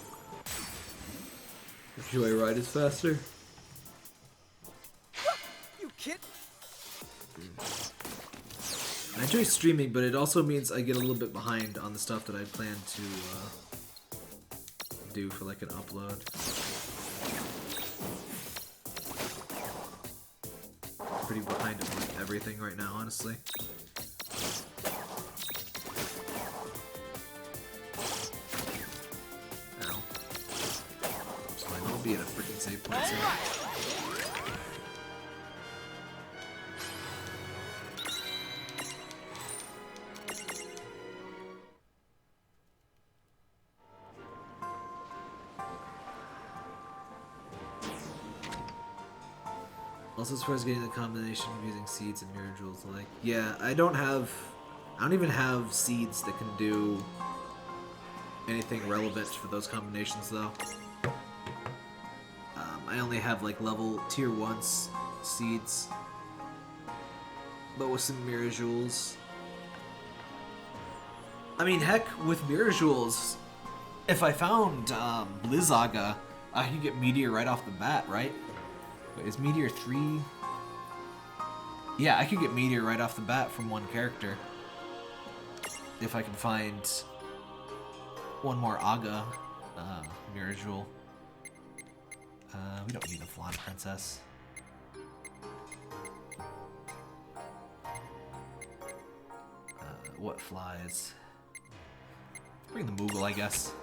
Joyride is faster. You kid? I enjoy streaming, but it also means I get a little bit behind on the stuff that I plan to do for like an upload. Pretty behind on like everything right now, honestly. Ow. It's fine, I'll be at a freaking save point soon. Also, as far as getting the combination of using seeds and mirror jewels, like, yeah, I don't even have seeds that can do anything relevant for those combinations, though. I only have, like, level tier 1 seeds, but with some mirror jewels. I mean, heck, with mirror jewels, if I found Blizzaga, I could get Meteor right off the bat, right? Wait, is Meteor 3? Yeah, I could get Meteor right off the bat from one character. If I can find one more Aga Mirror Jewel. We don't need a Flan Princess. What flies? Bring the Moogle, I guess.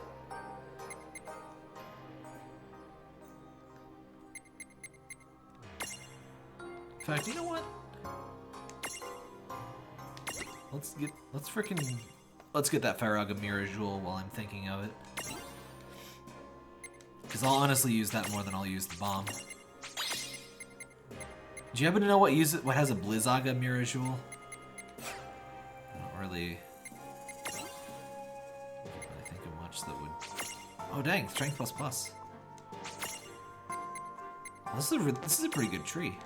In fact, you know what? Let's get that Faraga Mirror Jewel while I'm thinking of it. Because I'll honestly use that more than I'll use the bomb. Do you happen to know what has a Blizzaga Mirror Jewel? I don't really think of much that would... Oh dang, Strength plus plus. This is a pretty good tree.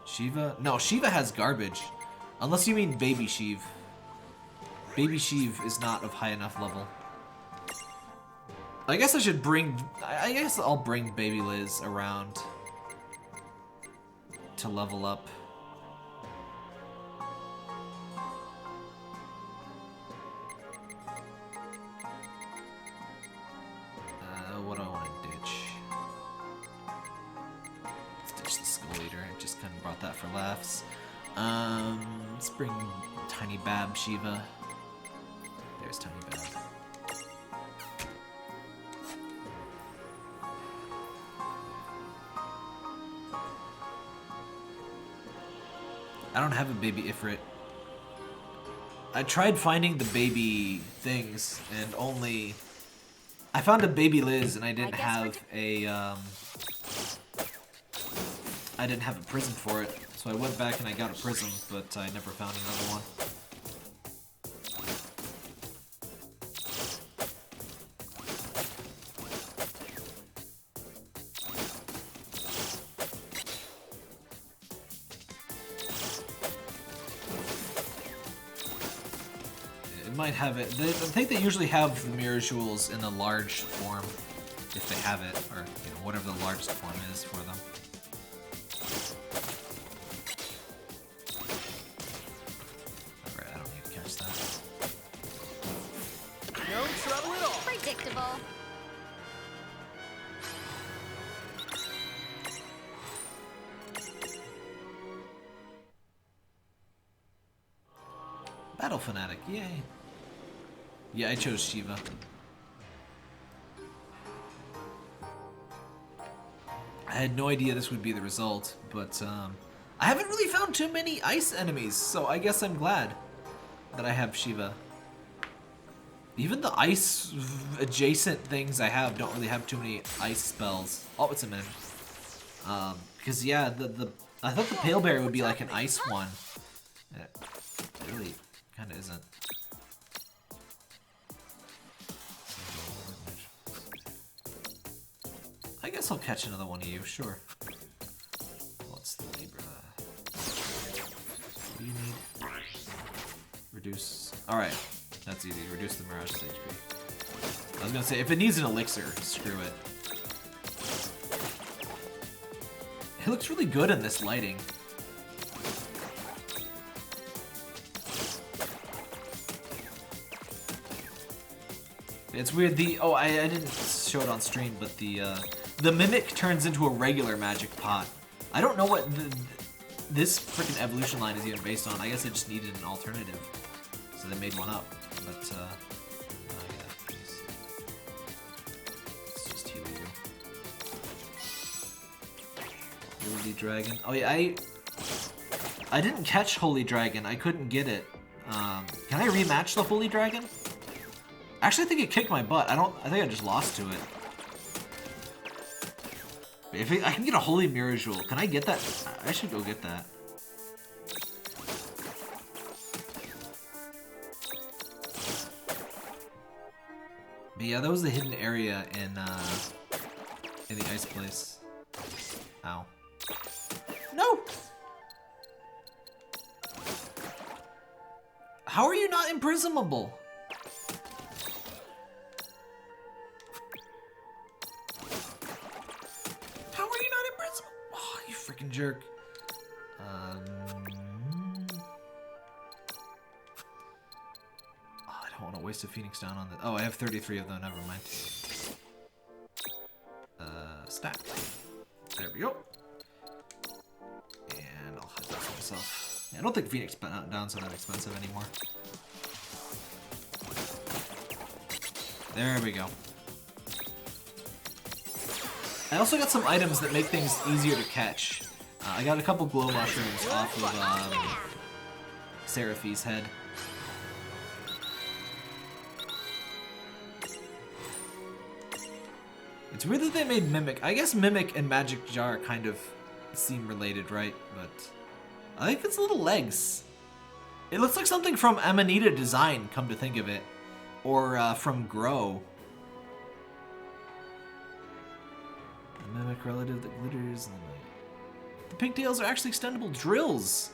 Shiva? No, Shiva has garbage. Unless you mean Baby Sheev. Baby Sheev is not of high enough level. I guess I guess I'll bring Baby Liz around to level up. What do I want to ditch? Let's ditch the Skull Eater. I just kind of brought that for laughs. Let's bring Tiny Bab Shiva. There's Tiny Bab. I don't have a baby Ifrit. I tried finding the baby things and only... I found a baby Liz and I didn't have a, I didn't have a prism for it. So I went back and I got a prism, but I never found another one. Might have it. I think they usually have the mirror jewels in a large form, if they have it, or you know, whatever the largest form is for them. Alright, I don't need to catch that. No trouble at all. Predictable. Battle Fanatic, yay. Yeah, I chose Shiva. I had no idea this would be the result, but I haven't really found too many ice enemies, so I guess I'm glad that I have Shiva. Even the ice adjacent things I have don't really have too many ice spells. Oh, it's a min. Because yeah, I thought the Pale Berry would be like an ice one. It really kind of isn't. I guess I'll catch another one of you, sure. What's the Libra? What do you need? Reduce. Alright, that's easy. Reduce the Mirage's HP. I was gonna say, if it needs an elixir, screw it. It looks really good in this lighting. It's weird, I didn't show it on stream, but the Mimic turns into a regular magic pot. I don't know what this freaking evolution line is even based on. I guess it just needed an alternative. So they made one up. But, oh yeah, please. Let's just heal you. Holy Dragon. Oh yeah, I didn't catch Holy Dragon. I couldn't get it. Can I rematch the Holy Dragon? Actually, I think it kicked my butt. I think I just lost to it. If I can get a Holy Mirror Jewel, can I get that? I should go get that. But yeah, that was the hidden area in the ice place. Ow. No! How are you not imprisonable? Freaking jerk. Oh, I don't want to waste a Phoenix down on the. Oh, I have 33 of them. Never mind. Stack. There we go. And I'll hide that for myself. Yeah, I don't think Phoenix downs are that expensive anymore. There we go. I also got some items that make things easier to catch. I got a couple glow mushrooms off of Seraphi's head. It's weird that they made Mimic. I guess Mimic and Magic Jar kind of seem related, right? But I think it's little legs. It looks like something from Amanita Design, come to think of it. Or from Grow. Mimic relative that glitters in the night. The pigtails are actually extendable drills.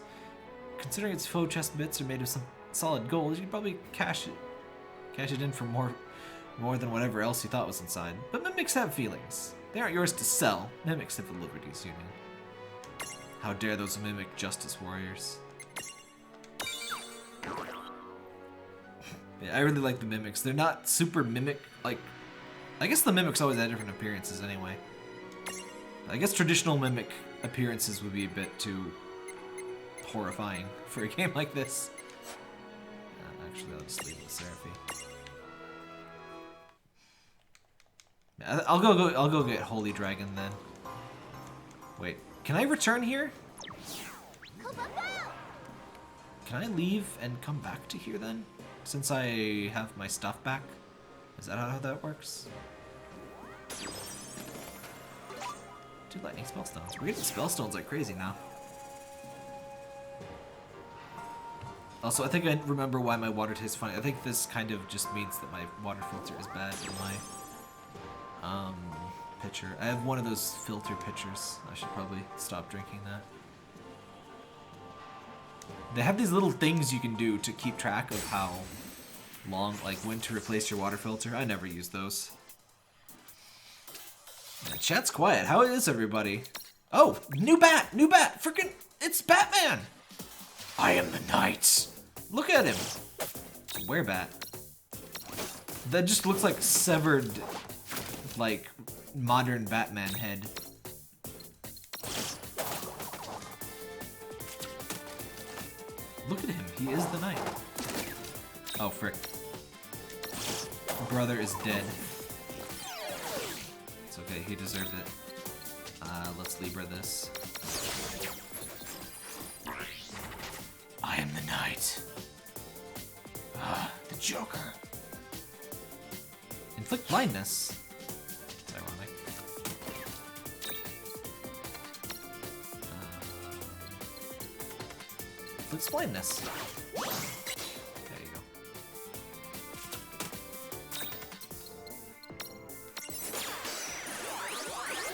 Considering its faux chest bits are made of some solid gold, you could probably cash it in for more than whatever else you thought was inside. But mimics have feelings. They aren't yours to sell. Mimics have the liberties, you mean. How dare those mimic justice warriors. Yeah, I really like the mimics. They're not super mimic, like... I guess the mimics always had different appearances anyway. I guess traditional mimic appearances would be a bit too horrifying for a game like this. Actually, I'll just leave it with Seraphy. I'll go get Holy Dragon then. Wait, can I return here? Can I leave and come back to here then? Since I have my stuff back? Is that how that works? 2 lightning spellstones. We're getting spellstones like crazy now. Also, I think I remember why my water tastes funny. I think this kind of just means that my water filter is bad in my pitcher. I have one of those filter pitchers. I should probably stop drinking that. They have these little things you can do to keep track of how long, like when to replace your water filter. I never use those. Yeah, chat's quiet. How is everybody? Oh, new bat! Freaking, it's Batman! I am the knight. Look at him. Where bat? That just looks like severed, like, modern Batman head. Look at him. He is the knight. Oh, frick. Brother is dead. It's okay. He deserved it. Let's Libra this. I am the knight. The Joker. Inflict blindness. It's ironic. Inflicts blindness. There you go.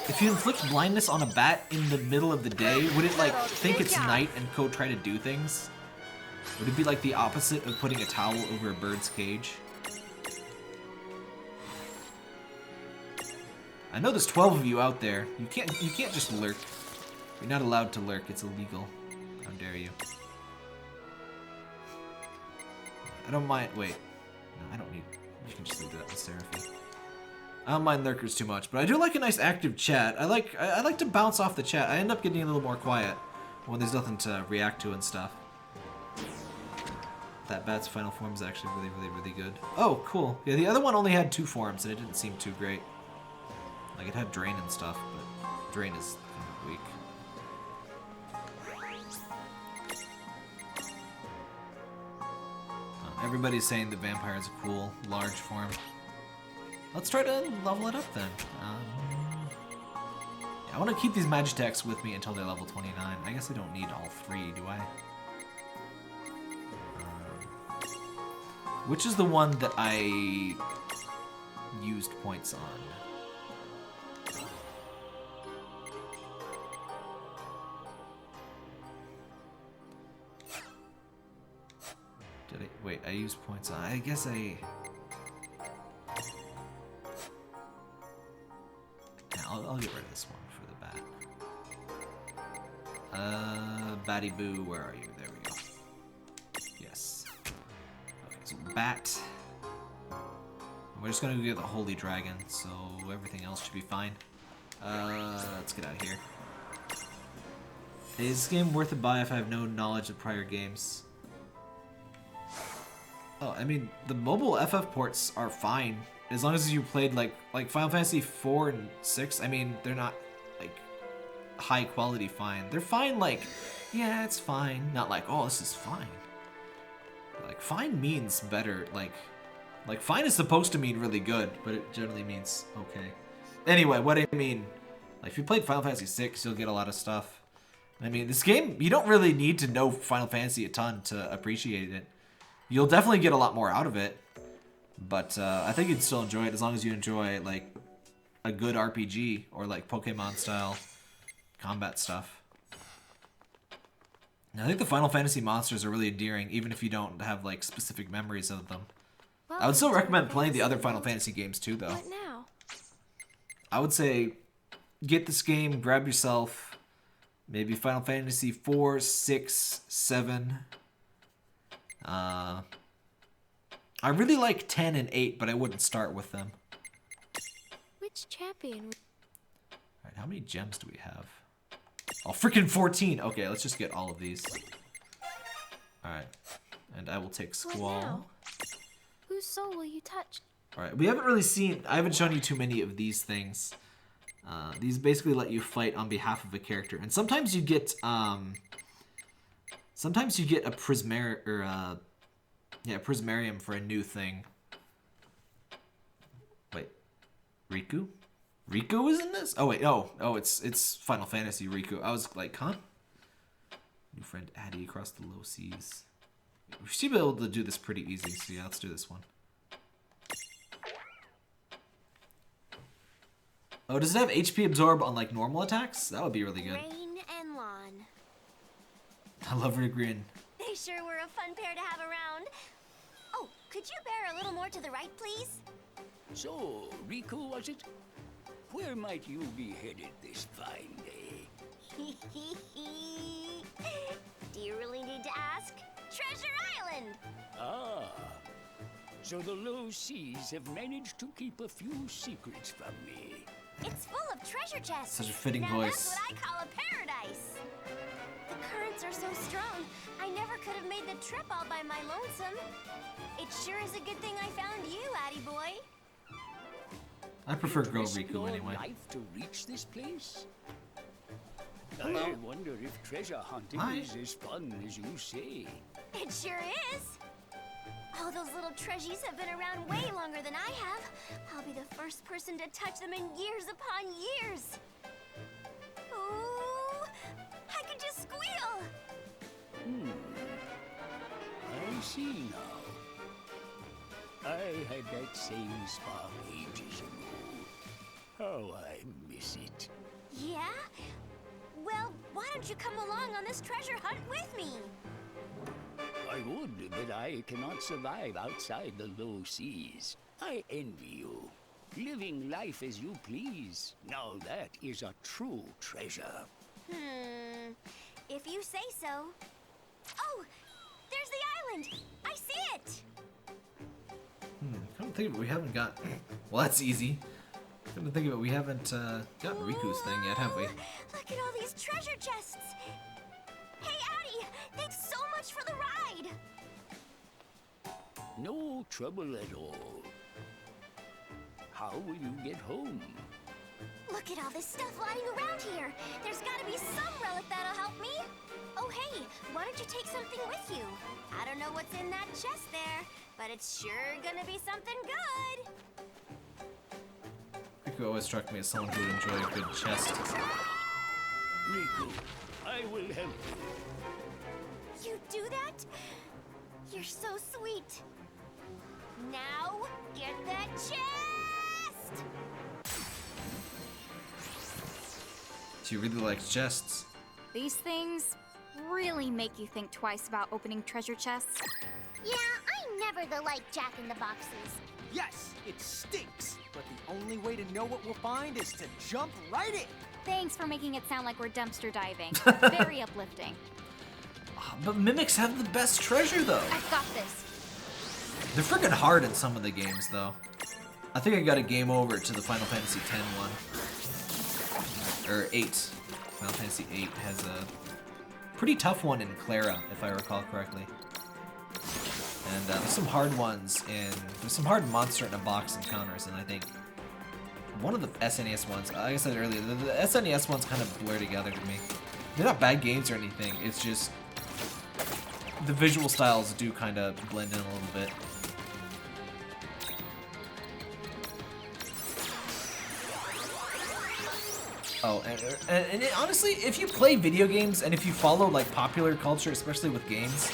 If you inflict blindness on a bat in the middle of the day, would it like think it's night and go try to do things? Would it be like the opposite of putting a towel over a bird's cage? I know there's 12 of you out there. You can't just lurk. You're not allowed to lurk. It's illegal. How dare you? I don't mind. Wait. No, I don't need. You can just leave that with Seraphie. I don't mind lurkers too much, but I do like a nice active chat. I like to bounce off the chat. I end up getting a little more quiet when there's nothing to react to and stuff. That bat's final form is actually really good. Oh, cool. Yeah, the other one only had 2 forms, and it didn't seem too great. Like, it had Drain and stuff, but Drain is kind of weak. Everybody's saying the vampire is a cool, large form. Let's try to level it up then. Yeah, I want to keep these Magitechs with me until they're level 29. I guess I don't need all 3, do I? Which is the one that I used points on? Did I? Wait, I used points on. I guess I. Yeah, I'll get rid of this one for the bat. Batty Boo, where are you? There we go. Yes. Okay, so bat. We're just gonna go get the Holy Dragon, so everything else should be fine. Let's get out of here. Is this game worth a buy if I have no knowledge of prior games? Oh, I mean, the mobile FF ports are fine. As long as you played, like Final Fantasy 4 and 6, I mean, they're not, like, high quality fine. They're fine, like, yeah, it's fine. Not like, oh, this is fine. Like, fine means better, like fine is supposed to mean really good, but it generally means okay. Anyway, what I mean, like, if you played Final Fantasy 6, you'll get a lot of stuff. I mean, this game, you don't really need to know Final Fantasy a ton to appreciate it. You'll definitely get a lot more out of it, but I think you'd still enjoy it as long as you enjoy, like, a good RPG or, like, Pokemon-style combat stuff. And I think the Final Fantasy monsters are really endearing, even if you don't have, like, specific memories of them. I would still recommend playing the other Final Fantasy games, too, though. What now? I would say get this game, grab yourself maybe Final Fantasy 4, 6, 7... I really like 10 and 8, but I wouldn't start with them. Which champion? Alright, how many gems do we have? Oh, freaking 14! Okay, let's just get all of these. Alright. And I will take Squall. What now? Whose soul will you touch? Alright, we haven't really seen... I haven't shown you too many of these things. These basically let you fight on behalf of a character. And sometimes you get, Sometimes you get a prismarium for a new thing. Wait, Riku? Riku is in this? Oh wait, oh, it's Final Fantasy Riku. I was like, huh? New friend Addie across the low seas. We should be able to do this pretty easy, so yeah, let's do this one. Oh, does it have HP absorb on like normal attacks? That would be really good. Rain and Lawn. I love her grin. They sure were a fun pair to have around. Oh, could you bear a little more to the right, please? So, Riku, was it? Where might you be headed this fine day? Do you really need to ask? Treasure Island! Ah. So the low seas have managed to keep a few secrets from me. It's full of treasure chests. Such a fitting now voice. That's what I call a paradise. The currents are so strong, I never could have made the trip all by my lonesome. It sure is a good thing I found you, Addie boy. I prefer Girl Risk Riku your anyway. life to reach this place? Hello. I wonder if treasure hunting Hi. is as fun as you say. It sure is. Oh, those little treasures have been around way longer than I have. I'll be the first person to touch them in years upon years. Ooh, I could just squeal. I see now. I had that same spark ages ago. How I miss it. Yeah? Well, why don't you come along on this treasure hunt with me? I would, but I cannot survive outside the low seas. I envy you. Living life as you please. Now that is a true treasure. If you say so. Oh, there's the island. I see it. Come to think of it, we haven't got. Well, that's easy. Come to think of it, we haven't got Riku's thing yet, have we? Look at all these treasure chests. Hey, Addie, thanks so much for the ride. No trouble at all. How will you get home? Look at all this stuff lying around here. There's got to be some relic that'll help me. Oh, hey, why don't you take something with you? I don't know what's in that chest there, but it's sure gonna be something good. Riku always struck me as someone who would enjoy a good chest. Riku, I will help you. You do that? You're so sweet. Now, get that chest! She really likes chests. These things really make you think twice about opening treasure chests. Yeah, I'm never the like Jack in the Boxes. Yes, it stinks, but the only way to know what we'll find is to jump right in. Thanks for making it sound like we're dumpster diving. Very uplifting. But mimics have the best treasure, though. I've got this. They're freaking hard in some of the games, though. I think I got a game over to the Final Fantasy X one. Or 8. Final Fantasy 8 has a pretty tough one in Clara, if I recall correctly. And there's some hard ones there's some hard monster in a box encounters, and I think one of the SNES ones, like I said earlier, the SNES ones kind of blur together to me. They're not bad games or anything, it's just the visual styles do kind of blend in a little bit. Oh, and honestly, if you play video games and if you follow like popular culture, especially with games,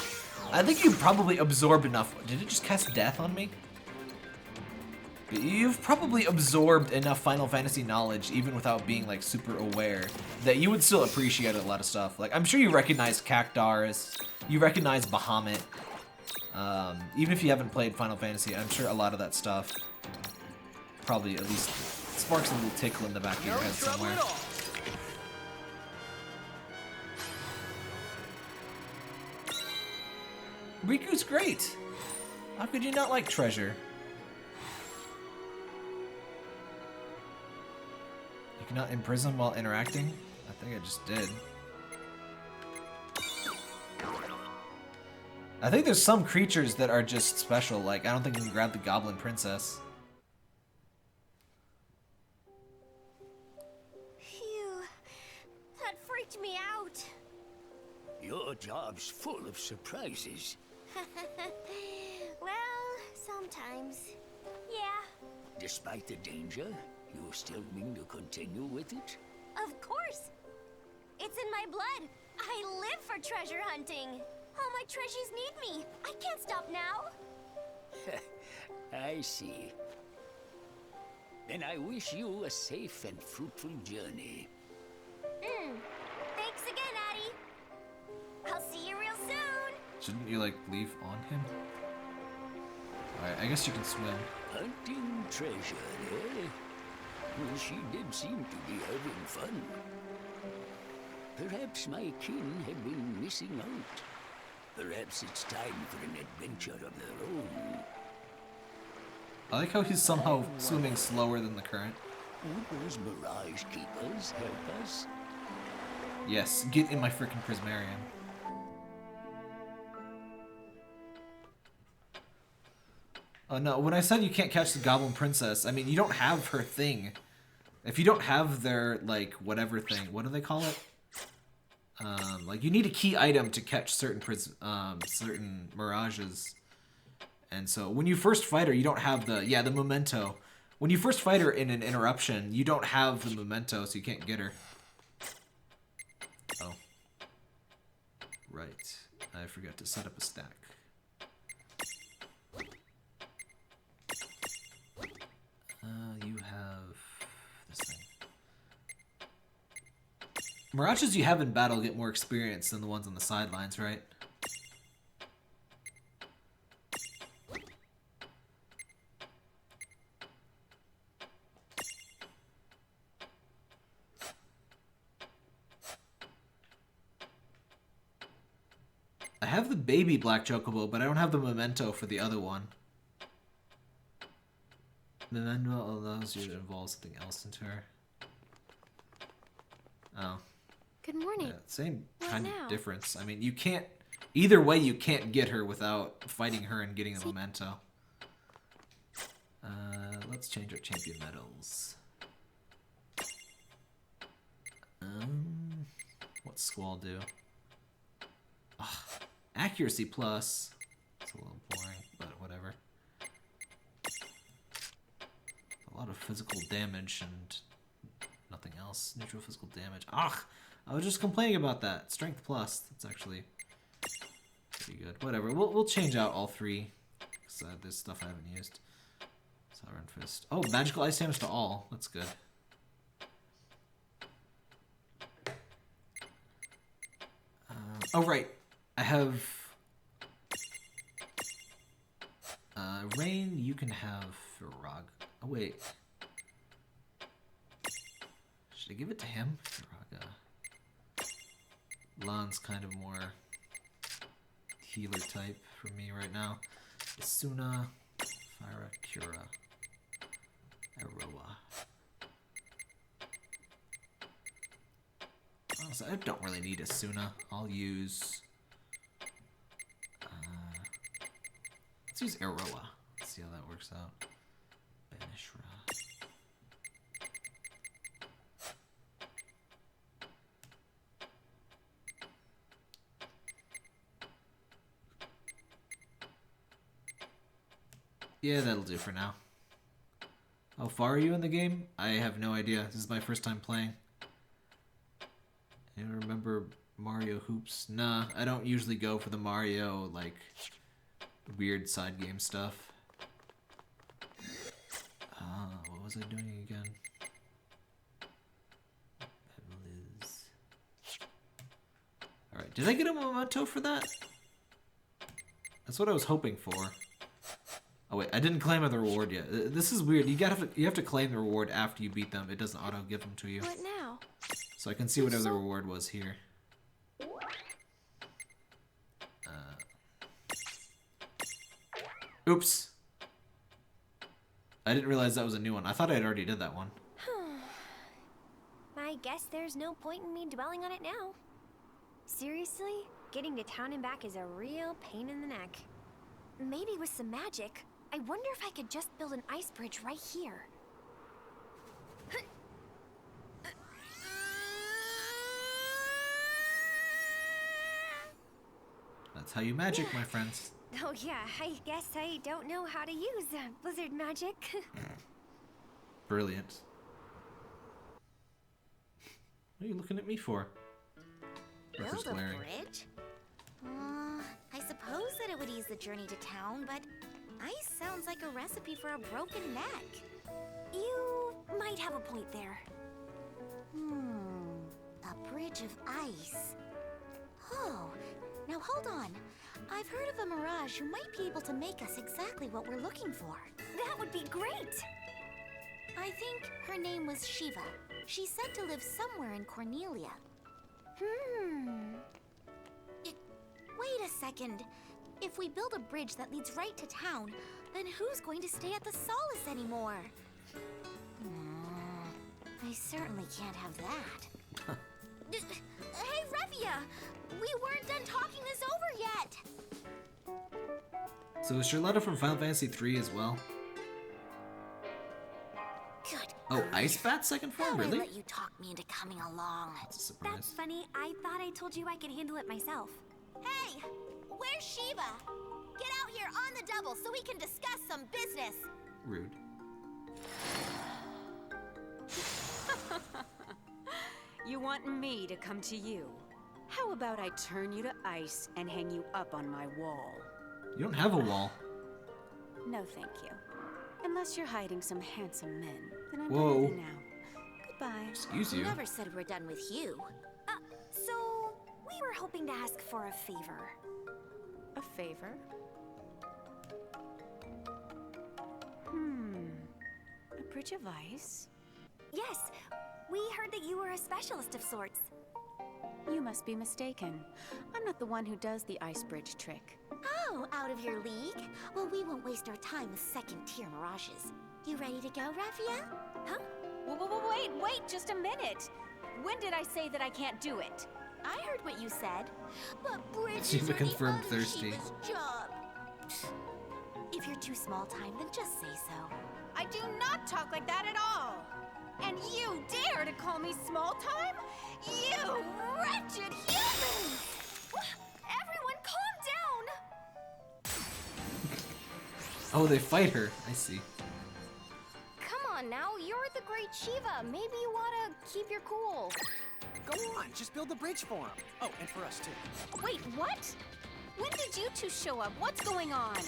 I think you probably absorb enough. Did it just cast death on me? You've probably absorbed enough Final Fantasy knowledge, even without being like super aware, that you would still appreciate a lot of stuff. Like I'm sure you recognize Cactaris, you recognize Bahamut. Even if you haven't played Final Fantasy, I'm sure a lot of that stuff probably at least sparks a little tickle in the back of your head somewhere. Riku's great. How could you not like Treasure? You cannot imprison while interacting? I think I just did. I think there's some creatures that are just special, like I don't think you can grab the Goblin Princess. Phew, that freaked me out. Your job's full of surprises. Well, sometimes. Yeah. Despite the danger, you still mean to continue with it? Of course. It's in my blood. I live for treasure hunting. All my treasures need me. I can't stop now. I see. Then I wish you a safe and fruitful journey. Thanks again, Addie. I'll see you real soon. Shouldn't you, like, leave on him? Alright, I guess you can swim. Hunting treasure, eh? Well, she did seem to be having fun. Perhaps my kin have been missing out. Perhaps it's time for an adventure of their own. I like how he's somehow swimming slower than the current. Would those Mirage Keepers help us? Yes, get in my frickin' Prismarium. Oh no, when I said you can't catch the Goblin Princess, I mean, you don't have her thing. If you don't have their, like, whatever thing, what do they call it? Like, you need a key item to catch certain certain Mirages. And so, when you first fight her, you don't have the, the memento. When you first fight her in an interruption, you don't have the memento, so you can't get her. Oh. Right. I forgot to set up a stack. You have this thing. Mirages you have in battle get more experience than the ones on the sidelines, right? I have the baby Black Chocobo, but I don't have the memento for the other one. Memento allows you to involve something else into her. Oh. Good morning. Yeah, same What kind now? of difference. I mean, you can't... Either way, you can't get her without fighting her and getting the memento. Let's change our champion medals. What's Squall do? Ugh, accuracy plus. It's a little boring, but whatever. A lot of physical damage and nothing else. Neutral physical damage. Ugh! I was just complaining about that. Strength plus. That's actually pretty good. Whatever. We'll change out all three. Because there's stuff I haven't used. Sovereign Fist. Oh, magical ice damage to all. That's good. Oh, right. I have... Rain, you can have Firog. Oh, wait. Should I give it to him? Firaga. Lan's kind of more healer type for me right now. Isuna, Fyra, Cura, Aroa. Honestly, I don't really need Isuna. I'll use... let's use Aroa. Let's see how that works out. Banishra. Yeah, that'll do for now. How far are you in the game? I have no idea. This is my first time playing. You remember Mario Hoops? Nah, I don't usually go for the Mario, like, weird side game stuff. What was I doing again? Alright, did I get a memento for that? That's what I was hoping for. Oh wait, I didn't claim the reward yet. This is weird. You have to claim the reward after you beat them. It doesn't auto give them to you. What now? So I can see whatever the reward was here. Oops. I didn't realize that was a new one. I thought I had already did that one. I guess there's no point in me dwelling on it now. Seriously? Getting to town and back is a real pain in the neck. Maybe with some magic. I wonder if I could just build an ice bridge right here. That's how you magic, my friends. Oh yeah, I guess I don't know how to use blizzard magic. Brilliant. What are you looking at me for? Rucker's Build a glaring. bridge? I suppose that it would ease the journey to town, but ice sounds like a recipe for a broken neck. You might have a point there. A bridge of ice. Oh, now hold on. I've heard of a mirage who might be able to make us exactly what we're looking for. That would be great! I think her name was Shiva. She's said to live somewhere in Cornelia. Wait a second. If we build a bridge that leads right to town, then who's going to stay at the Solace anymore? I certainly can't have that. Hey, Revia! We weren't done talking this over yet! So is Charlotta from Final Fantasy 3 as well? Good. Oh, Ice Bat second form? Really? I let you talk me into coming along. That's a surprise. That's funny. I thought I told you I could handle it myself. Hey! Where's Shiva? Get out here on the double so we can discuss some business. Rude. You want me to come to you? How about I turn you to ice and hang you up on my wall? You don't have a wall. No, thank you. Unless you're hiding some handsome men, then I'm Whoa. ready now. Goodbye. Excuse you. Never said we're done with you. So we were hoping to ask for a favor. A favor? A bridge of ice? Yes, we heard that you were a specialist of sorts. You must be mistaken. I'm not the one who does the ice bridge trick. Oh, out of your league? Well, we won't waste our time with second-tier mirages. You ready to go, Rafia? Huh? Wait, just a minute. When did I say that I can't do it? I heard what you said. But bridges Shiva are confirmed the other thirsty. Shiva's job. If you're too small time, then just say so. I do not talk like that at all. And you dare to call me small time? You wretched humans! Everyone calm down! Oh, they fight her. I see. Come on now, you're the great Shiva. Maybe you wanna keep your cool. Go on, just build the bridge for him. Oh, and for us too. Wait, what? When did you two show up? What's going on? I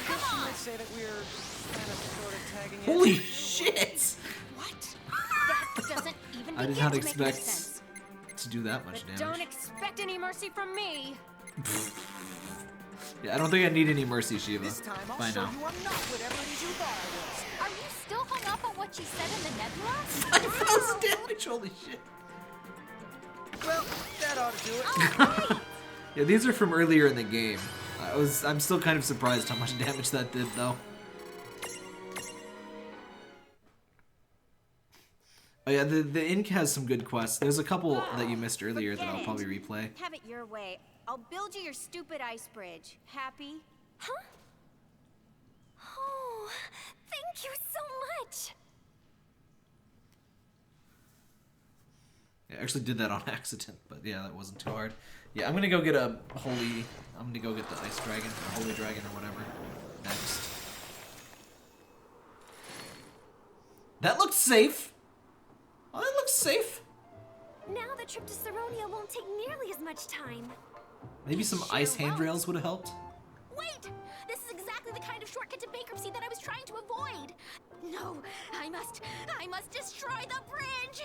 guess you might say that we're kind of sort of tagging in. Holy shit! What? That doesn't even I did begin not to make any expect sense. to do that much But damage. don't expect any mercy from me. Yeah, I don't think I need any mercy, Shiva. This time I'll Bye show now. you I'm not whatever it is you thought I was. Are you still hung up on what she said in the nebula? 5,000 damage, holy shit. Well, that ought to do it. Yeah, these are from earlier in the game. I'm still kind of surprised how much damage that did, though. Oh yeah, the Ink has some good quests. There's a couple that you missed earlier that I'll probably replay. Have it your way. I'll build you your stupid ice bridge. Happy? Huh? Oh, thank you so much! I actually did that on accident, but yeah, that wasn't too hard. Yeah, I'm gonna go get I'm gonna go get the ice dragon, or holy dragon, or whatever, next. That looks safe! Oh, that looks safe! Now the trip to Saronia won't take nearly as much time. Maybe some ice handrails would have helped. Wait! This is exactly the kind of shortcut to bankruptcy that I was trying to avoid. No, I must destroy the bridge!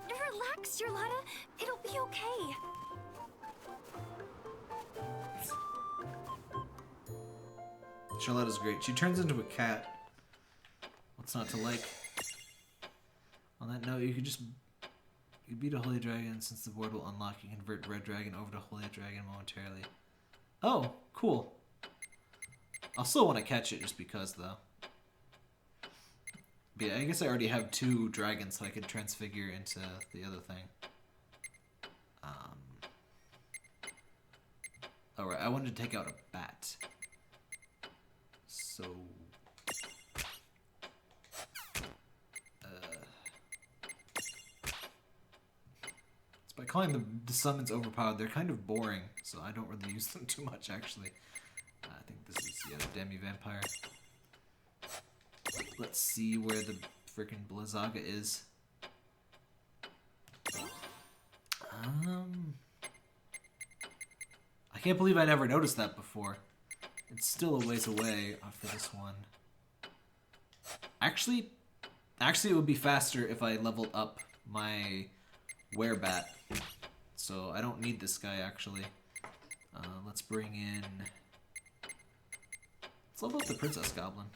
Relax, Charlotta. It'll be okay. Charlotta's great. She turns into a cat. What's not to like? On that note, you beat a holy dragon. Since the board will unlock, you can convert red dragon over to holy dragon momentarily. Oh, cool. I'll still want to catch it just because, though. But yeah, I guess I already have 2 dragons, so I could transfigure into the other thing. Alright, I wanted to take out a bat. So... it's By calling the summons overpowered, they're kind of boring, so I don't really use them too much, actually. I think this is the other demi-vampire. Let's see where the freaking Blizzaga is. I can't believe I never noticed that before. It's still a ways away for this one. Actually, it would be faster if I leveled up my werebat. So I don't need this guy, actually. Let's bring in... Let's level up the Princess Goblin.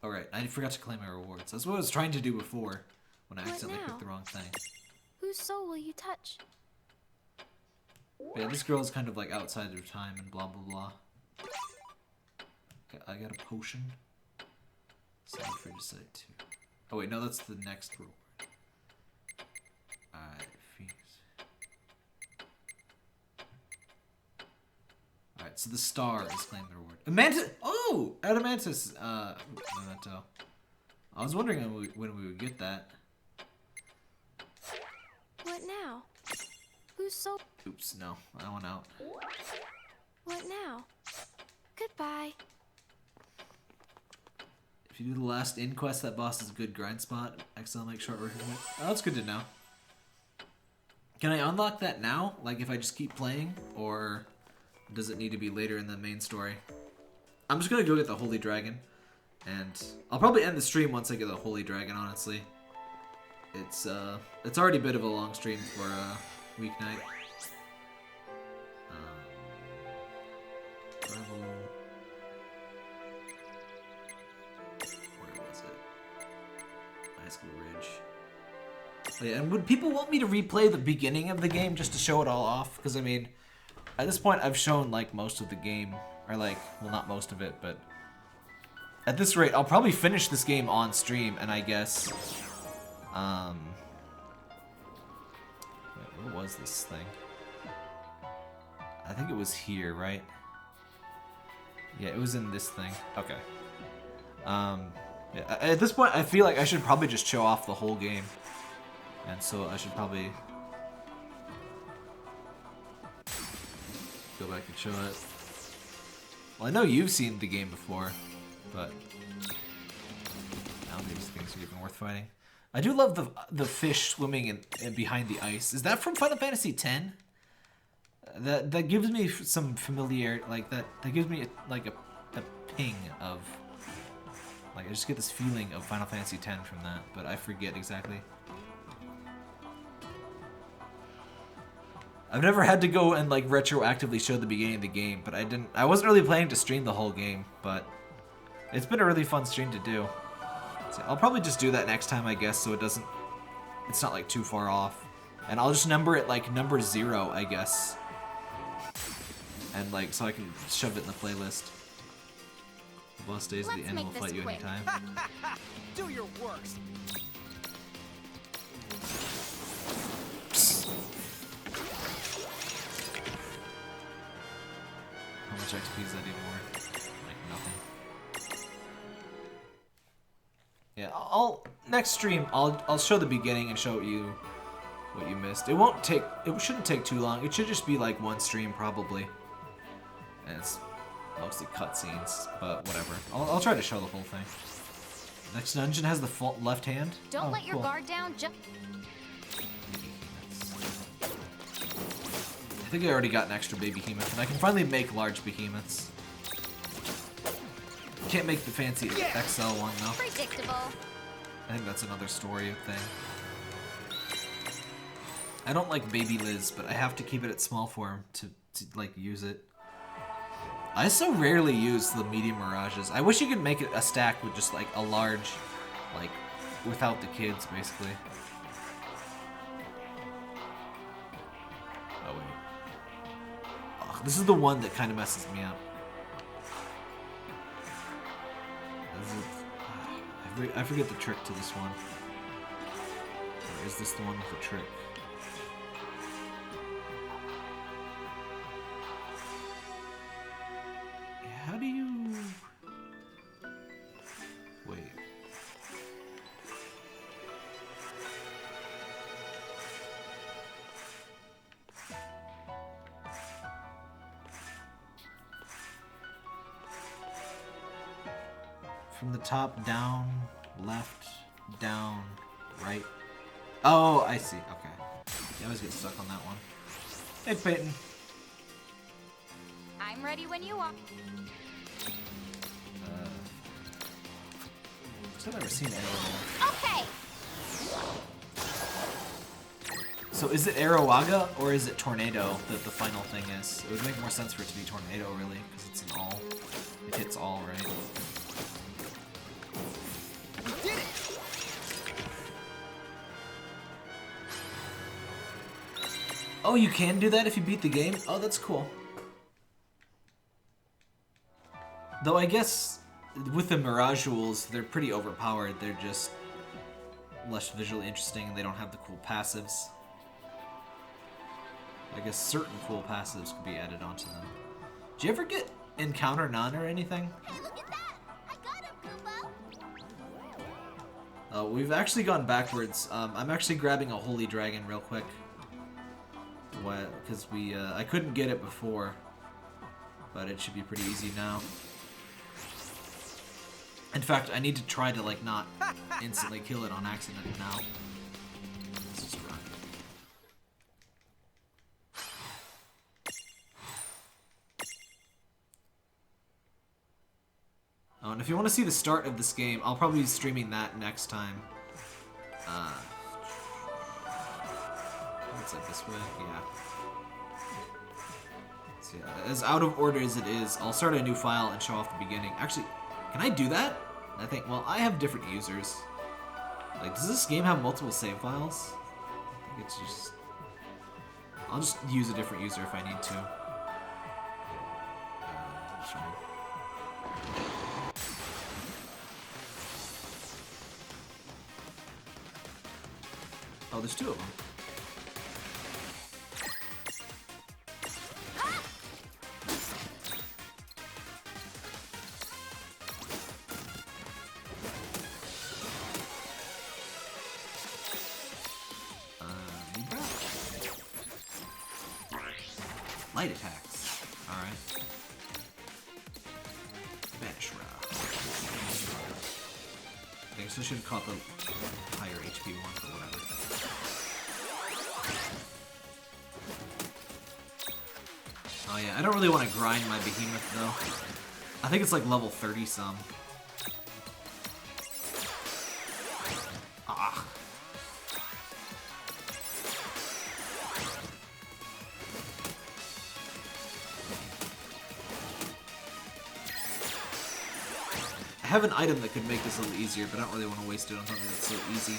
Alright, I forgot to claim my rewards. That's what I was trying to do before, when I accidentally picked the wrong thing. Whose soul will you touch? But yeah, this girl is kind of like outside of time and blah blah blah. Okay, I got a potion. Side for decide too. Oh wait, no, that's the next reward. Alright, Alright, so the star is claiming the reward. Mantis! Oh! Adamantis! Memento. I was wondering when we would get that. What now? Whose soul? Oops, no. I went out. What now? Goodbye. If you do the last inquest, that boss is a good grind spot. XL make short work of it. Oh, that's good to know. Can I unlock that now? Like if I just keep playing? Or does it need to be later in the main story? I'm just gonna go get the Holy Dragon. And I'll probably end the stream once I get the Holy Dragon, honestly. It's already a bit of a long stream for weeknight. Travel. Where was it? High School Ridge. Oh, yeah, and would people want me to replay the beginning of the game just to show it all off? Because I mean, at this point I've shown like most of the game, or like, well, not most of it, but at this rate I'll probably finish this game on stream, and I guess wait, where was this thing? I think it was here, right? Yeah, it was in this thing. Okay. Yeah, at this point, I feel like I should probably just show off the whole game. And so I should probably go back and show it. Well, I know you've seen the game before, but now these things are even worth fighting. I do love the fish swimming in behind the ice. Is that from Final Fantasy X? That gives me some familiarity, like that gives me like a ping of, like, I just get this feeling of Final Fantasy X from that, but I forget exactly. I've never had to go and like retroactively show the beginning of the game, but I wasn't really planning to stream the whole game, but it's been a really fun stream to do. So I'll probably just do that next time, I guess, so it's not like too far off. And I'll just number it like number 0, I guess. And like, so I can shove it in the playlist. The boss stays at the end, will fight you anytime. Do your worst. How much XP is that even worth? Like nothing. Yeah, next stream I'll show the beginning and show you what you missed. It shouldn't take too long. It should just be like one stream probably. And it's mostly cutscenes, but whatever. I'll try to show the whole thing. Next dungeon has the left hand. Don't let your guard down. I think I already got an extra baby behemoth, and I can finally make large behemoths. Can't make the fancy XL one though. Predictable. I think that's another story thing. I don't like Baby Liz, but I have to keep it at small form to like use it. I so rarely use the medium mirages. I wish you could make it a stack with just like a large, like without the kids basically. Oh wait. Oh, this is the one that kind of messes me up. I forget the trick to this one. Or is this the one with the trick? From the top, down, left, down, right. Oh, I see. Okay. You always get stuck on that one. Hey, Peyton. I'm ready when you are. I've never seen Arrow. Okay. So is it Arowaga or is it Tornado that the final thing is? It would make more sense for it to be Tornado, really, because it's an all. It hits all, right? We did it! Oh, you can do that if you beat the game? Oh, that's cool. Though I guess with the Mirage-Uls, they're pretty overpowered. They're just less visually interesting and they don't have the cool passives. I guess certain cool passives could be added onto them. Did you ever get Encounter None or anything? Hey, look at that! I got him, Kupo! We've actually gone backwards. I'm actually grabbing a Holy Dragon real quick. Because I couldn't get it before. But it should be pretty easy now. In fact, I need to try to, like, not instantly kill it on accident now. Let's just run. Oh, and if you want to see the start of this game, I'll probably be streaming that next time. It's like this way? Yeah. So yeah, as out of order as it is, I'll start a new file and show off the beginning. Actually, can I do that? I think, well, I have different users. Like, does this game have multiple save files? I think it's just... I'll just use a different user if I need to. Oh, there's two of them. Light attacks. Alright. Mythra. I guess I should have caught the higher HP one, but whatever. Oh yeah, I don't really want to grind my behemoth though. I think it's like level 30 some. Ah. I have an item that could make this a little easier, but I don't really want to waste it on something that's so easy.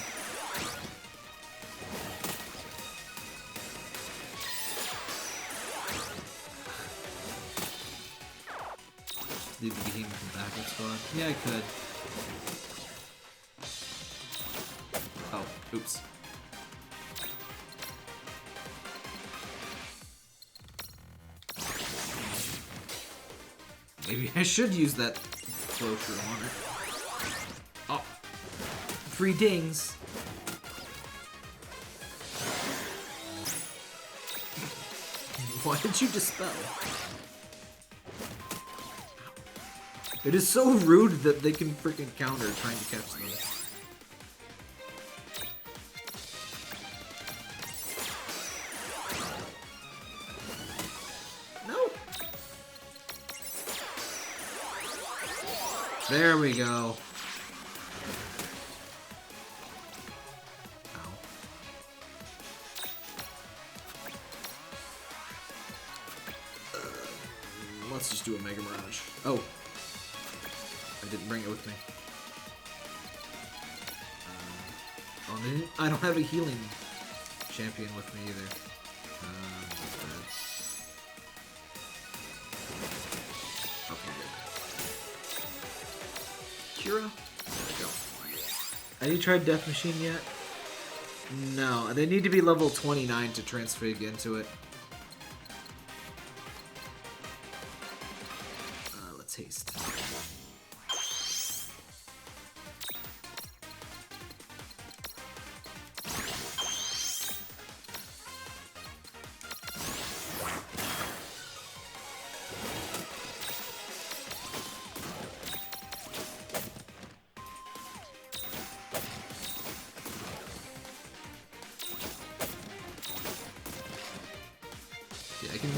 Leave the behemoth in the backup squad. Yeah, I could. Oh, oops. Maybe I should use that flow through on it. Oh. 3 dings. Why did you dispel? It is so rude that they can freaking counter trying to catch them. No. There we go. Ow. Let's just do a Mega Mirage. Oh. I didn't bring it with me. I don't have a healing champion with me either. Okay, good. Kira? There we go. Have you tried Death Machine yet? No, they need to be level 29 to transfig into it. Let's haste.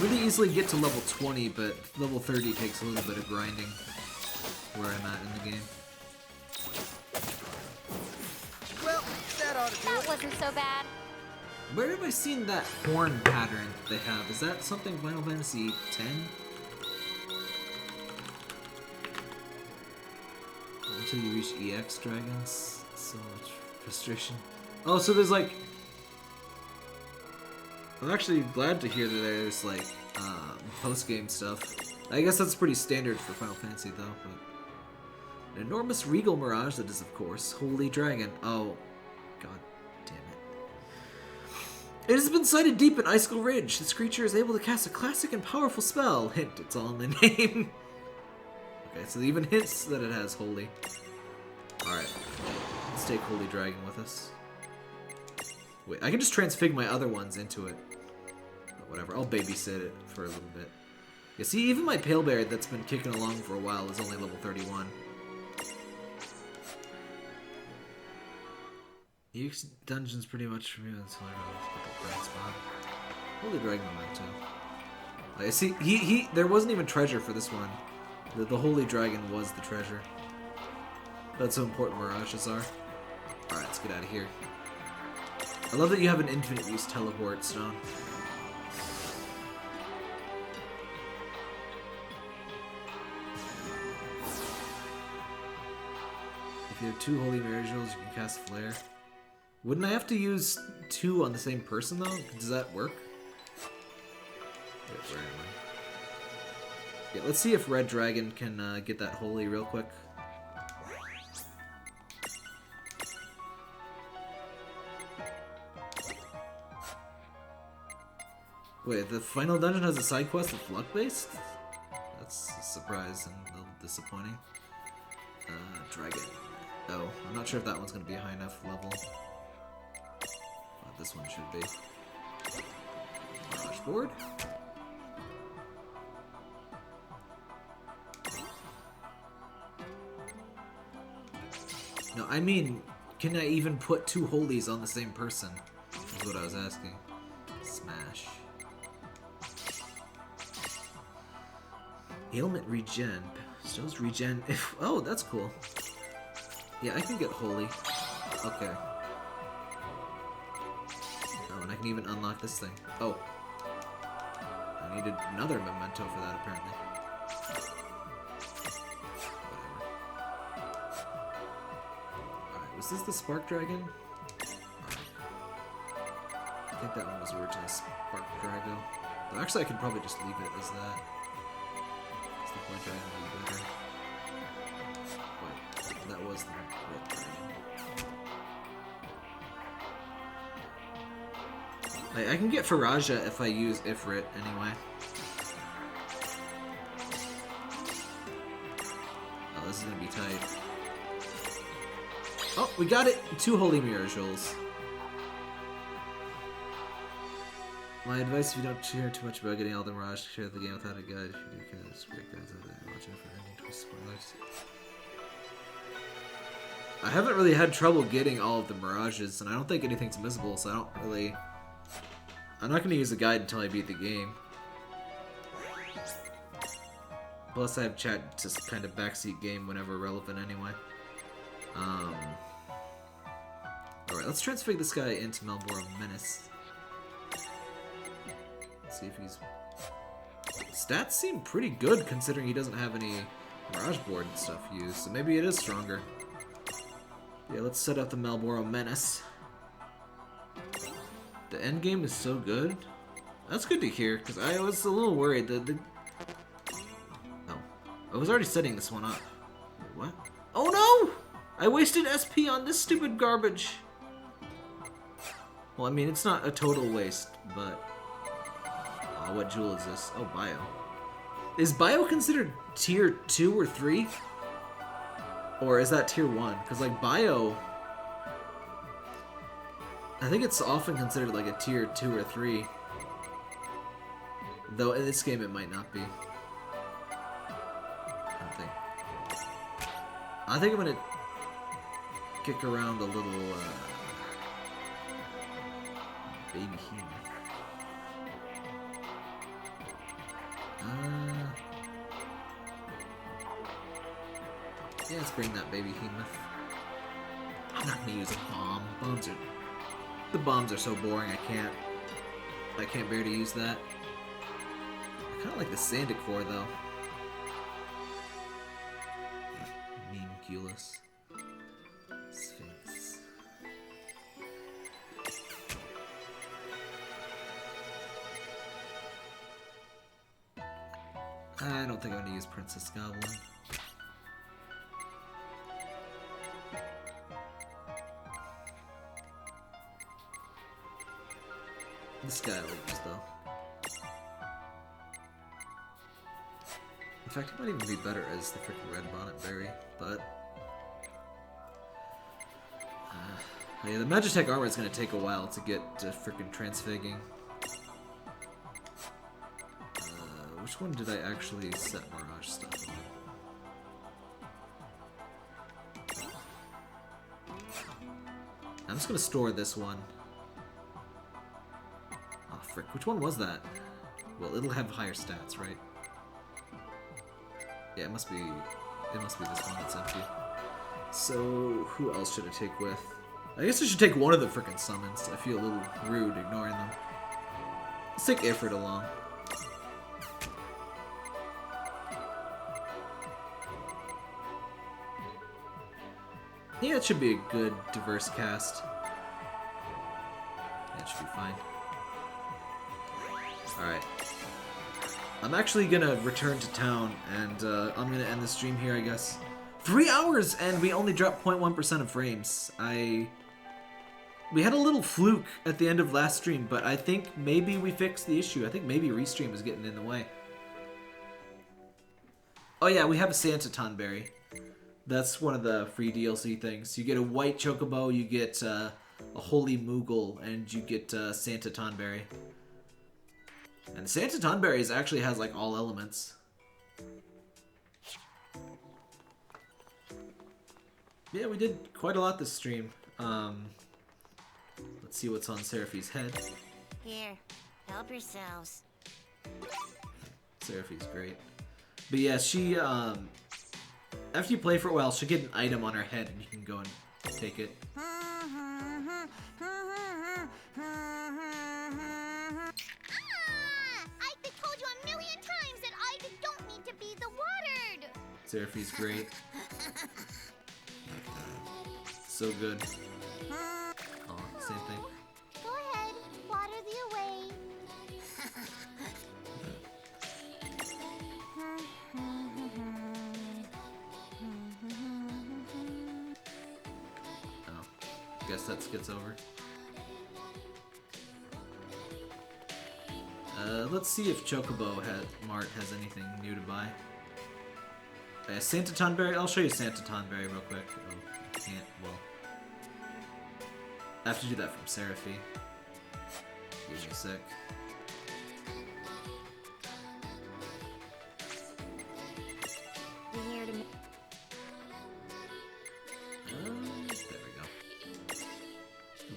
really easily get to level 20, but level 30 takes a little bit of grinding where I'm at in the game. Well, that ought to do That it. wasn't so bad. Where have I seen that horn pattern that they have? Is that something Final Fantasy X? Until you reach EX dragons. So much frustration. Oh, so there's like... I'm actually glad to hear that there's like post-game stuff. I guess that's pretty standard for Final Fantasy though, but... An enormous regal mirage that is, of course, Holy Dragon. Oh, god damn it. It has been sighted deep in Icicle Ridge. This creature is able to cast a classic and powerful spell. Hint, it's all in the name. Okay, so it even hints that it has Holy. Alright, let's take Holy Dragon with us. Wait, I can just transfig my other ones into it. But whatever, I'll babysit it for a little bit. Yeah, see, even my Pale Bear that's been kicking along for a while is only level 31. EX dungeon's pretty much for me until I realized the bright spot. Holy Dragon Memento. Like, see, there wasn't even treasure for this one. The Holy Dragon was the treasure. That's how important mirages are. Alright, let's get out of here. I love that you have an infinite use teleport stone. If you have 2 Holy Miracles, you can cast Flare. Wouldn't I have to use 2 on the same person though? Does that work? Wait, where am I? Yeah, let's see if Red Dragon can get that Holy real quick. Wait, the final dungeon has a side quest that's luck-based? That's a surprise and a little disappointing. Dragon. Oh, I'm not sure if that one's going to be a high enough level. But this one should be. Mirage board. No, I mean, can I even put 2 holies on the same person? Is what I was asking. Smash. Ailment regen. Stones regen if... Oh, that's cool. Yeah, I can get holy. Okay. Oh, and I can even unlock this thing. Oh. I needed another memento for that, apparently. Alright, was this the Spark Dragon? I think that one was originally Spark Drago. But actually, I could probably just leave it as that. White Dragon would be better. Wait, that was the Red Dragon. I can get Faraja if I use Ifrit anyway. Oh, this is gonna be tight. Oh, we got it! 2 Holy Miracles. My advice, if you don't care too much about getting Elden Mirage, share the game without a guide. If you do, because great guides out there. Watch out for ending twists, spoilers. I haven't really had trouble getting all of the Mirages, and I don't think anything's missable, so I don't really... I'm not going to use a guide until I beat the game. Plus, I have chat to kind of backseat game whenever relevant anyway. Alright, let's transfigure this guy into Malboro Menace. See if he's... Stats seem pretty good considering he doesn't have any Mirage Board and stuff used, so maybe it is stronger. Yeah, let's set up the Malboro Menace. The endgame is so good. That's good to hear, because I was a little worried that the... Oh. I was already setting this one up. Wait, what? Oh no! I wasted SP on this stupid garbage! Well, I mean, it's not a total waste, but... Oh, what jewel is this? Oh, Bio. Is Bio considered tier 2 or 3? Or is that tier 1? Because, like, Bio... I think it's often considered, like, a tier 2 or 3. Though, in this game, it might not be. I think I'm gonna... kick around a little, Baby Human. Yeah, let's bring that baby behemoth. I'm not gonna use a bomb. The bombs are so boring. I can't bear to use that. I kind of like the Sandicore though. Mean Culus. Sphinx. I don't think I'm gonna use Princess Goblin. This guy I like this though. In fact, it might even be better as the freaking red bonnet berry, but yeah, the Magitech armor is gonna take a while to get to freaking transfigging. Which one did I actually set Mirage stuff on? I'm just gonna store this one. Oh frick, which one was that? Well, it'll have higher stats, right? Yeah, it must be this one that's empty. So, who else should I take with? I guess I should take one of the frickin' summons. I feel a little rude ignoring them. Let's take Ifrit along. Yeah, it should be a good, diverse cast. Yeah, it should be fine. Alright. I'm actually gonna return to town, and I'm gonna end the stream here, I guess. 3 hours, and we only dropped 0.1% of frames. We had a little fluke at the end of last stream, but I think maybe we fixed the issue. I think maybe Restream was getting in the way. Oh yeah, we have a Santa Tonberry. That's one of the free DLC things. You get a white chocobo, you get a holy Moogle, and you get Santa Tonberry. And Santa Tonberry actually has like all elements. Yeah, we did quite a lot this stream. Let's see what's on Seraphi's head. Here, help yourselves. Seraphi's great. But yeah, she, after you play for a while, she'll get an item on her head and you can go and take it. I told you a million times that I don't need to be the watered. Seraphi's great. So good. Oh, same thing. Go ahead, water the away. Oh, guess that skips over. Let's see if Chocobo Mart has anything new to buy. Santa Tonberry? I'll show you Santa Tonberry real quick. Oh, I can't. Well, I have to do that from Seraphi. Give me a sec. There we go.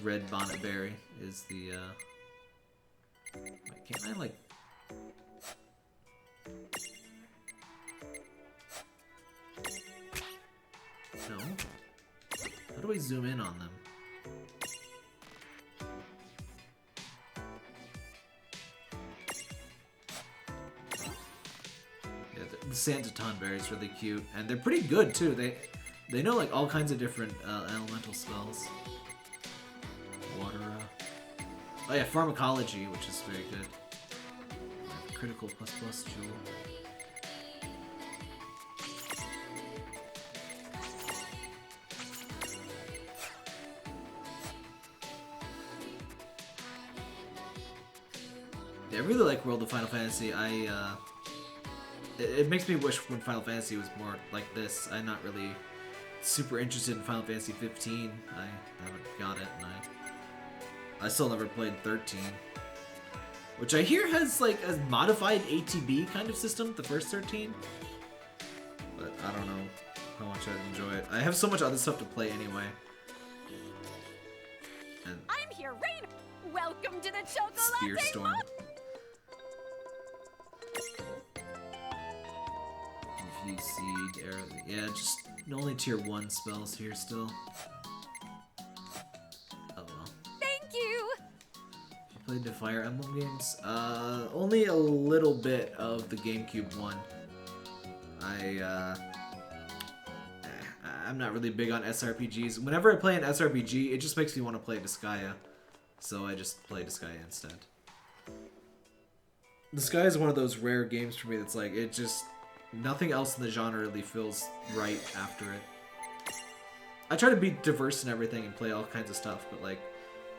Red Bonnet Berry is the, Wait, can't I, like... No? How do I zoom in on them? Yeah, the Santa Tonberry is really cute, and they're pretty good too. They know like all kinds of different elemental spells. Water. Oh yeah, Pharmacology, which is very good. Critical ++ jewel. Yeah, I really like World of Final Fantasy. It makes me wish when Final Fantasy was more like this. I'm not really super interested in Final Fantasy 15. I haven't got it, and I still never played 13. Which I hear has like a modified ATB kind of system, the first 13. But I don't know how much I'd enjoy it. I have so much other stuff to play anyway. And I'm here, Rain. Welcome to the Chocolate Spear Storm. Infuse Seed, arrow. Yeah, just Only tier 1 spells here still. Oh well. Thank you! I played the Fire Emblem games. Only a little bit of the GameCube one. I'm not really big on SRPGs. Whenever I play an SRPG, it just makes me want to play Disgaea. So I just play Disgaea instead. Disgaea is one of those rare games for me that's like, it just... Nothing else in the genre really feels right after it. I try to be diverse in everything and play all kinds of stuff, but like,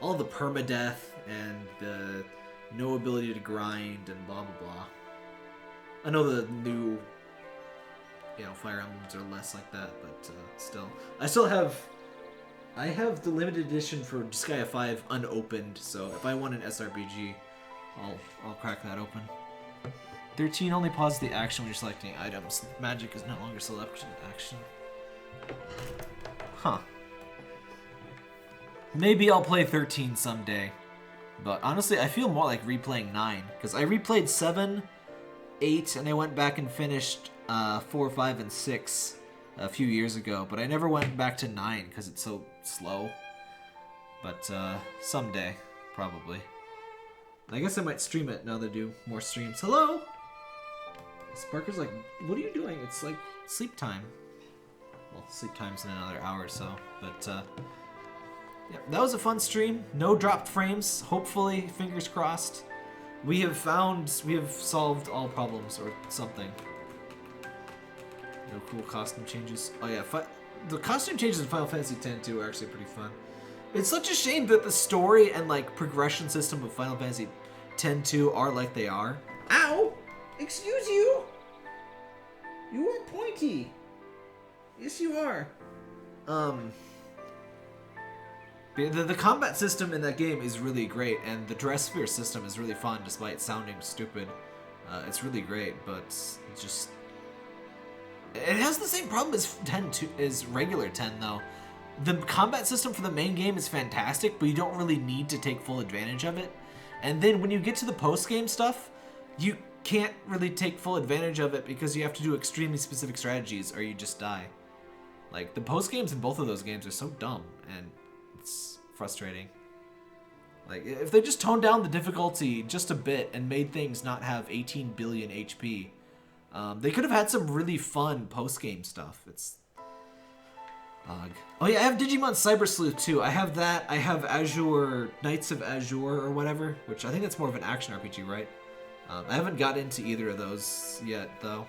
all the permadeath and the no ability to grind and blah blah blah. I know the new, you know, Fire Emblems are less like that, but still. I have the limited edition for Disgaea 5 unopened, so if I want an SRPG, I'll crack that open. 13 only pauses the action when you're selecting items. Magic is no longer selection action. Huh. Maybe I'll play 13 someday. But honestly, I feel more like replaying 9. Because I replayed 7, 8, and I went back and finished 4, 5, and 6 a few years ago. But I never went back to 9 because it's so slow. But someday, probably. I guess I might stream it now they do more streams. Hello? Sparker's like, what are you doing? It's like sleep time. Well, sleep time's in another hour or so. But yeah, that was a fun stream. No dropped frames. Hopefully, fingers crossed. We have solved all problems or something. No cool costume changes. Oh yeah, the costume changes in Final Fantasy X too are actually pretty fun. It's such a shame that the story and like progression system of Final Fantasy X-2 are like they are. Ow! Excuse you! You are pointy! Yes, you are. The combat system in that game is really great, and the dress sphere system is really fun despite sounding stupid. It's really great, but it's just... It has the same problem as regular 10, though. The combat system for the main game is fantastic, but you don't really need to take full advantage of it. And then when you get to the post-game stuff, you can't really take full advantage of it because you have to do extremely specific strategies or you just die. Like, the post-games in both of those games are so dumb, and it's frustrating. Like, if they just toned down the difficulty just a bit and made things not have 18 billion HP, they could have had some really fun post-game stuff. It's... Oh yeah, I have Digimon Cyber Sleuth too. I have that. I have Azure, Knights of Azure or whatever, which I think that's more of an action RPG, right? I haven't got into either of those yet, though.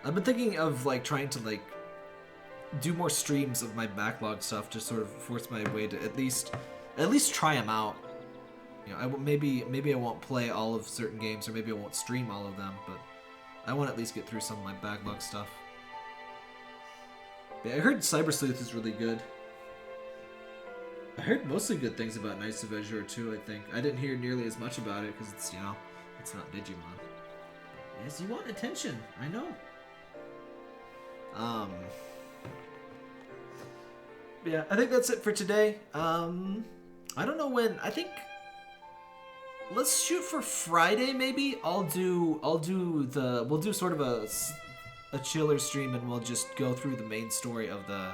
I've been thinking of like trying to like do more streams of my backlog stuff to sort of force my way to at least try them out. You know, maybe I won't play all of certain games, or maybe I won't stream all of them, but I want to at least get through some of my backlog stuff. Yeah, I heard Cyber Sleuth is really good. I heard mostly good things about Knights of Azure too, I think. I didn't hear nearly as much about it because it's, you know, it's not Digimon. Yes, you want attention, I know. Yeah, I think that's it for today. I don't know when. I think let's shoot for Friday maybe. We'll do sort of a chiller stream, and we'll just go through the main story of the...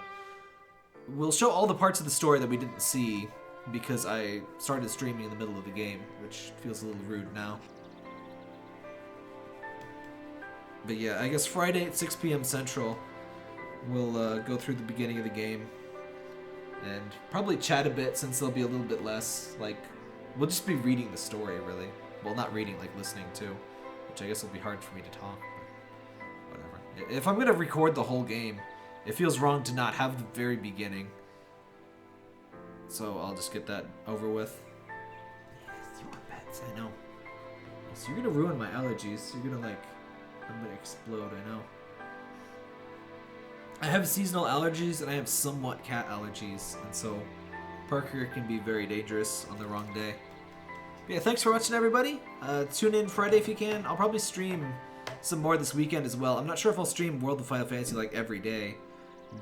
We'll show all the parts of the story that we didn't see because I started streaming in the middle of the game, which feels a little rude now. But yeah, I guess Friday at 6 p.m. Central, we'll go through the beginning of the game and probably chat a bit since there'll be a little bit less, like, we'll just be reading the story, really. Well, not reading, like listening to, which I guess will be hard for me to talk. If I'm going to record the whole game, it feels wrong to not have the very beginning. So I'll just get that over with. Yes, you are pets, I know. So you're going to ruin my allergies. You're going to I'm going to explode, I know. I have seasonal allergies and I have somewhat cat allergies. And so Parker can be very dangerous on the wrong day. But yeah, thanks for watching, everybody. Tune in Friday if you can. I'll probably stream some more this weekend as well. I'm not sure if I'll stream World of Final Fantasy like every day,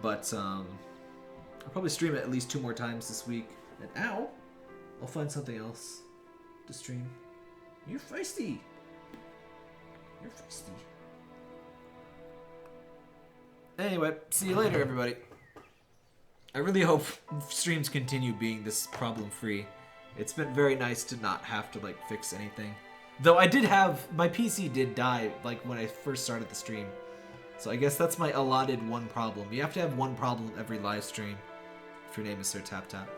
but I'll probably stream it at least 2 more times this week. And ow! I'll find something else to stream. You're feisty! You're feisty. Anyway, see you later, everybody. I really hope streams continue being this problem-free. It's been very nice to not have to, like, fix anything. Though I did have... My PC did die, like, when I first started the stream. So I guess that's my allotted one problem. You have to have one problem every live stream if your name is Sir Tap Tap.